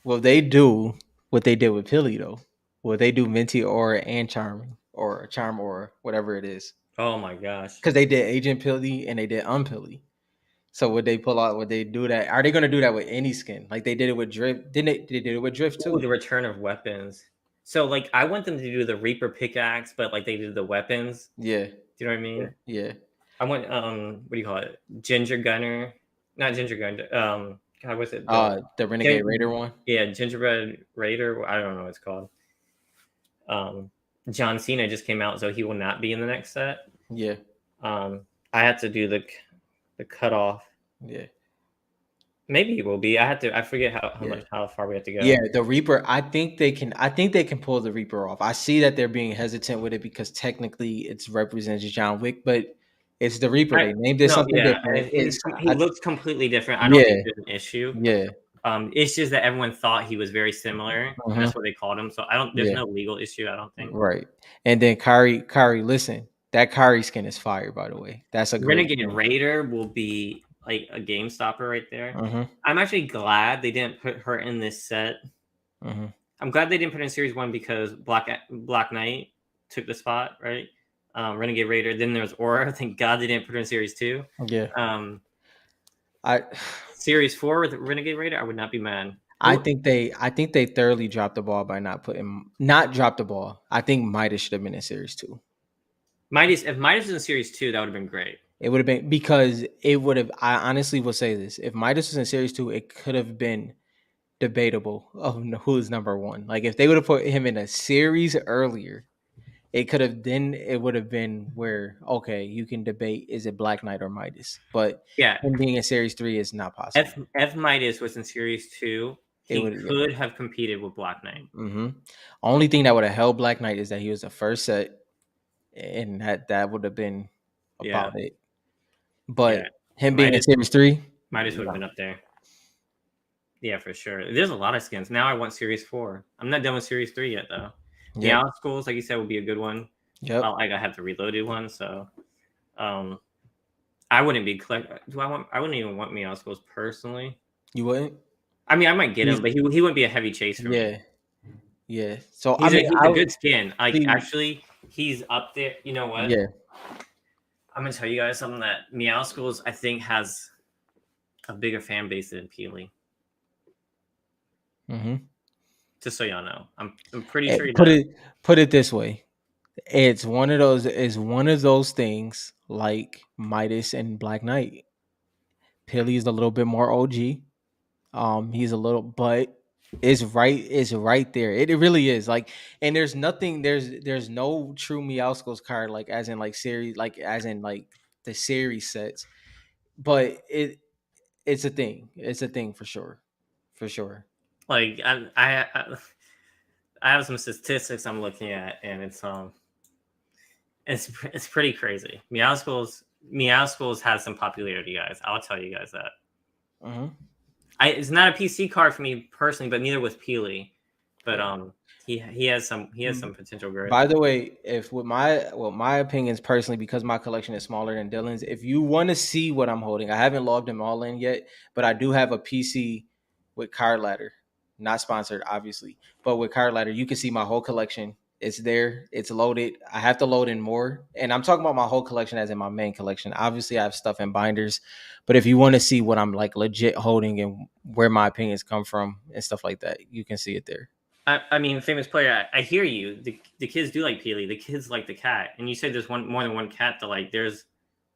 will they do what they did with Pilly though? Will they do Minty Aura and Charming or Charm Aura, whatever it is? oh my gosh. Because they did Agent Pilly and they did Unpilly. So would they pull out? Would they do that? Are they going to do that with any skin? Like they did it with Drift? Didn't they? They did it with Drift Ooh, too. the return of weapons. So like I want them to do the Reaper pickaxe, but like they did the weapons. Yeah, Do you know what I yeah, mean? yeah. I want what do you call it? Ginger Gunner, not Ginger Gunner. God, what's it? The Renegade Raider one. Yeah, Gingerbread Raider. I don't know what it's called. Um, John Cena just came out, so he will not be in the next set. Yeah, Um, I had to do the cutoff. yeah, Maybe it will be. I had to. I forget yeah. how far we have to Yeah, go. the Reaper. I think they can. I think they can pull the Reaper off. I see that they're being hesitant with it because technically it's represents John Wick, but it's the Reaper. I They named it no, something yeah, different. he looks completely different. I don't think Yeah, there's an issue. yeah, It's just that everyone thought he was very similar, and uh-huh, that's what they called him. So I don't. There's yeah, no legal issue. I don't think. right. And then Kari, listen, that Kari skin is fire. By the way, that's a great Renegade skin. Raider will be like a game stopper right there. Uh-huh, I'm actually glad they didn't put her in this set. uh-huh. I'm glad they didn't put her in Series 1 because Black Knight took the spot, right? Renegade Raider. Then there was Aura. Thank God they didn't put her in Series 2. Yeah, Um, I. Series 4 with Renegade Raider, I would not be mad. I think they thoroughly dropped the ball by not dropped the ball. I think Midas should have been in series two. Midas, if Midas was in Series 2, that would have been great. It would have been because it would have. I honestly will say this: if Midas was in series two, it could have been debatable of who's number one. Like if they would have put him in a series earlier, it could have then it would have been where okay, you can debate is it Black Knight or Midas, but Yeah, him being in series three is not possible. if Midas was in Series 2, It he would yeah. could have competed with Black Knight. Mm-hmm. Only thing that would have held Black Knight is that he was the first set and that would have been Yeah, about it. yeah. But him being in Midas, series three, Midas would have been up there. Yeah, for sure. There's a lot of skins. Now I want Series 4. I'm not done with Series 3 yet, though. yep, Meow Schools, like you said, would be a good one. yep. I have the reloaded one, so um, I wouldn't be collect. Do I want? I wouldn't even want Meow Schools personally. You wouldn't? I mean, I might get He's, him, but he wouldn't be a heavy chase for me. yeah, yeah. So I mean, He's I a would good skin. Like see. actually, he's up there. You know what? Yeah, I'm gonna tell you guys something that Meow Schools I think has a bigger fan base than Peely. mm-hmm. Just so y'all know, I'm pretty sure he Put does. it this way. It's one of those. It's one of those things like Midas and Black Knight. Pilly is a little bit more OG. He's a little, but it's right there. It really is like, and there's nothing. There's no true Meowscles card like as in like series, like as in like the series sets. But it's a thing. It's a thing for sure, for sure. Like I have some statistics I'm looking at, and it's pretty crazy. Meow Schools has some popularity, guys. I'll tell you guys that. Hmm. It's not a PC card for me personally, but neither was Peely. But Yeah. He has some potential growth. By the way, if with my opinions personally, because my collection is smaller than Dylan's, if you want to see what I'm holding, I haven't logged them all in yet, but I do have a PC with Card Ladder, not sponsored, obviously, but with Card Ladder, you can see my whole collection. It's there, it's loaded. I have to load in more, and I'm talking about my whole collection as in my main collection. Obviously, I have stuff in binders, but if you want to see what I'm like legit holding and where my opinions come from and stuff like that, you can see it there. I mean, famous player. I hear you. The kids do like Peely. The kids like the cat, and you said there's more than one cat to like. There's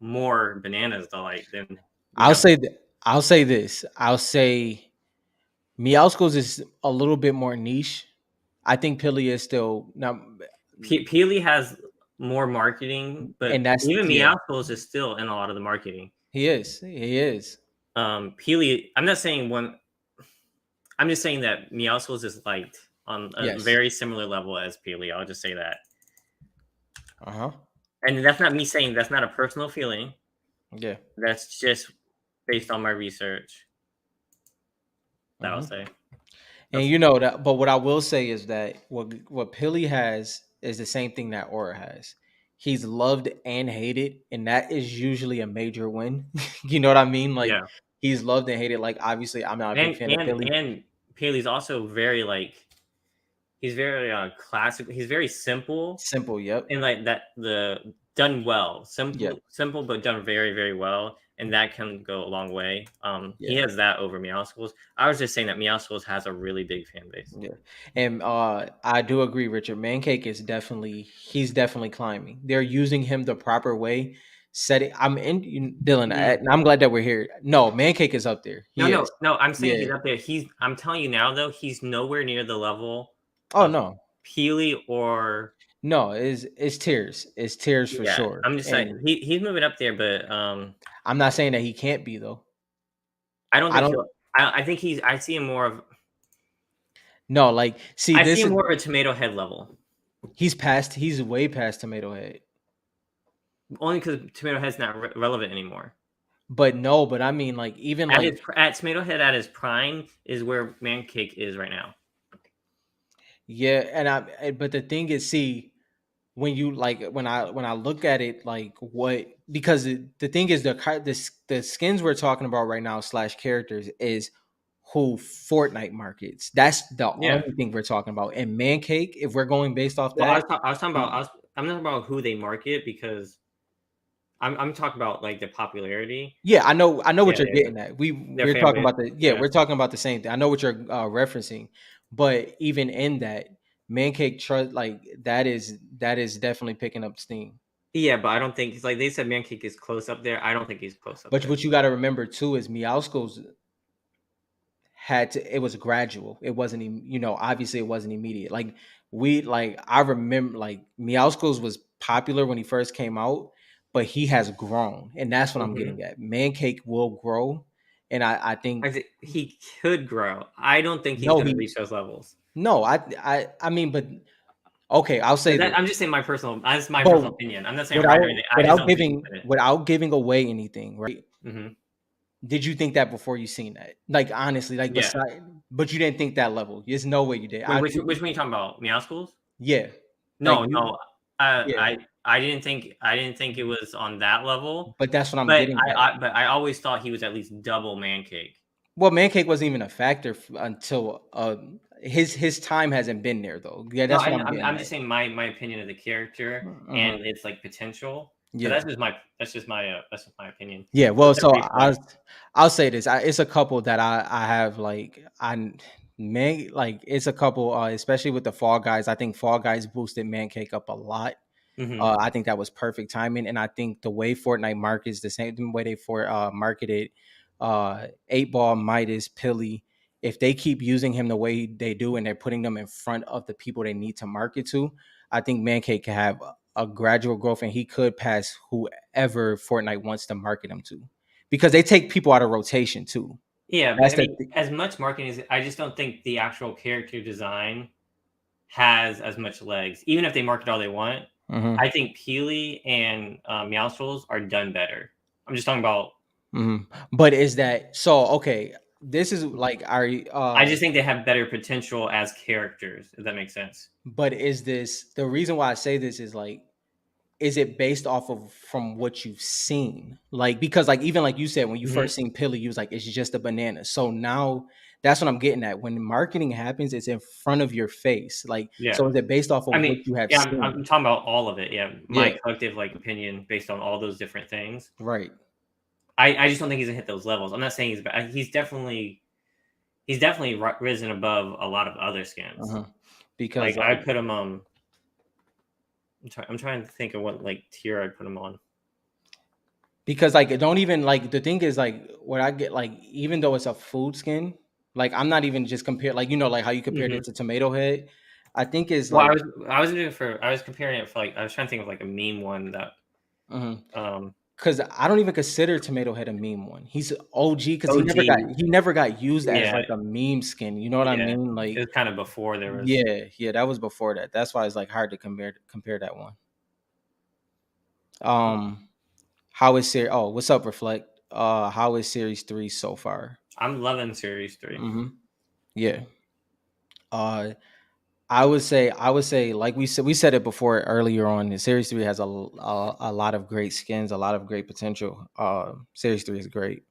more bananas to like than we I'll have. say that. I'll say this. I'll say Meowscles is a little bit more niche. I think Pilly is still now, Peely has more marketing, but and that's even yeah. Meowscles is still in a lot of the marketing. He is. He is. Peely. I'm not saying one. I'm just saying that Meowscles is liked on a Yes. very similar level as Peely. I'll just say that, Uh huh. and that's not me saying that's not a personal feeling. Yeah. That's just based on my research. That I'll Hmm. say. And That's you know that. But what I will say is that what Pilly has is the same thing that Aura has. He's loved and hated, and that is usually a major win. You know what I mean? Like yeah. he's loved and hated. Like obviously, I'm not a big and fan of and Pilly. and Paley's also very like he's very classic. He's very simple Simple. Yep. and like that the done well, Yep. simple but done very very well, and that can go a long way. He Yeah. has that over Meowscles. I was just saying that Meowscles has a really big fan base. Yeah. And I do agree, Richard. Mancake is he's definitely climbing. They're using him the proper way. Setting Dylan, Mm. and I'm glad that we're here. No, Mancake is up there. No, He no, is. no. I'm saying Yeah. he's up there. I'm telling you now though, he's nowhere near the level Oh of no. Peely or No, it's tears. It's tears for yeah. sure. I'm just saying And he's moving up there, but I'm not saying that he can't be though. I don't I think don't he'll. I think he's. I see him more of. no, like see I see this him is more of a tomato head level. he's way past Tomato Head. Only because tomato head's not relevant anymore. But no, but I mean like even like At tomato head at his prime is where Mancake is right now. yeah, and but the thing is, see, when you like when I look at it like what because the thing is the skins we're talking about right now slash characters is who Fortnite markets. That's the Yeah. only thing we're talking about. And Mancake, if we're going based off Well, that, I was talking about. I'm not talking about who they market because I'm talking about like the popularity. yeah, I know what Yeah, you're yeah, getting at. their We're fan talking base. about Yeah. we're talking about the same thing. I know what you're referencing, but even in that, Mancake trust like that is definitely picking up steam. Yeah, but I don't think it's like they said Mancake is close up there. I don't think he's close up But there. what you got to remember too is Meowscles it was gradual. It wasn't obviously it wasn't immediate. Like I remember like Meowscles was popular when he first came out, but he has grown, and that's what I'm Mm-hmm. getting at. Mancake will grow, and I think He could grow. I don't think he's no, going to he reach those levels. no, I mean, but okay, I'll say But that, this, I'm just saying my personal. That's my but personal opinion. I'm not saying I'm right or anything. I just don't think he's in it. without giving away anything, right? Mm-hmm. Did you think that before you seen that? Like honestly, like Yeah. beside, but you didn't think that level. There's no way you did. Wait, which one are you talking about? Meow schools? Yeah, like No, you, no. yeah. I didn't think it was on that level. But that's what I'm But getting at. but I always thought he was at least double man cake. Well, Mancake wasn't even a factor until his time hasn't been there though. Yeah, No, that's what I'm getting I'm at. just saying my opinion of the character Mhm. and its like potential. But Yeah, that's just my opinion. yeah. So Well, it's a so replay. I'll say this. It's a couple that I have like man like it's a couple especially with the Fall Guys. I think Fall Guys boosted Mancake up a lot. Mm-hmm. I think that was perfect timing, and I think the way Fortnite markets the same way they marketed 8 Ball, Midas, Pilly. If they keep using him the way they do, and they're putting them in front of the people they need to market to, I think Mancake can have a gradual growth, and he could pass whoever Fortnite wants to market him to, because they take people out of rotation too. Yeah, but That's I the mean, as much marketing as I just don't think the actual character design has as much legs. Even if they market all they want, hmm I think Peely and Meowscles are done better. I'm just talking about hmm But is that so? Okay, this is like our I just think they have better potential as characters, if that makes sense. but is this the reason why I say this is like is it based off of from what you've seen? Like because like even like you said when you Hmm. first seen Pilly, you was like it's just a banana. So now that's what I'm getting at. When marketing happens, it's in front of your face. Like Yeah. so is it based off I of what mean, you have yeah, I'm seen? talking about all of it. Yeah, Yeah, my collective like opinion based on all those different things. right. I just don't think he's gonna hit those levels. I'm not saying he's bad. He's definitely risen above a lot of other skins. Uh-huh. Because Like I like put him I'm trying to think of what like tier I put him on. because like it don't even like the thing is like what I get like even though it's a food skin, like I'm not even just compare like you know like how you compared Hmm. it to tomato head. I think is Well, like I was comparing it for like I was trying to think of like a meme one that mhm. um Cause I don't even consider Tomato Head a meme one. He's OG because OG. he never got used as Yeah, like a meme skin. You know what I yeah. mean? It Like was kind of before there was. yeah, that was before that. That's why it's like hard to compare that one. Um, how is series? Oh, what's up, Reflect? How is series 3 so far? I'm loving Series 3. Mm-hmm. Yeah. Uh, I would say like we said it before earlier on. The series 3 has a lot of great skins, a lot of great potential. Series 3 is great.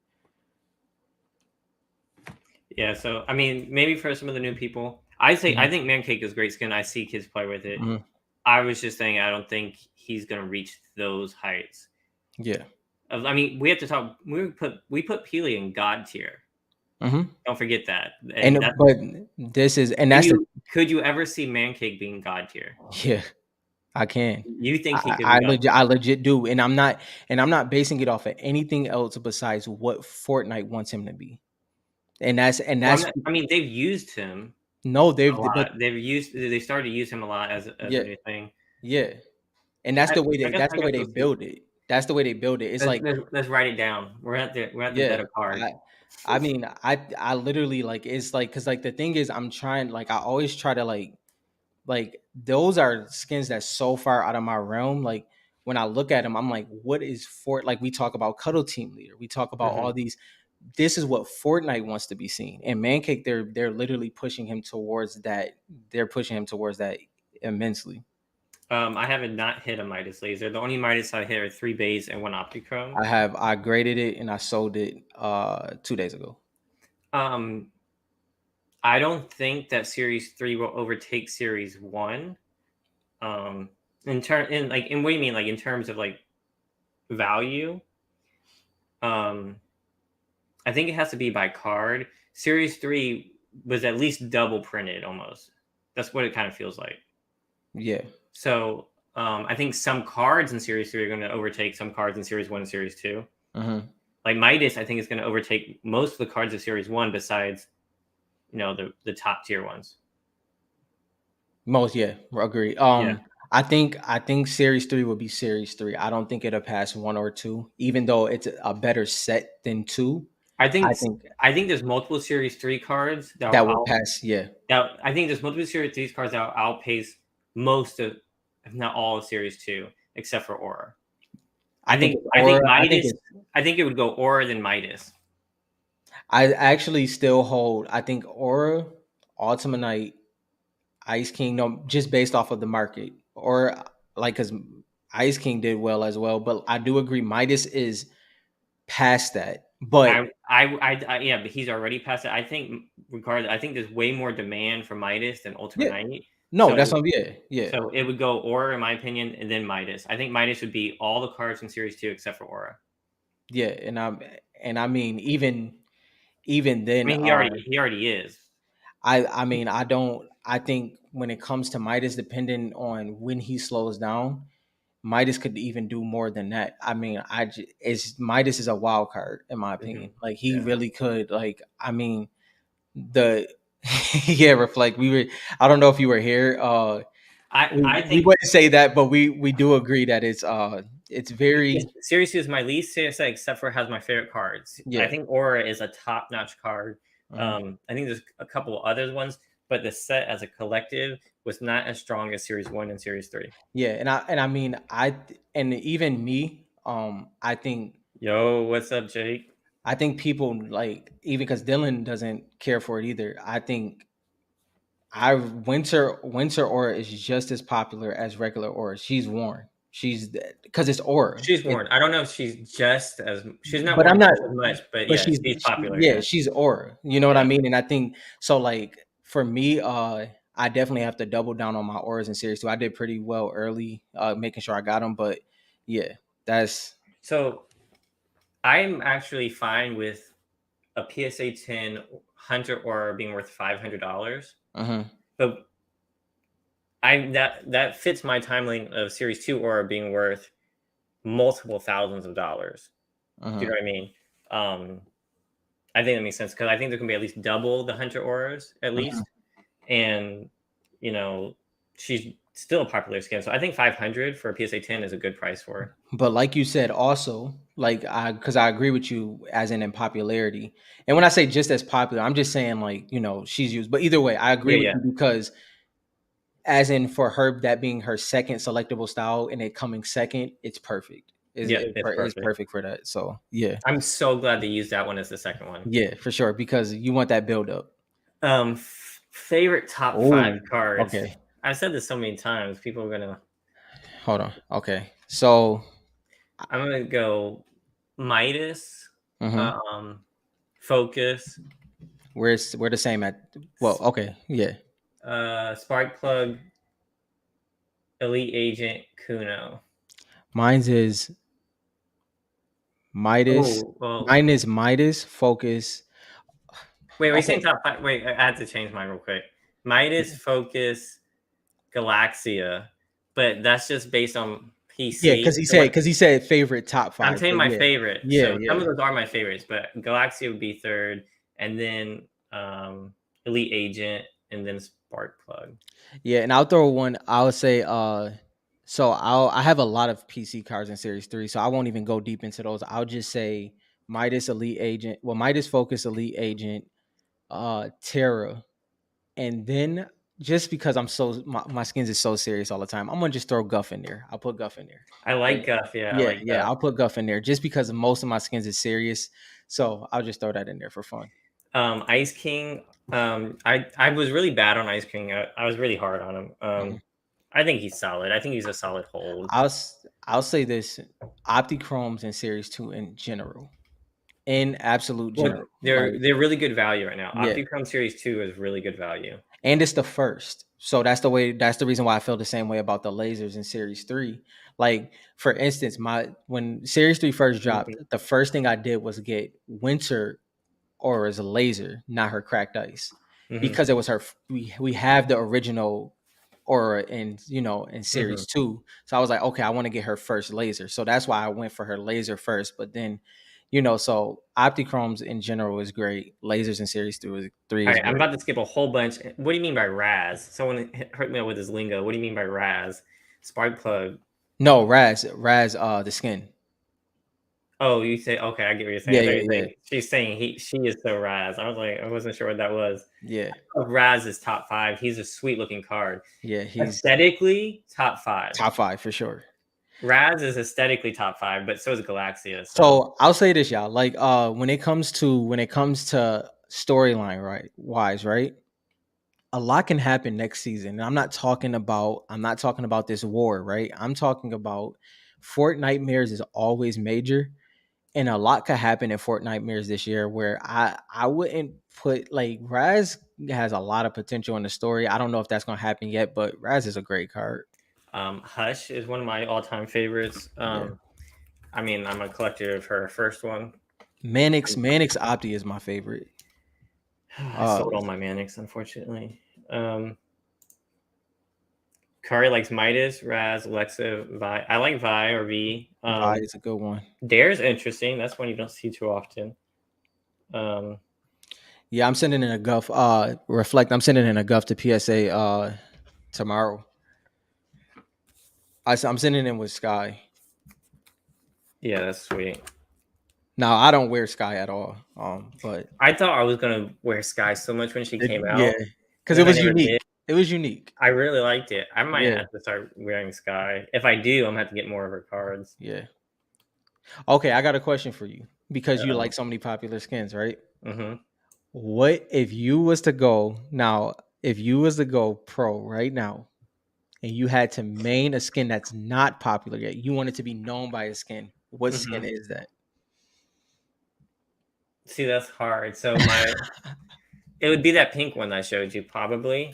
Yeah, so I mean, maybe for some of the new people, I think Mancake is great skin. I see kids play with it. Mhm. I was just saying I don't think he's gonna reach those heights. Yeah. I mean, we have to talk. We put Peely in God tier. Mm-hmm. Don't forget that. And And that but this is and can that's the you could you ever see Mancake being God tier? yeah, I can. You think he could be God tier? I legit do. And I'm not basing it off of anything else besides what Fortnite wants him to be. And Well, that's I mean, they've used him no, a but lot. They started to use him a lot as a yeah, new thing. yeah. And I guess that's I the way guess they we'll see. build it. That's the way they build it. It's like Let's write it down. We're at the yeah, better part. I mean, I literally like it's like cuz like the thing is I'm trying like I always try to like those are skins that's so far out of my realm. Like when I look at them, I'm like, what is Fort? Like we talk about Cuddle Team Leader, we talk about Hmm. all these. This is what Fortnite wants to be seen, and Mancake they're literally pushing him towards that. They're pushing him towards that immensely. I haven't not hit a Midas laser. The only Midas I hit are 3 bays and one Optichrome. I graded it and I sold it 2 days ago. Um, I don't think that Series 3 will overtake Series 1. In what do you mean? Like in terms of like value? Um, I think it has to be by card. Series 3 was at least double printed almost. That's what it kind of feels like. Yeah. So I think some cards in Series 3 are going to overtake some cards in Series 1 and Series 2. Hmm. Like Midas, I think is going to overtake most of the cards of Series 1 besides, the top tier ones. Most yeah, agree. Yeah. I think Series 3 will be Series 3. I don't think it'll pass 1 or 2, even though it's a better set than 2. I I think think I think there's multiple Series 3 cards that will pass. Yeah, I think there's multiple Series 3 cards that will outpace most of, if not all of Series 2, except for Aura. I think it's I think Aura. Midas. I think it would go Aura then Midas. I actually still hold. I think Aura, Ultimate Knight, Ice King. No, just based off of the market, or like because Ice King did well as well. But I do agree, Midas is past that. But Yeah, but he's already past it. I think regardless, I think there's way more demand for Midas than Ultimate yeah, Knight. no, that's So what. Yeah, so it would go Aura in my opinion, and then Midas. I think Midas would be all the cards in Series 2 except for Aura. yeah. And I mean even I then, mean, he already is. I mean I don't. I think when it comes to Midas, depending on when he slows down, Midas could even do more than that. I mean, it's Midas is a wild card in my opinion. Hmm. Like he Yeah. really could. Like I mean, the yeah, reflect. We were. I don't know if you were here. I We think wouldn't say that, but we do agree that it's very Series 2 is my least favorite set, except for it has my favorite cards. I yeah. think Aura is a top notch card. Mhm. I think there's a couple other ones, but the set as a collective was not as strong as Series 1 and Series 3. Yeah, and I mean I and even me, I think Yo, what's up, Jake? I think people like even because Dylan doesn't care for it either. I think I winter aura is just as popular as regular aura. She's worn. She's because it's aura. She's worn. I don't know if she's just as she's not But I'm worn not. just as much, but But yeah, she's popular. yeah, Yeah, she's aura. You know what I yeah. mean? And I think so. Like for me, I definitely have to double down on my auras in series two. I did pretty well early, making sure I got them. But yeah, that's. So I'm actually fine with a PSA 10 Hunter Aura being worth $500, Uh-huh, but that fits my timeline of Series 2 Aura being worth multiple thousands of dollars. Do you uh-huh. know what I mean? Um, I think that makes sense because I think there can be at least double the Hunter Auras at Uh-huh. least, and you know she's still a popular skin. So I think 500 for a PSA 10 is a good price for her. But like you said, also like because I agree with you as in popularity. And when I say just as popular, I'm just saying like she's used. But either way, I agree Yeah, with yeah, you because as in for her that being her second selectable style and it coming second, it's perfect. yeah. It's It's perfect. perfect for that. So yeah, I'm so glad they used that one as the second one. yeah, for sure because you want that build up. Favorite top five Oh, cards. okay. I've said this so many times. People are gonna. Hold on. Okay, so I'm gonna go Midas, mhm. um, Focus, We're the same at well. Okay, yeah. Spark Plug, Elite Agent, Kuno. Mine's is Midas. Oh well. Mine is Midas. Focus. Wait, are you saying Okay. top five? Wait, I had to change mine real quick. Midas, Focus, Galaxia, but that's just based on Yeah, PC. So what because he said favorite top I'm five. saying But my yeah, favorite. yeah, So some yeah. of those are my favorites, but Galaxia would be third, and then Elite Agent, and then Spark Plug. Yeah, and I'll throw one. I'll say, so I have a lot of PC cards in Series Three, so I won't even go deep into those. I'll just say Midas Elite Agent, well, Midas Focus Elite Agent, Terra, and then just because my skins is so serious all the time, I'm gonna just throw Guff in there. I'll put Guff in there. I Yeah, like Guff. Yeah, I yeah, like yeah. Guff. I'll put Guff in there just because most of my skins is serious, so I'll just throw that in there for fun. Ice King. I was really bad on Ice King. I was really hard on him. Mhm. I think he's solid. I think he's a solid hold. I'll say this: Optichromes in Series Two in general. In absolute Well, general. Like, they're really good value right now. yeah. Opticom Series 2 is really good value. And it's the first. So that's the reason why I feel the same way about the lasers in series 3. Like for instance, my when series 3 first dropped, Mhm, the first thing I did was get Winter Aura's laser, not her cracked ice. mhm, Because it was her we have the original Aura in in mhm. series 2. So I was like, okay, I want to get her first laser. So that's why I went for her laser first. But then so Optichromes in general is great. Lasers in Series 3 All is right, I'm great. about to skip a whole bunch. What do you mean by Raz? Someone hurt me up with his lingo. What do you mean by Raz? Spark plug. No, Raz, the skin. Oh, you say okay. I get what you're saying. Yeah, I thought yeah, you were yeah, saying she's saying she is so Raz. I was like, I wasn't sure what that was. yeah, Raz is top five. He's a sweet looking card. yeah. He's Aesthetically, top five. top five for sure. Raz is aesthetically top five, but so is Galaxia. So So I'll say this, y'all. Like, when it comes to storyline, right, wise, right, a lot can happen next season. And I'm not talking about this war, right? I'm talking about Fortnite Mirrors is always major. And a lot could happen in Fortnite Mirrors this year where I wouldn't put like Raz has a lot of potential in the story. I don't know if that's gonna happen yet, but Raz is a great card. Hush is one of my all time favorites. Yeah. I mean, I'm a collector of her first one. Manix Opti is my favorite. I Uh sold all my Mannix, unfortunately. Kari likes Midas, Raz, Alexa, Vi. I like Vi or V. Vi is a good one. Dare's interesting. That's one you don't see too often. Um, Yeah, I'm sending in a Guff. I'm sending in a Guff to PSA tomorrow. I'm sending in with Sky. yeah, that's sweet. Now I don't wear Sky at all. But I thought I was gonna wear Sky so much when she came yeah, out, because and it then I was never did. unique. It was unique. I really liked it. I might Yeah, have to start wearing Sky. If I do, I'm gonna have to get more of her cards. yeah. Okay, I got a question for you. because you like so many popular skins, right? Mm-hmm. What if you was to go now? If you was to go pro right now, and you had to main a skin that's not popular yet, you want it to be known by a skin. What skin Mm-hmm. is that? See, that's hard. So it would be that pink one I showed you, probably,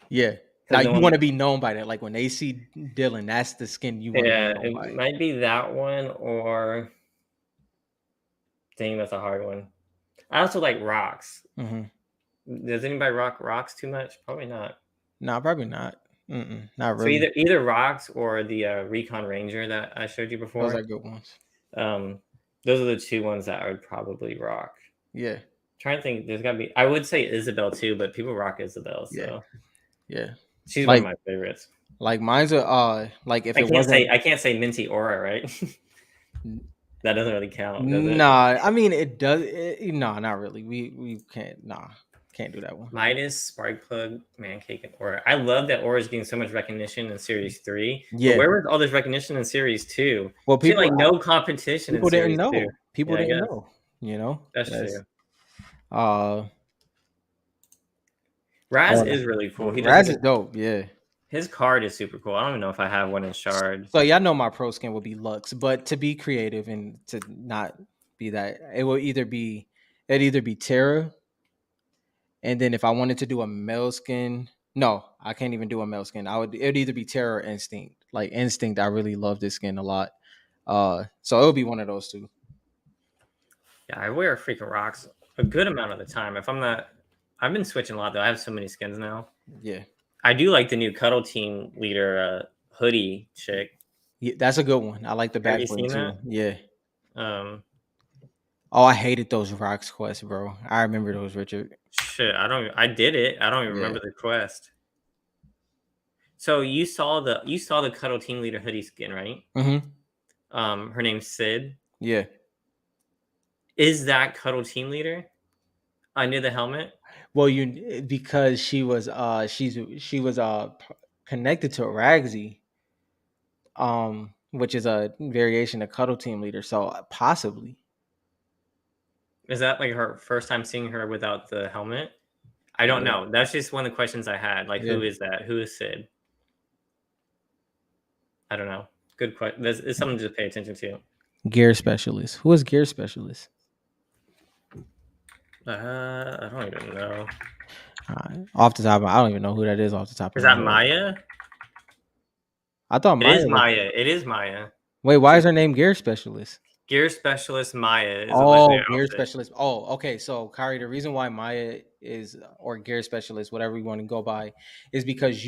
Yeah. Now because the you one, want to be known by that. Like when they see Dylan, that's the skin you want to be yeah, known it by. might be that one, or dang, that's a hard one. I also like rocks. Hmm. Does anybody rock rocks too much? Probably not. No, probably not. Not So really. either rocks or the Recon Ranger that I showed you Those before. are good ones. Um, those are the two ones that I would probably rock. Yeah. Trying to think, there's gotta be. I would say Isabel too, but people rock Isabel, Yeah. so Yeah. she's one of Like my favorites. mine's a like if it wasn't I can't say Minty Aura, right? That doesn't really count, does it? nah, I mean it does no, not really. We can't can't do that one. Midas, Sparkplug, Mancake, and Aura. I love that Aura is getting so much recognition in Series 3, but Yeah. where was all this recognition in Series 2? Well, She had like no competition in people didn't Series 2. know. People Yeah, I didn't guess know, you know? that's That's true. uh Raz uh, is really cool. He does like Raz is dope, yeah. his card is super cool. I don't even know if I have one in Shard. So y'all know my pro skin would be Lux, but to be creative and to not be that, it'd either be Terra, and then if I wanted to do a male skin, no, I can't even do a male skin. It'd either be Terra or Instinct. Like Instinct, I really love this skin a lot. So it would be one of those two. Yeah, I wear freaking rocks a good amount of the time. If I'm not, I've been switching a lot though. I have so many skins now. Yeah. I do like the new Cuddle Team leader hoodie chick. Yeah, that's a good one. I like the Have back you bling seen too. that? Yeah. Um, Oh, I hated those rocks quests, bro. I remember those, Richard. shit, I don't. I did it. I don't even Yeah. remember the quest. So you saw the Cuddle Team leader hoodie skin, right? Mm-hmm. Her name's Sid. Yeah. Is that Cuddle Team leader under the helmet? Well, because she was connected to Ragsy, which is a variation of Cuddle Team Leader. So possibly. Is that like her first time seeing her without the helmet? I don't Yeah. know. That's just one of the questions I had. Like, Yeah. who is that? Who is Sid? I don't know. Good question. It's something to pay attention to. Gear specialist. Who is gear specialist? I don't even know. Off the top, I don't even know who that is off the top of Is my that head. Maya? I thought It Maya is was. Maya. It is Maya. Wait, why She's is her name gear specialist? gear specialist Maya is a Oh, legendary gear outfit. specialist. Oh, okay. So, Kari, the reason why Maya is or gear specialist, whatever you want to go by, is because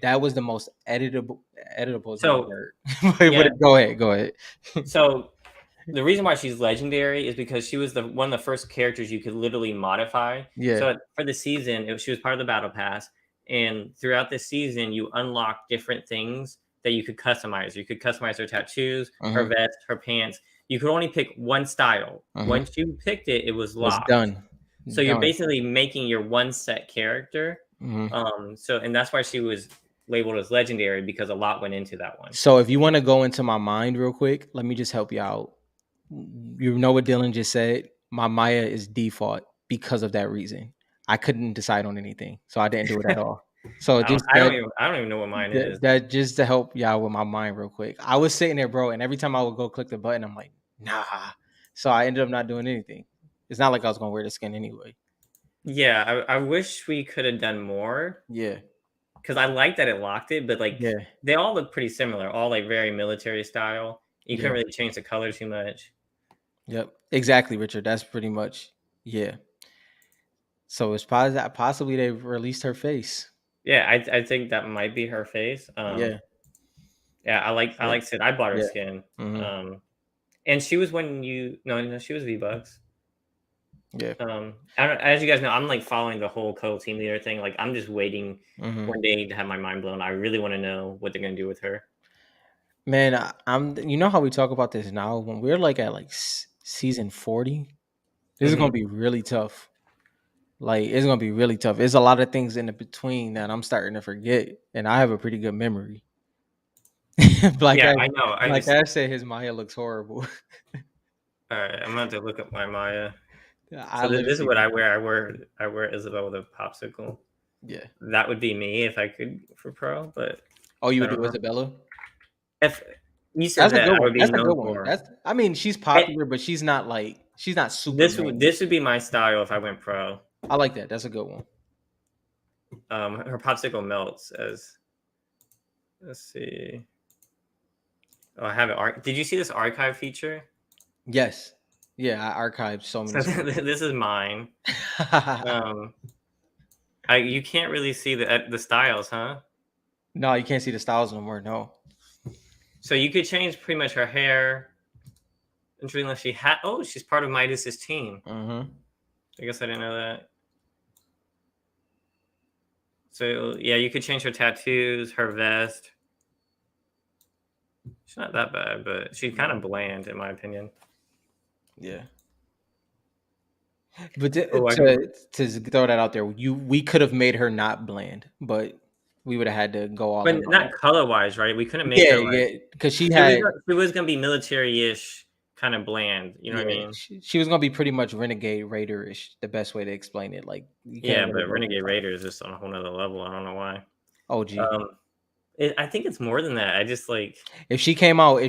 that was the most editable is not a So word. yeah. Go ahead. Go ahead. So the reason why she's legendary is because she was the one of the first characters you could literally modify. Yeah. So for the season, she was part of the battle pass, and throughout the season, you unlock different things that you could customize. You could customize her tattoos, her Mm-hmm. vest, her pants. You could only pick one style. Mm-hmm. Once you picked it, it was Was locked. done. So you're Done. basically making your one set character. Mm-hmm. And that's why she was labeled as legendary because a lot went into that one. So, if you want to go into my mind real quick, let me just help you out. You know what Dylan just said? My Maya is default because of that reason. I couldn't decide on anything, so I didn't do it at all. So just I don't even know what mine is. that just to help y'all with my mind real quick. I was sitting there, bro, and every time I would go click the button, I'm like, nah. So I ended up not doing anything. It's not like I was gonna wear the skin anyway. Yeah, I wish we could have done more Yeah, because I like that it locked it, but like yeah, they all look pretty similar, all like very military style. You couldn't yeah, really change the color too much. yep. Exactly, Richard. That's pretty much yeah. So it's possibly they released her face. Yeah, I think that might be her face. Yeah, Yeah, I yeah, like Sid. I bought her yeah. skin. Mm-hmm. And she was when you no, she was V Bucks. Yeah. I don't, as you guys know, I'm like following the whole co team leader thing. Like I'm just waiting Mm-hmm. one day to have my mind blown. I really want to know what they're gonna do with her. Man, I'm. You know how we talk about this now when we're like at like season 40. This is gonna Hmm. be really tough. Like it's gonna be really tough. There's a lot of things in the between that I'm starting to forget, and I have a pretty good memory. Yeah, I know. I Like just I said, his Maya looks horrible. All right, I'm going to look up my Maya. I So this is literally what do. I wear. I wear Isabel with a popsicle. Yeah. That would be me if I could for pro, but Oh, you I would don't do know. Isabella? If you said That's a that, good I one. would be That's a known good one. for. That's I mean, she's Eh, popular, but she's not super this would main. this would be my style if I went pro. I like that. That's a good one. Her popsicle melts as. Let's see. Oh, I have it. Did you see this archive feature? Yes. Yeah, I archived so many So screens. this is mine. Um, you can't really see the styles, huh? No, you can't see the styles no more. No. So you could change pretty much her hair. Unless she had. Oh, she's part of Midas's team. Mm-hmm. I guess I didn't know that. So yeah, you could change her tattoos, her vest. She's not that bad, but she's kind No. of bland in my opinion. Yeah. But Oh, I can. to throw that out there, we could have made her not bland, but we would have had to go all But in on not that. color wise, right? We couldn't make Yeah, her like yeah, because she was. She was gonna be military-ish, kind of bland. You know what I yeah, mean? she was gonna be pretty much renegade raider-ish. The best way to explain it, like you can't Yeah, really but go too Renegade far. Raider is just on a whole nother level. I don't know why. OG. Um, I think it's more than that. I just like If she came that out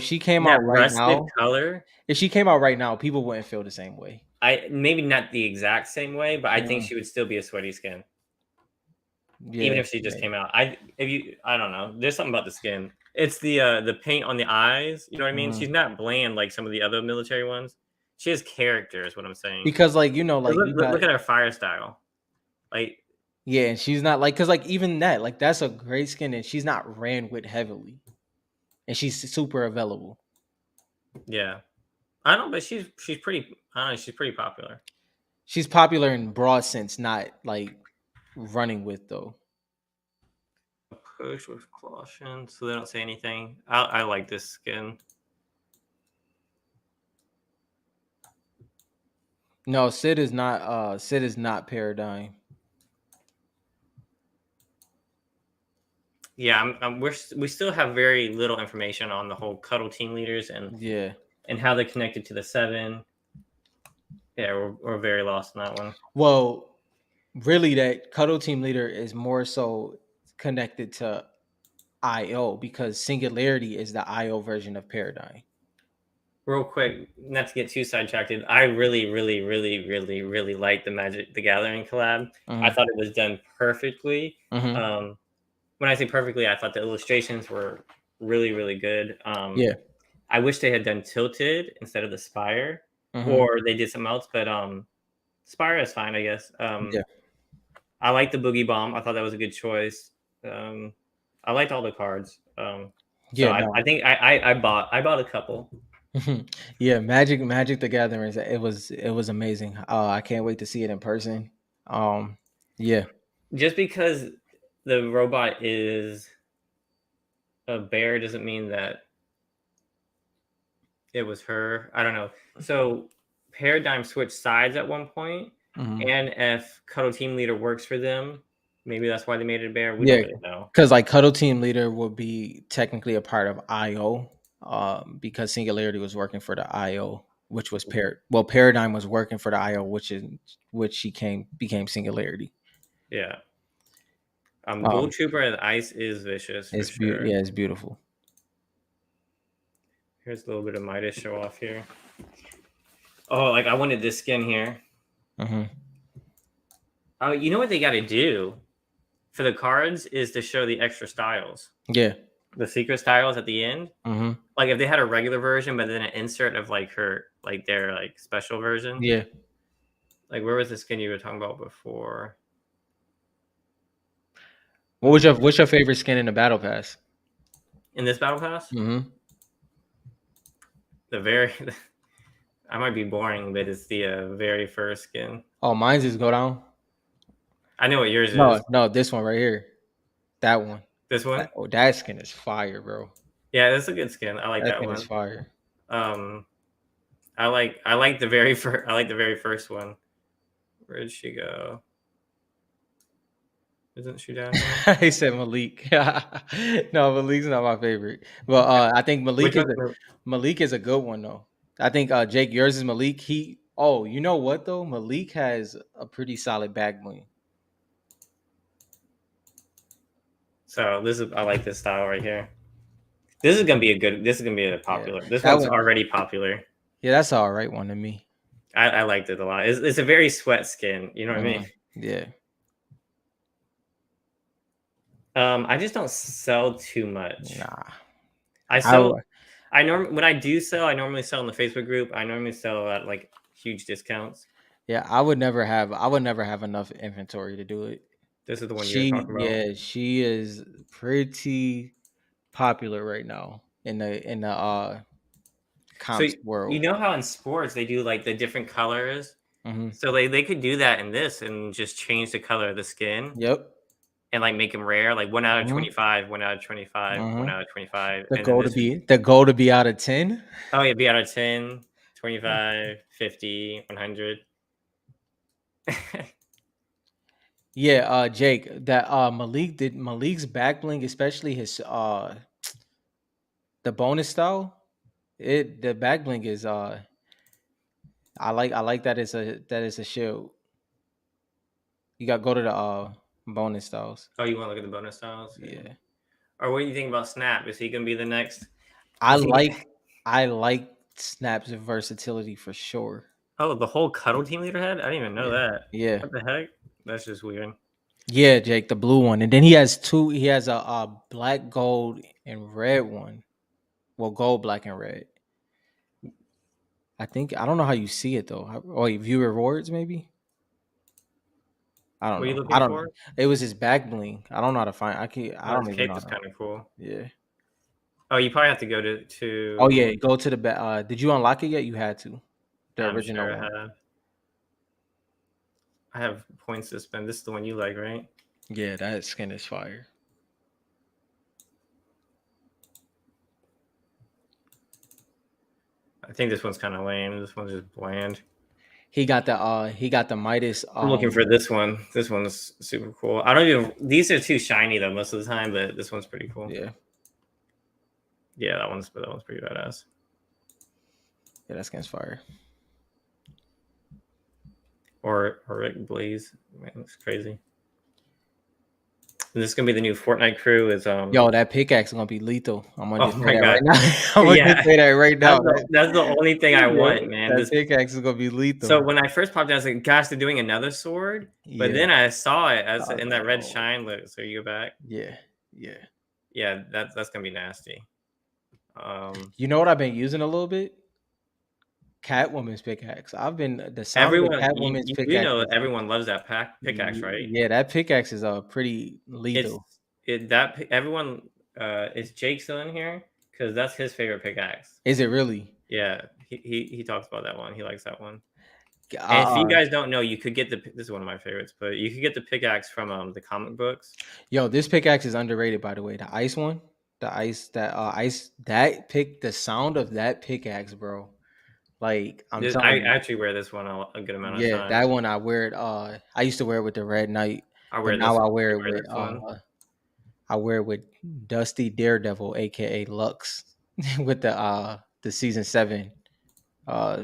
right rusted now, color. if she came out right now, people wouldn't feel the same way. I maybe not the exact same way, but I think Mhm. she would still be a sweaty skin, even Yeah, if she just yeah, came out. I don't know. There's something about the skin. It's the paint on the eyes. You know what I mean? She's mhm. not bland like some of the other military ones. She has character, is what I'm saying. Because But like you got look at her fire style. Like, yeah, and she's not like because like even that like that's a great skin, and she's not ran with heavily, and she's super available. yeah, I don't know, but she's pretty. I don't know. She's pretty popular. She's popular in broad sense, not like running with though. Push with caution, so they don't say anything. I like this skin. No, Sid is not Paradigm. Yeah, we still have very little information on the whole cuddle team leaders Yeah. and how they're connected to the seven. Yeah, we're very lost in that one. Well, really that Cuddle Team Leader is more so connected to IO because Singularity is the IO version of Paradigm. Real quick, not to get too sidetracked, I really, really, really, really, really like the Magic the Gathering collab. I Mhm. thought it was done perfectly. Mhm. Um, when I say perfectly, I thought the illustrations were really, really good. Yeah. I wish they had done Tilted instead of the Spire, Mhm. or they did something else. But Spire is fine, I guess. Yeah. I like the Boogie Bomb. I thought that was a good choice. I liked all the cards. So Yeah, no. I think I bought a couple. Yeah, Magic the Gathering it was amazing. I can't wait to see it in person. Um yeah. Just because the robot is a bear doesn't mean that it was her. I don't know. So Paradigm switched sides at one point, Mhm. and if Cuddle Team Leader works for them, maybe that's why they made it a bear. We don't Yeah, really know. because like Cuddle Team Leader would be technically a part of IO, because Singularity was working for the IO, which was Paradigm was working for the IO, which she became Singularity. Yeah. Ghoul Um, Trooper and Ice is vicious for sure. yeah, it's beautiful. Here's a little bit of Midas show off here. Oh, like I wanted this skin here. Hmm. Oh, you know what they got to do for the cards is to show the extra styles, Yeah. the secret styles at the end. Hmm. Like if they had a regular version, but then an insert of like their like special version. Yeah. Like where was the skin you were talking about before? What's your favorite skin in the Battle Pass? In this battle pass? Hmm. The very I might be boring, but it's the very first skin. Oh, mine's is Go Down. I know what yours No, is. no, this one right here. That one. This one? That skin is fire, bro. Yeah, that's a good skin. I like That that skin is one. fire. Um, I like the very first. I like the very first one. Where did she go? Isn't she down here? He said Malik. No, Malik's not my favorite. But I think Which one? Malik is a good one though. I think Jake, yours is Malik. You know what though? Malik has a pretty solid back bling. So this is I like this style right here. This is gonna be a good. This is gonna be a Yeah, popular. This that one's one. already popular. Yeah, that's all right one to me. I liked it a lot. It's a very sweat skin. You know what I mean? Yeah, I just don't sell too much. nah. I I sell. I when I do sell, I normally sell in the Facebook group. I normally sell at like huge discounts. Yeah, I would never have enough inventory to do it. This is the one you're talking about. She is pretty popular right now in the So comps you world. know how in sports they do like the different colors. Hmm. So they could do that in this and just change the color of the skin Yep. and like make them rare, like 1 out of Hmm. 25, 1 out of 25, Hmm. 1 out of 25, The and then goal to this is be the goal to be out of 10. oh yeah, be out of 10, 25, 50, 100. Yeah, Jake, that Malik's back bling, especially his the bonus style. The back bling is I like that is a shield. You got to go to the bonus styles. Oh, you want to look at the bonus styles? Yeah. Yeah. Or what do you think about Snap? Is he gonna be the next? I Is he? like I like Snap's versatility for sure. Oh, the whole cuddle team leader head? I didn't even know Yeah. that. Yeah. What the heck? That's just weird. Yeah, Jake, the blue one. And then he has two. He has a black, gold, and red one. Well, gold, black, and red. I don't know how you see it though. View rewards maybe. I don't What are you know. I looking don't know. for? It was his back bling. I don't know how to find. I Oh, his don't even cape know how is to. kind of cool. Yeah. Oh, you probably have to go Oh yeah. to. Go to the back. Did you unlock it yet? You had to. The I'm original sure one. I have points to spend. This is the one you like, right? Yeah, that skin is fire. I think this one's kind of lame. This one's just bland. He got the Midas. I'm looking for this one. This one's super cool. I don't even. These are too shiny though most of the time, but this one's pretty cool. Yeah. Yeah, that one's pretty badass. Yeah, that skin's fire. Or Rick Blaze, man, that's crazy. And this is gonna be the new Fortnite crew. Is Yo, that pickaxe is gonna be lethal. I'm gonna Oh just say my that god, right now. I'm gonna just yeah, say that right now. that's the only thing I Yeah, want, man. that This pickaxe is gonna be so lethal. when I first popped in, I was like, gosh, they're doing another sword. But Yeah. then I saw it I as was in like, that red oh shine. Look, so you go back. yeah, yeah. Yeah, that's gonna be nasty. Um, You know what I've been using a little bit? Catwoman's pickaxe. The sound of the everyone, Catwoman's you do pickaxe know is everyone loves that pickaxe, right? yeah, that pickaxe is pretty It's lethal. everyone. Is Jake still in here? Because that's his favorite pickaxe. Is it really? Yeah, he talks about that one. He likes that one. Uh, And if you uh guys don't know, you could get the. This is one of my favorites, but you could get the pickaxe from the comic books. Yo, this pickaxe is underrated by the way. The ice one. The ice that pick the sound of that pickaxe, bro. Like I'm I telling you. actually wear this one a good amount of Yeah, that times. one I wear it. I used to wear it with the Red Knight, I but wear now this. I wear I it wear with this one. Dusty Daredevil, aka Lux, with the season 7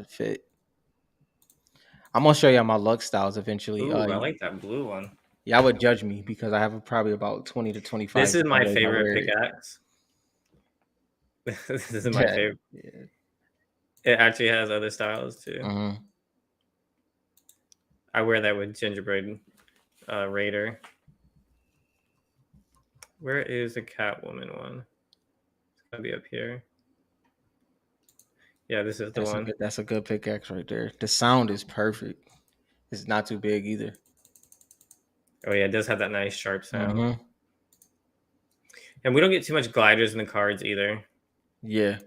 fit. I'm gonna show you my Lux styles eventually. Ooh, I like that blue one. Yeah, I would judge me because I have probably about 20 to 25 This is different my ways I favorite wear it. pickaxe. This is my Yeah, favorite. yeah. It actually has other styles too. Hmm. I wear that with gingerbread raider. Where is the Catwoman one? It's gotta be up here. Yeah, this is the one. That's a good pickaxe right there. The sound is perfect. It's not too big either. Oh yeah, it does have that nice sharp sound. Hmm. And we don't get too much gliders in the cards either. Yeah.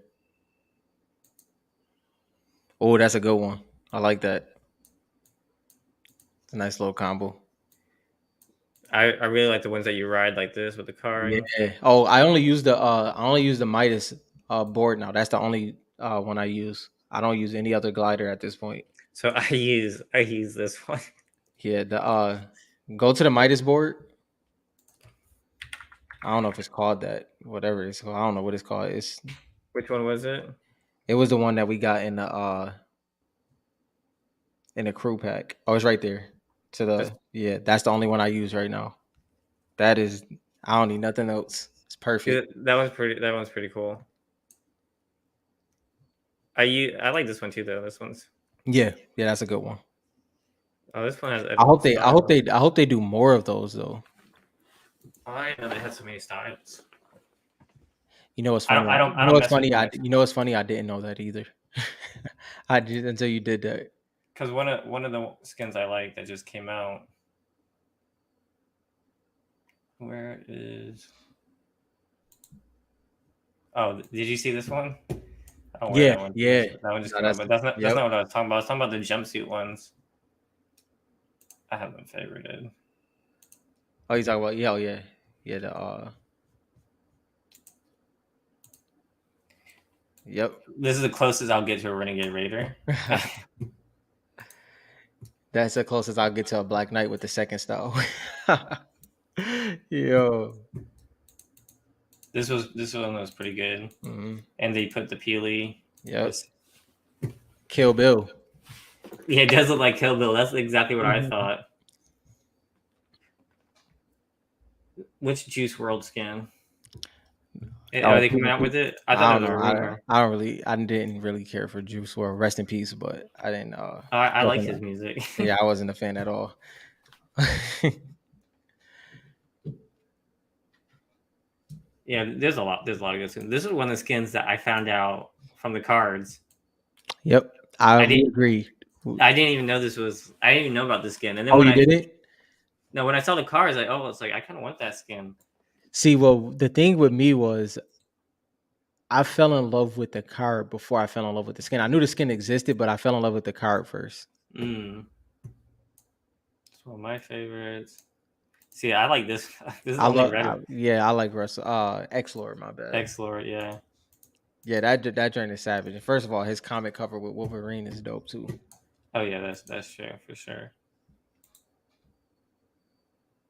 Oh, that's a good one. I like that. It's a nice little combo. I really like the ones that you ride like this with the Yeah. card. Oh, I only use the Midas board now. That's the only one I use. I don't use any other glider at this point. So I use this one. Yeah, the go to the Midas board. I don't know if it's called that. Whatever it's called. I don't know what it's called. It's Which one was it? It was the one that we got in the crew pack. Oh, it's right there. To That's the yeah, that's the only one I use right now. That is, I don't need nothing else. It's perfect. good. That one's pretty. That one's pretty cool. I like this one too though. This one's Yeah, yeah, that's a good one. this one has I hope they, I hope style. they, I hope they do more of those though. I know they had so many styles. You know what's funny? I You know don't what's mess with funny? too I much you know what's funny? I didn't know that either. I did until you did that. because one of the skins I like that just came out. Where is? Oh, did you see this one? I don't wear Yeah, that one too yeah. much, but that one just No, came out. that's But that's yep. not what I was talking about. I was talking about the jumpsuit ones. I have them favorited. Oh, you talking about? Yeah, oh, yeah, yeah. The yep. This is the closest I'll get to a Renegade Raider. That's the closest I'll get to a Black Knight with the second style. Yo. This one was pretty good, Mhm. and they put the Peely. Yep. This Kill Bill. yeah, it does look like Kill Bill. That's exactly what I Mhm. thought. Which Juice World skin? Are Oh, they coming out with it? I thought I that don't was know. a rumor. I don't really. I didn't really care for Juice WRLD. Rest in peace, but I didn't. I like Wasn't his music. yeah, I wasn't a fan at all. Yeah, there's a lot. There's a lot of good skins. This is one of the skins that I found out from the cards. Yep, I I we didn't. agree. I didn't even know this was. I didn't even know about this skin. And then Oh, when you I didn't? no, when I saw the cards, like, oh, it's like I kind of want that skin. See, well, the thing with me was I fell in love with the card before I fell in love with the skin. I knew the skin existed, but I fell in love with the card first. Mm, it's one of my favorites. See, I like this. This is I only love, red yeah, I like Russell. X Lord, my bad. X Lord. Yeah, Yeah, that joint is savage. And first of all, his comic cover with Wolverine is dope too. oh yeah, that's true for sure.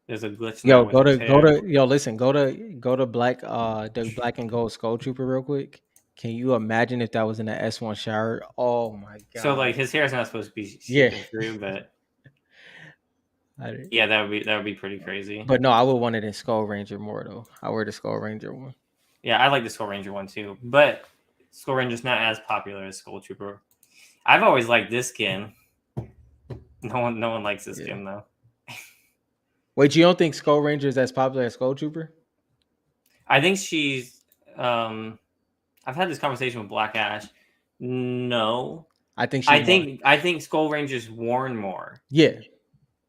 There's a glitch Yo, now with his hair. yo, listen, go to Black the Black and Gold Skull Trooper real quick. Can you imagine if that was in the S1 shower? Oh my So like god. his hair is not supposed to be Yeah. seeping through, but I, yeah, that would be pretty crazy. but no, I would want it in Skull Ranger more though. I wear the Skull Ranger one. Yeah, I like the Skull Ranger one too, but Skull Ranger's not as popular as Skull Trooper. I've always liked this skin. No one likes this Yeah. skin though. Wait, you don't think Skull Ranger is as popular as Skull Trooper? I think she's. I've had this conversation with Black Ash. No, I think she's more. I think Skull Ranger's worn more, Yeah.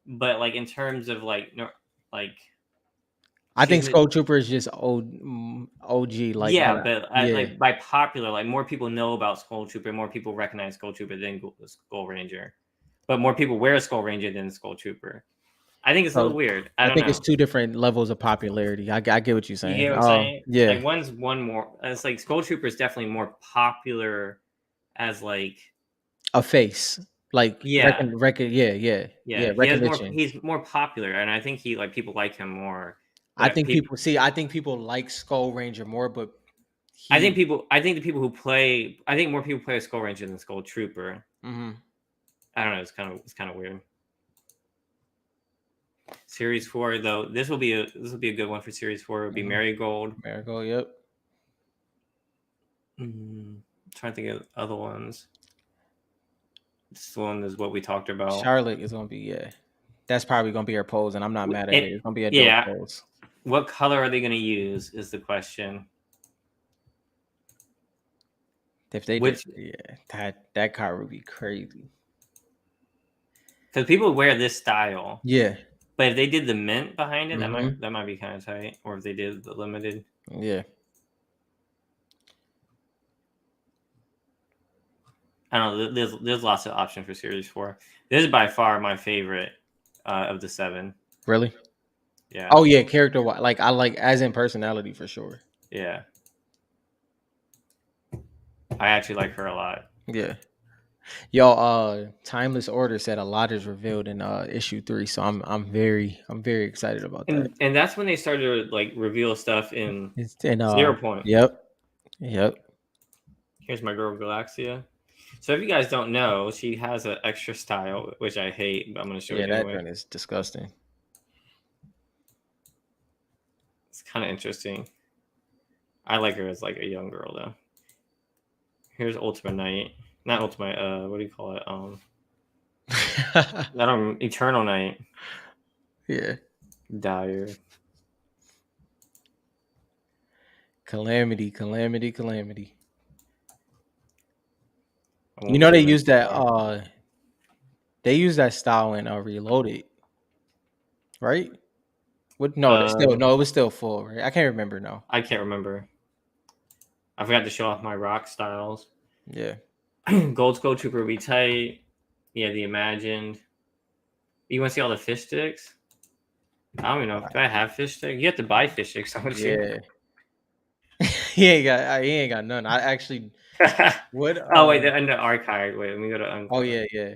but like in terms of like no, like I she's think Skull Trooper is just OG like yeah, by but yeah. like by popular, like more people know about Skull Trooper, more people recognize Skull Trooper than Skull Ranger, but more people wear Skull Ranger than Skull Trooper. I think it's a little So weird. I I don't think it's know. two different levels of popularity. I get what you're You saying. get what I'm Oh, saying? yeah. Like one's one more. It's like Skull Trooper is definitely more popular as like A face. Like yeah, yeah, yeah. Yeah, yeah. He has more. recognition. He's more popular, and I think he like people like him more. I But think people, people see I think people like Skull Ranger more, but I think he people. I think the people who play. I think more people play Skull Ranger than Skull Trooper. mhm. I don't know. It's kind of weird. Series 4 though, this will be a good one for Series 4. It would be Mhm. Marigold. Marigold, yep. Trying to think of other ones. This one is what we talked about. Charlotte is gonna be yeah. That's probably gonna be her pose, and I'm not mad at it. It, It's gonna be a dope yeah. pose. What color are they going to use is the question. If they did, Which yeah, that card would be crazy. because people wear this style, Yeah. but if they did the mint behind it, Hmm. that might be kind of tight. Or if they did the limited. Yeah. I don't know. There's lots of options for Series 4. This is by far my favorite of the 7. Really? Yeah, Oh yeah, character wise, like I like as in personality for sure. yeah. I actually like her a lot. Yeah. Yo, Timeless Order said a lot is revealed in issue 3, so I'm very excited about that. And that's when they started to like reveal stuff in It's in 0 point. yep. Yep. Here's my girl Galaxia. So if you guys don't know, she has an extra style, which I hate, but I'm gonna show Yeah, you that anyway. joint is disgusting. It's kind of interesting. I like her as like a young girl though. Here's Ultimate Night, not Ultimate. What do you call it? Not Eternal Night. Yeah. Dire. Calamity, calamity, calamity. I You won't know put they him in use the that card. they use that style in Reloaded, right? What no, it's still Uh, no, it was still full, right? I can't remember now. I can't remember. I forgot to show off my rock styles. Yeah. Gold Skull Trooper be tight. Yeah, the Imagined. You want to see all the fish sticks? I don't even know. Do I have fish sticks? You have to buy fish sticks, don't you? Yeah. He ain't got none. I actually would Oh wait, they're in the archive. Wait, let me go to oh uncover. yeah, yeah.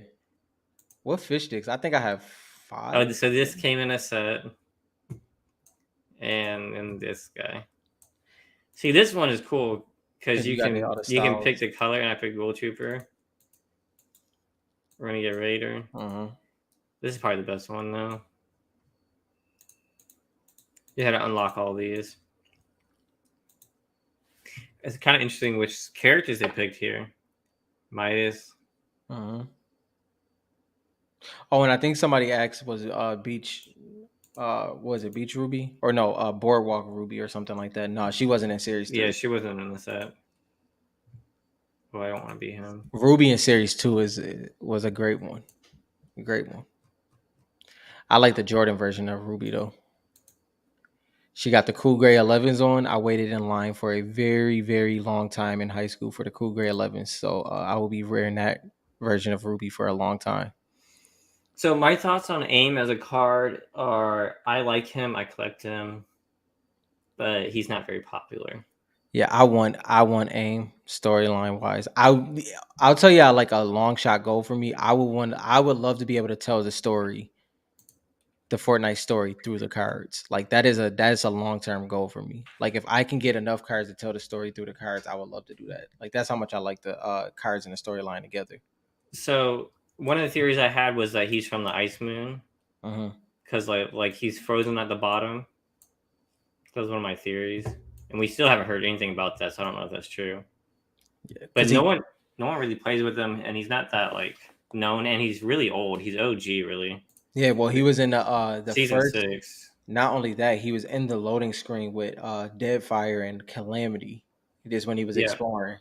What fish sticks? I think I have Oh, 5. so this came in a set, and this guy. See, this one is cool because Because you got all the you can pick styles. the color, and I picked Gold Trooper. We're gonna get Raider. Mhm. This is probably the best one though. You had to unlock all these. It's kind of interesting which characters they picked here. Midas. Mhm. Oh, and I think somebody asked was Beach was it Beach Ruby or no, Boardwalk Ruby or something like that. No, she wasn't in series Yeah, 3. she wasn't in the set. Oh, I don't want to be him. Ruby in series 2 is was a great one. A great one. I like the Jordan version of Ruby though. She got the cool gray 11s on. I waited in line for a very, very long time in high school for the cool gray 11s. So I will be wearing that version of Ruby for a long time. So my thoughts on AIM as a card are: I like him, I collect him, but he's not very popular. Yeah, I want aim storyline wise. I'll tell you how like a long shot goal for me. I would love to be able to tell the story, the Fortnite story through the cards. Like that is a long term goal for me. Like if I can get enough cards to tell the story through the cards, I would love to do that. Like that's how much I like the cards and the storyline together. So one of the theories I had was that he's from the Ice Moon Mm-hmm. because like he's frozen at the bottom. That was one of my theories, and we still haven't heard anything about that, so I don't know if that's true. Yeah, But because he no one really plays with him, and he's not that like known, and he's really old. He's OG, really. yeah, well he was in the Season first. 6. Not only that, he was in the loading screen with Deadfire and Calamity. It is when he was Yeah, exploring.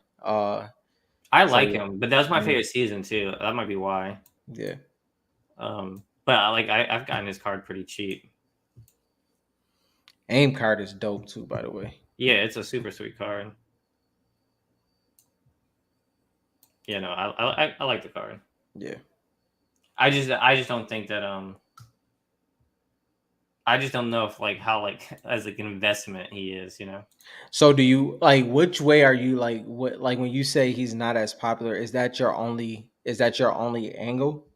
I So like yeah. him, but that was my Mhm. favorite season too. That might be why. Yeah. But I've gotten his card pretty cheap. Aim card is dope too, by the way. Yeah, it's a super sweet card. Yeah, no, I like the card. Yeah. I just don't think that I just don't know if like how like as like an investment he is, you know. So do you like which way are you like what like when you say he's not as popular, is that your only angle?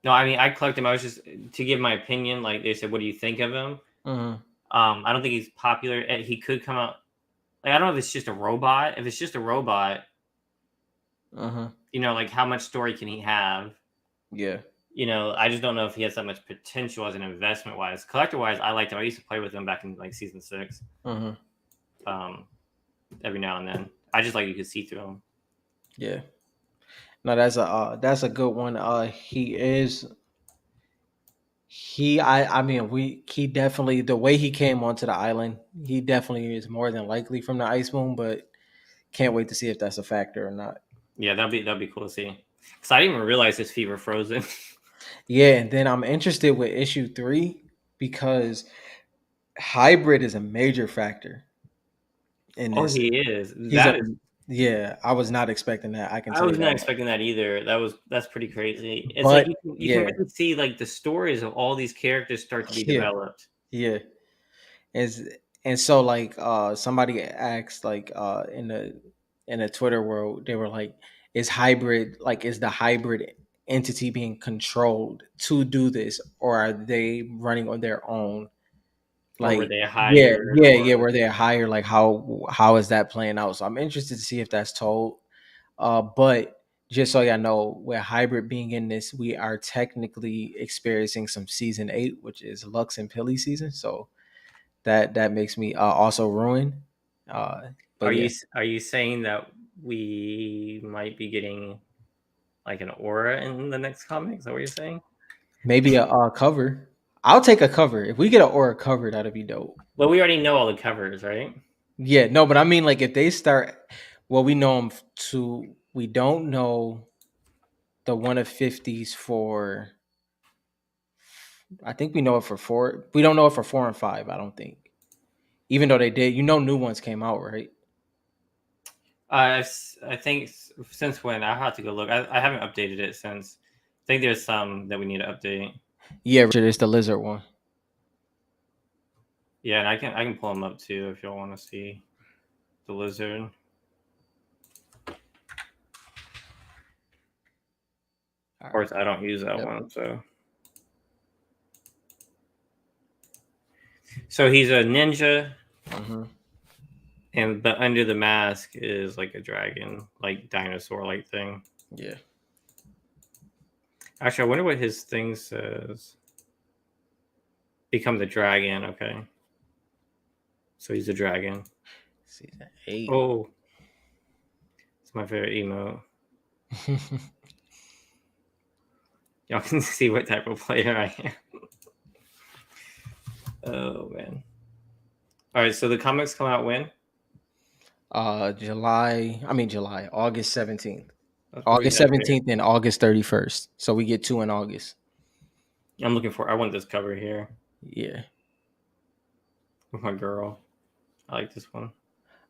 No, I mean I collect him. I was just to give my opinion. Like they said, what do you think of him? Mm-hmm. I don't think he's popular. He could come out. Like I don't know if it's just a robot. If it's just a robot, Mm-hmm. you know, like how much story can he have? Yeah. You know, I just don't know if he has that much potential as an investment wise. Collector wise, I liked him. I used to play with him back in like season 6. Mm-hmm. Um, every now and then. I just like you could see through him. Yeah. No, that's a good one. I mean he definitely the way he came onto the island, he definitely is more than likely from the Ice Moon, but can't wait to see if that's a factor or not. Yeah, that'd be cool to see. Because I didn't even realize his feet were frozen. Yeah, and then I'm interested with issue 3 because hybrid is a major factor in Oh, this. he is. He's a That is. Yeah, I was not expecting that. I can I tell you was not that much. expecting that either. That's pretty crazy. It's like But you can yeah, really see like the stories of all these characters start to be yeah, developed. yeah. Is and so like somebody asked like in the Twitter world, they were like, is the hybrid entity being controlled to do this, or are they running on their own? Or were Like, they yeah, hired? yeah, Or yeah, where they're higher, like how is that playing out? So I'm interested to see if that's told. But just so y'all know, with hybrid being in this, we are technically experiencing some season 8, which is Lux and Pilly season. So that makes me also ruin. are But yeah, you saying that we might be getting like an aura in the next comic? Is that what you're saying? maybe a cover. I'll take a cover if we get an aura cover. That'd be dope. Well, we already know all the covers, right? Yeah, no, but I mean, like if they start, well, we know them to. We don't know the 1 of 50s for. I think we know it for 4. We don't know it for 4 and 5. I don't think. Even though they did, new ones came out, right? I think since when I have to go look. I haven't updated it since. I think there's some that we need to update. Yeah, Richard, it's the lizard one. Yeah, and I can pull them up too if y'all want to see the lizard. All Of right. course, I don't use that Yep. one. So he's a ninja, Mm-hmm. but under the mask is like a dragon, like dinosaur like thing. Yeah. Actually, I wonder what his thing says. Become the dragon. Okay, so he's a dragon. Season 8. Oh, it's my favorite emote. Y'all can see what type of player I am. Oh man. All right, so the comics come out when? July, August 17th. That's pretty August accurate. 17th and August 31st. So we get 2 in August. I'm looking for. I want this cover here Yeah. with my girl. I like this one.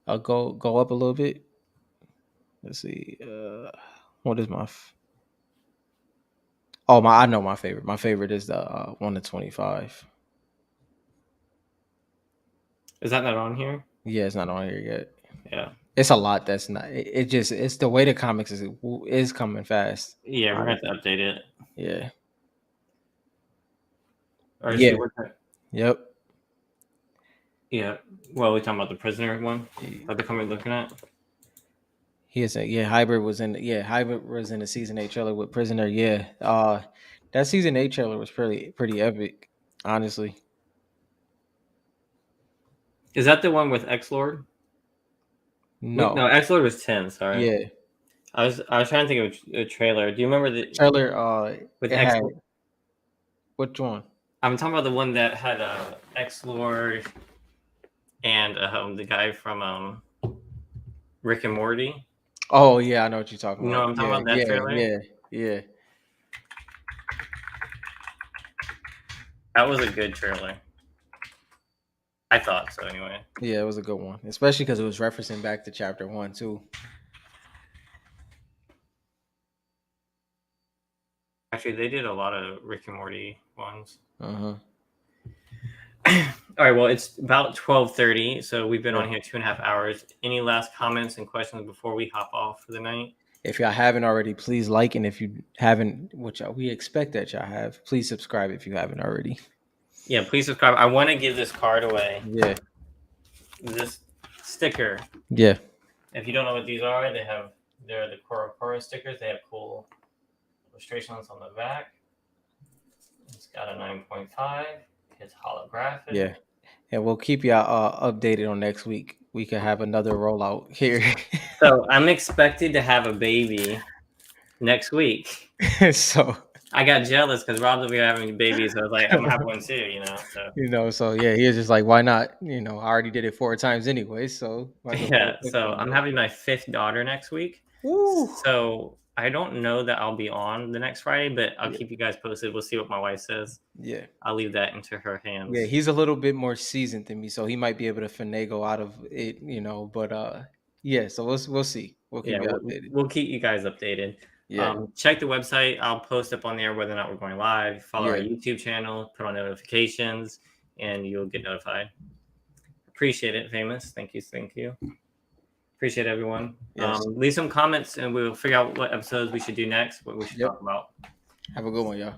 I'll go up a little bit. Let's see. What is I know my favorite. My favorite is the 1 to 25. Is that not on here? Yeah, it's not on here yet. Yeah. It's a lot that's not. It just it's the way the comics is coming fast. Yeah, we're gonna have Honestly. to update it. Yeah. All right, Yeah. so we're Yep. yeah. Well, we're talking about the prisoner one. Is that the comic we're looking at? He is Hybrid was in the season 8 trailer with Prisoner. Yeah. That season 8 trailer was pretty epic, honestly. Is that the one with X Lord? Wait, No. no, X Lord was 10. Sorry, Yeah. I was trying to think of a trailer. Do you remember the Trailer with it X? had which one? I'm talking about the one that had X Lord and the guy from Rick and Morty. Oh yeah, I know what you're talking You know what about. I'm talking Yeah, about? That yeah, trailer. yeah, yeah. That was a good trailer. I thought so, anyway. Yeah, it was a good one. Especially because it was referencing back to chapter 1 too. Actually, they did a lot of Rick and Morty ones. Uh-huh. All right, well, it's about 12:30, so we've been Yeah. on here 2.5 hours. Any last comments and questions before we hop off for the night? If y'all haven't already, please like, and if you haven't, which we expect that y'all have, please subscribe if you haven't already. Yeah, please subscribe. I want to give this card away. Yeah. This sticker. Yeah. If you don't know what these are, they're the Cora stickers. They have cool illustrations on the back. It's got a 9.5. It's holographic. Yeah. And we'll keep y'all updated on next week. We could have another rollout here. So I'm expected to have a baby next week. So I got jealous because Rob's gonna be having babies. So I was like, I'm gonna have one too, so yeah, he was just like, why not? I already did it 4 times anyway, so might as well put a Yeah. fifth So one I'm in. having my 5th daughter next week. Woo. So I don't know that I'll be on the next Friday, but I'll Yeah. keep you guys posted. We'll see what my wife says. Yeah. I'll leave that into her hands. Yeah, he's a little bit more seasoned than me, so he might be able to finagle out of it, but yeah, so we'll see. We'll keep Yeah, you updated. we'll keep you guys updated. Yeah. Check the website. I'll post up on there whether or not we're going live. Follow our Yeah. YouTube channel, put on notifications, and you'll get notified. Appreciate it, Famous. Thank you. Appreciate everyone. Yes. Leave some comments, and we'll figure out what episodes we should do next, what we should talk about. Have a good one, y'all.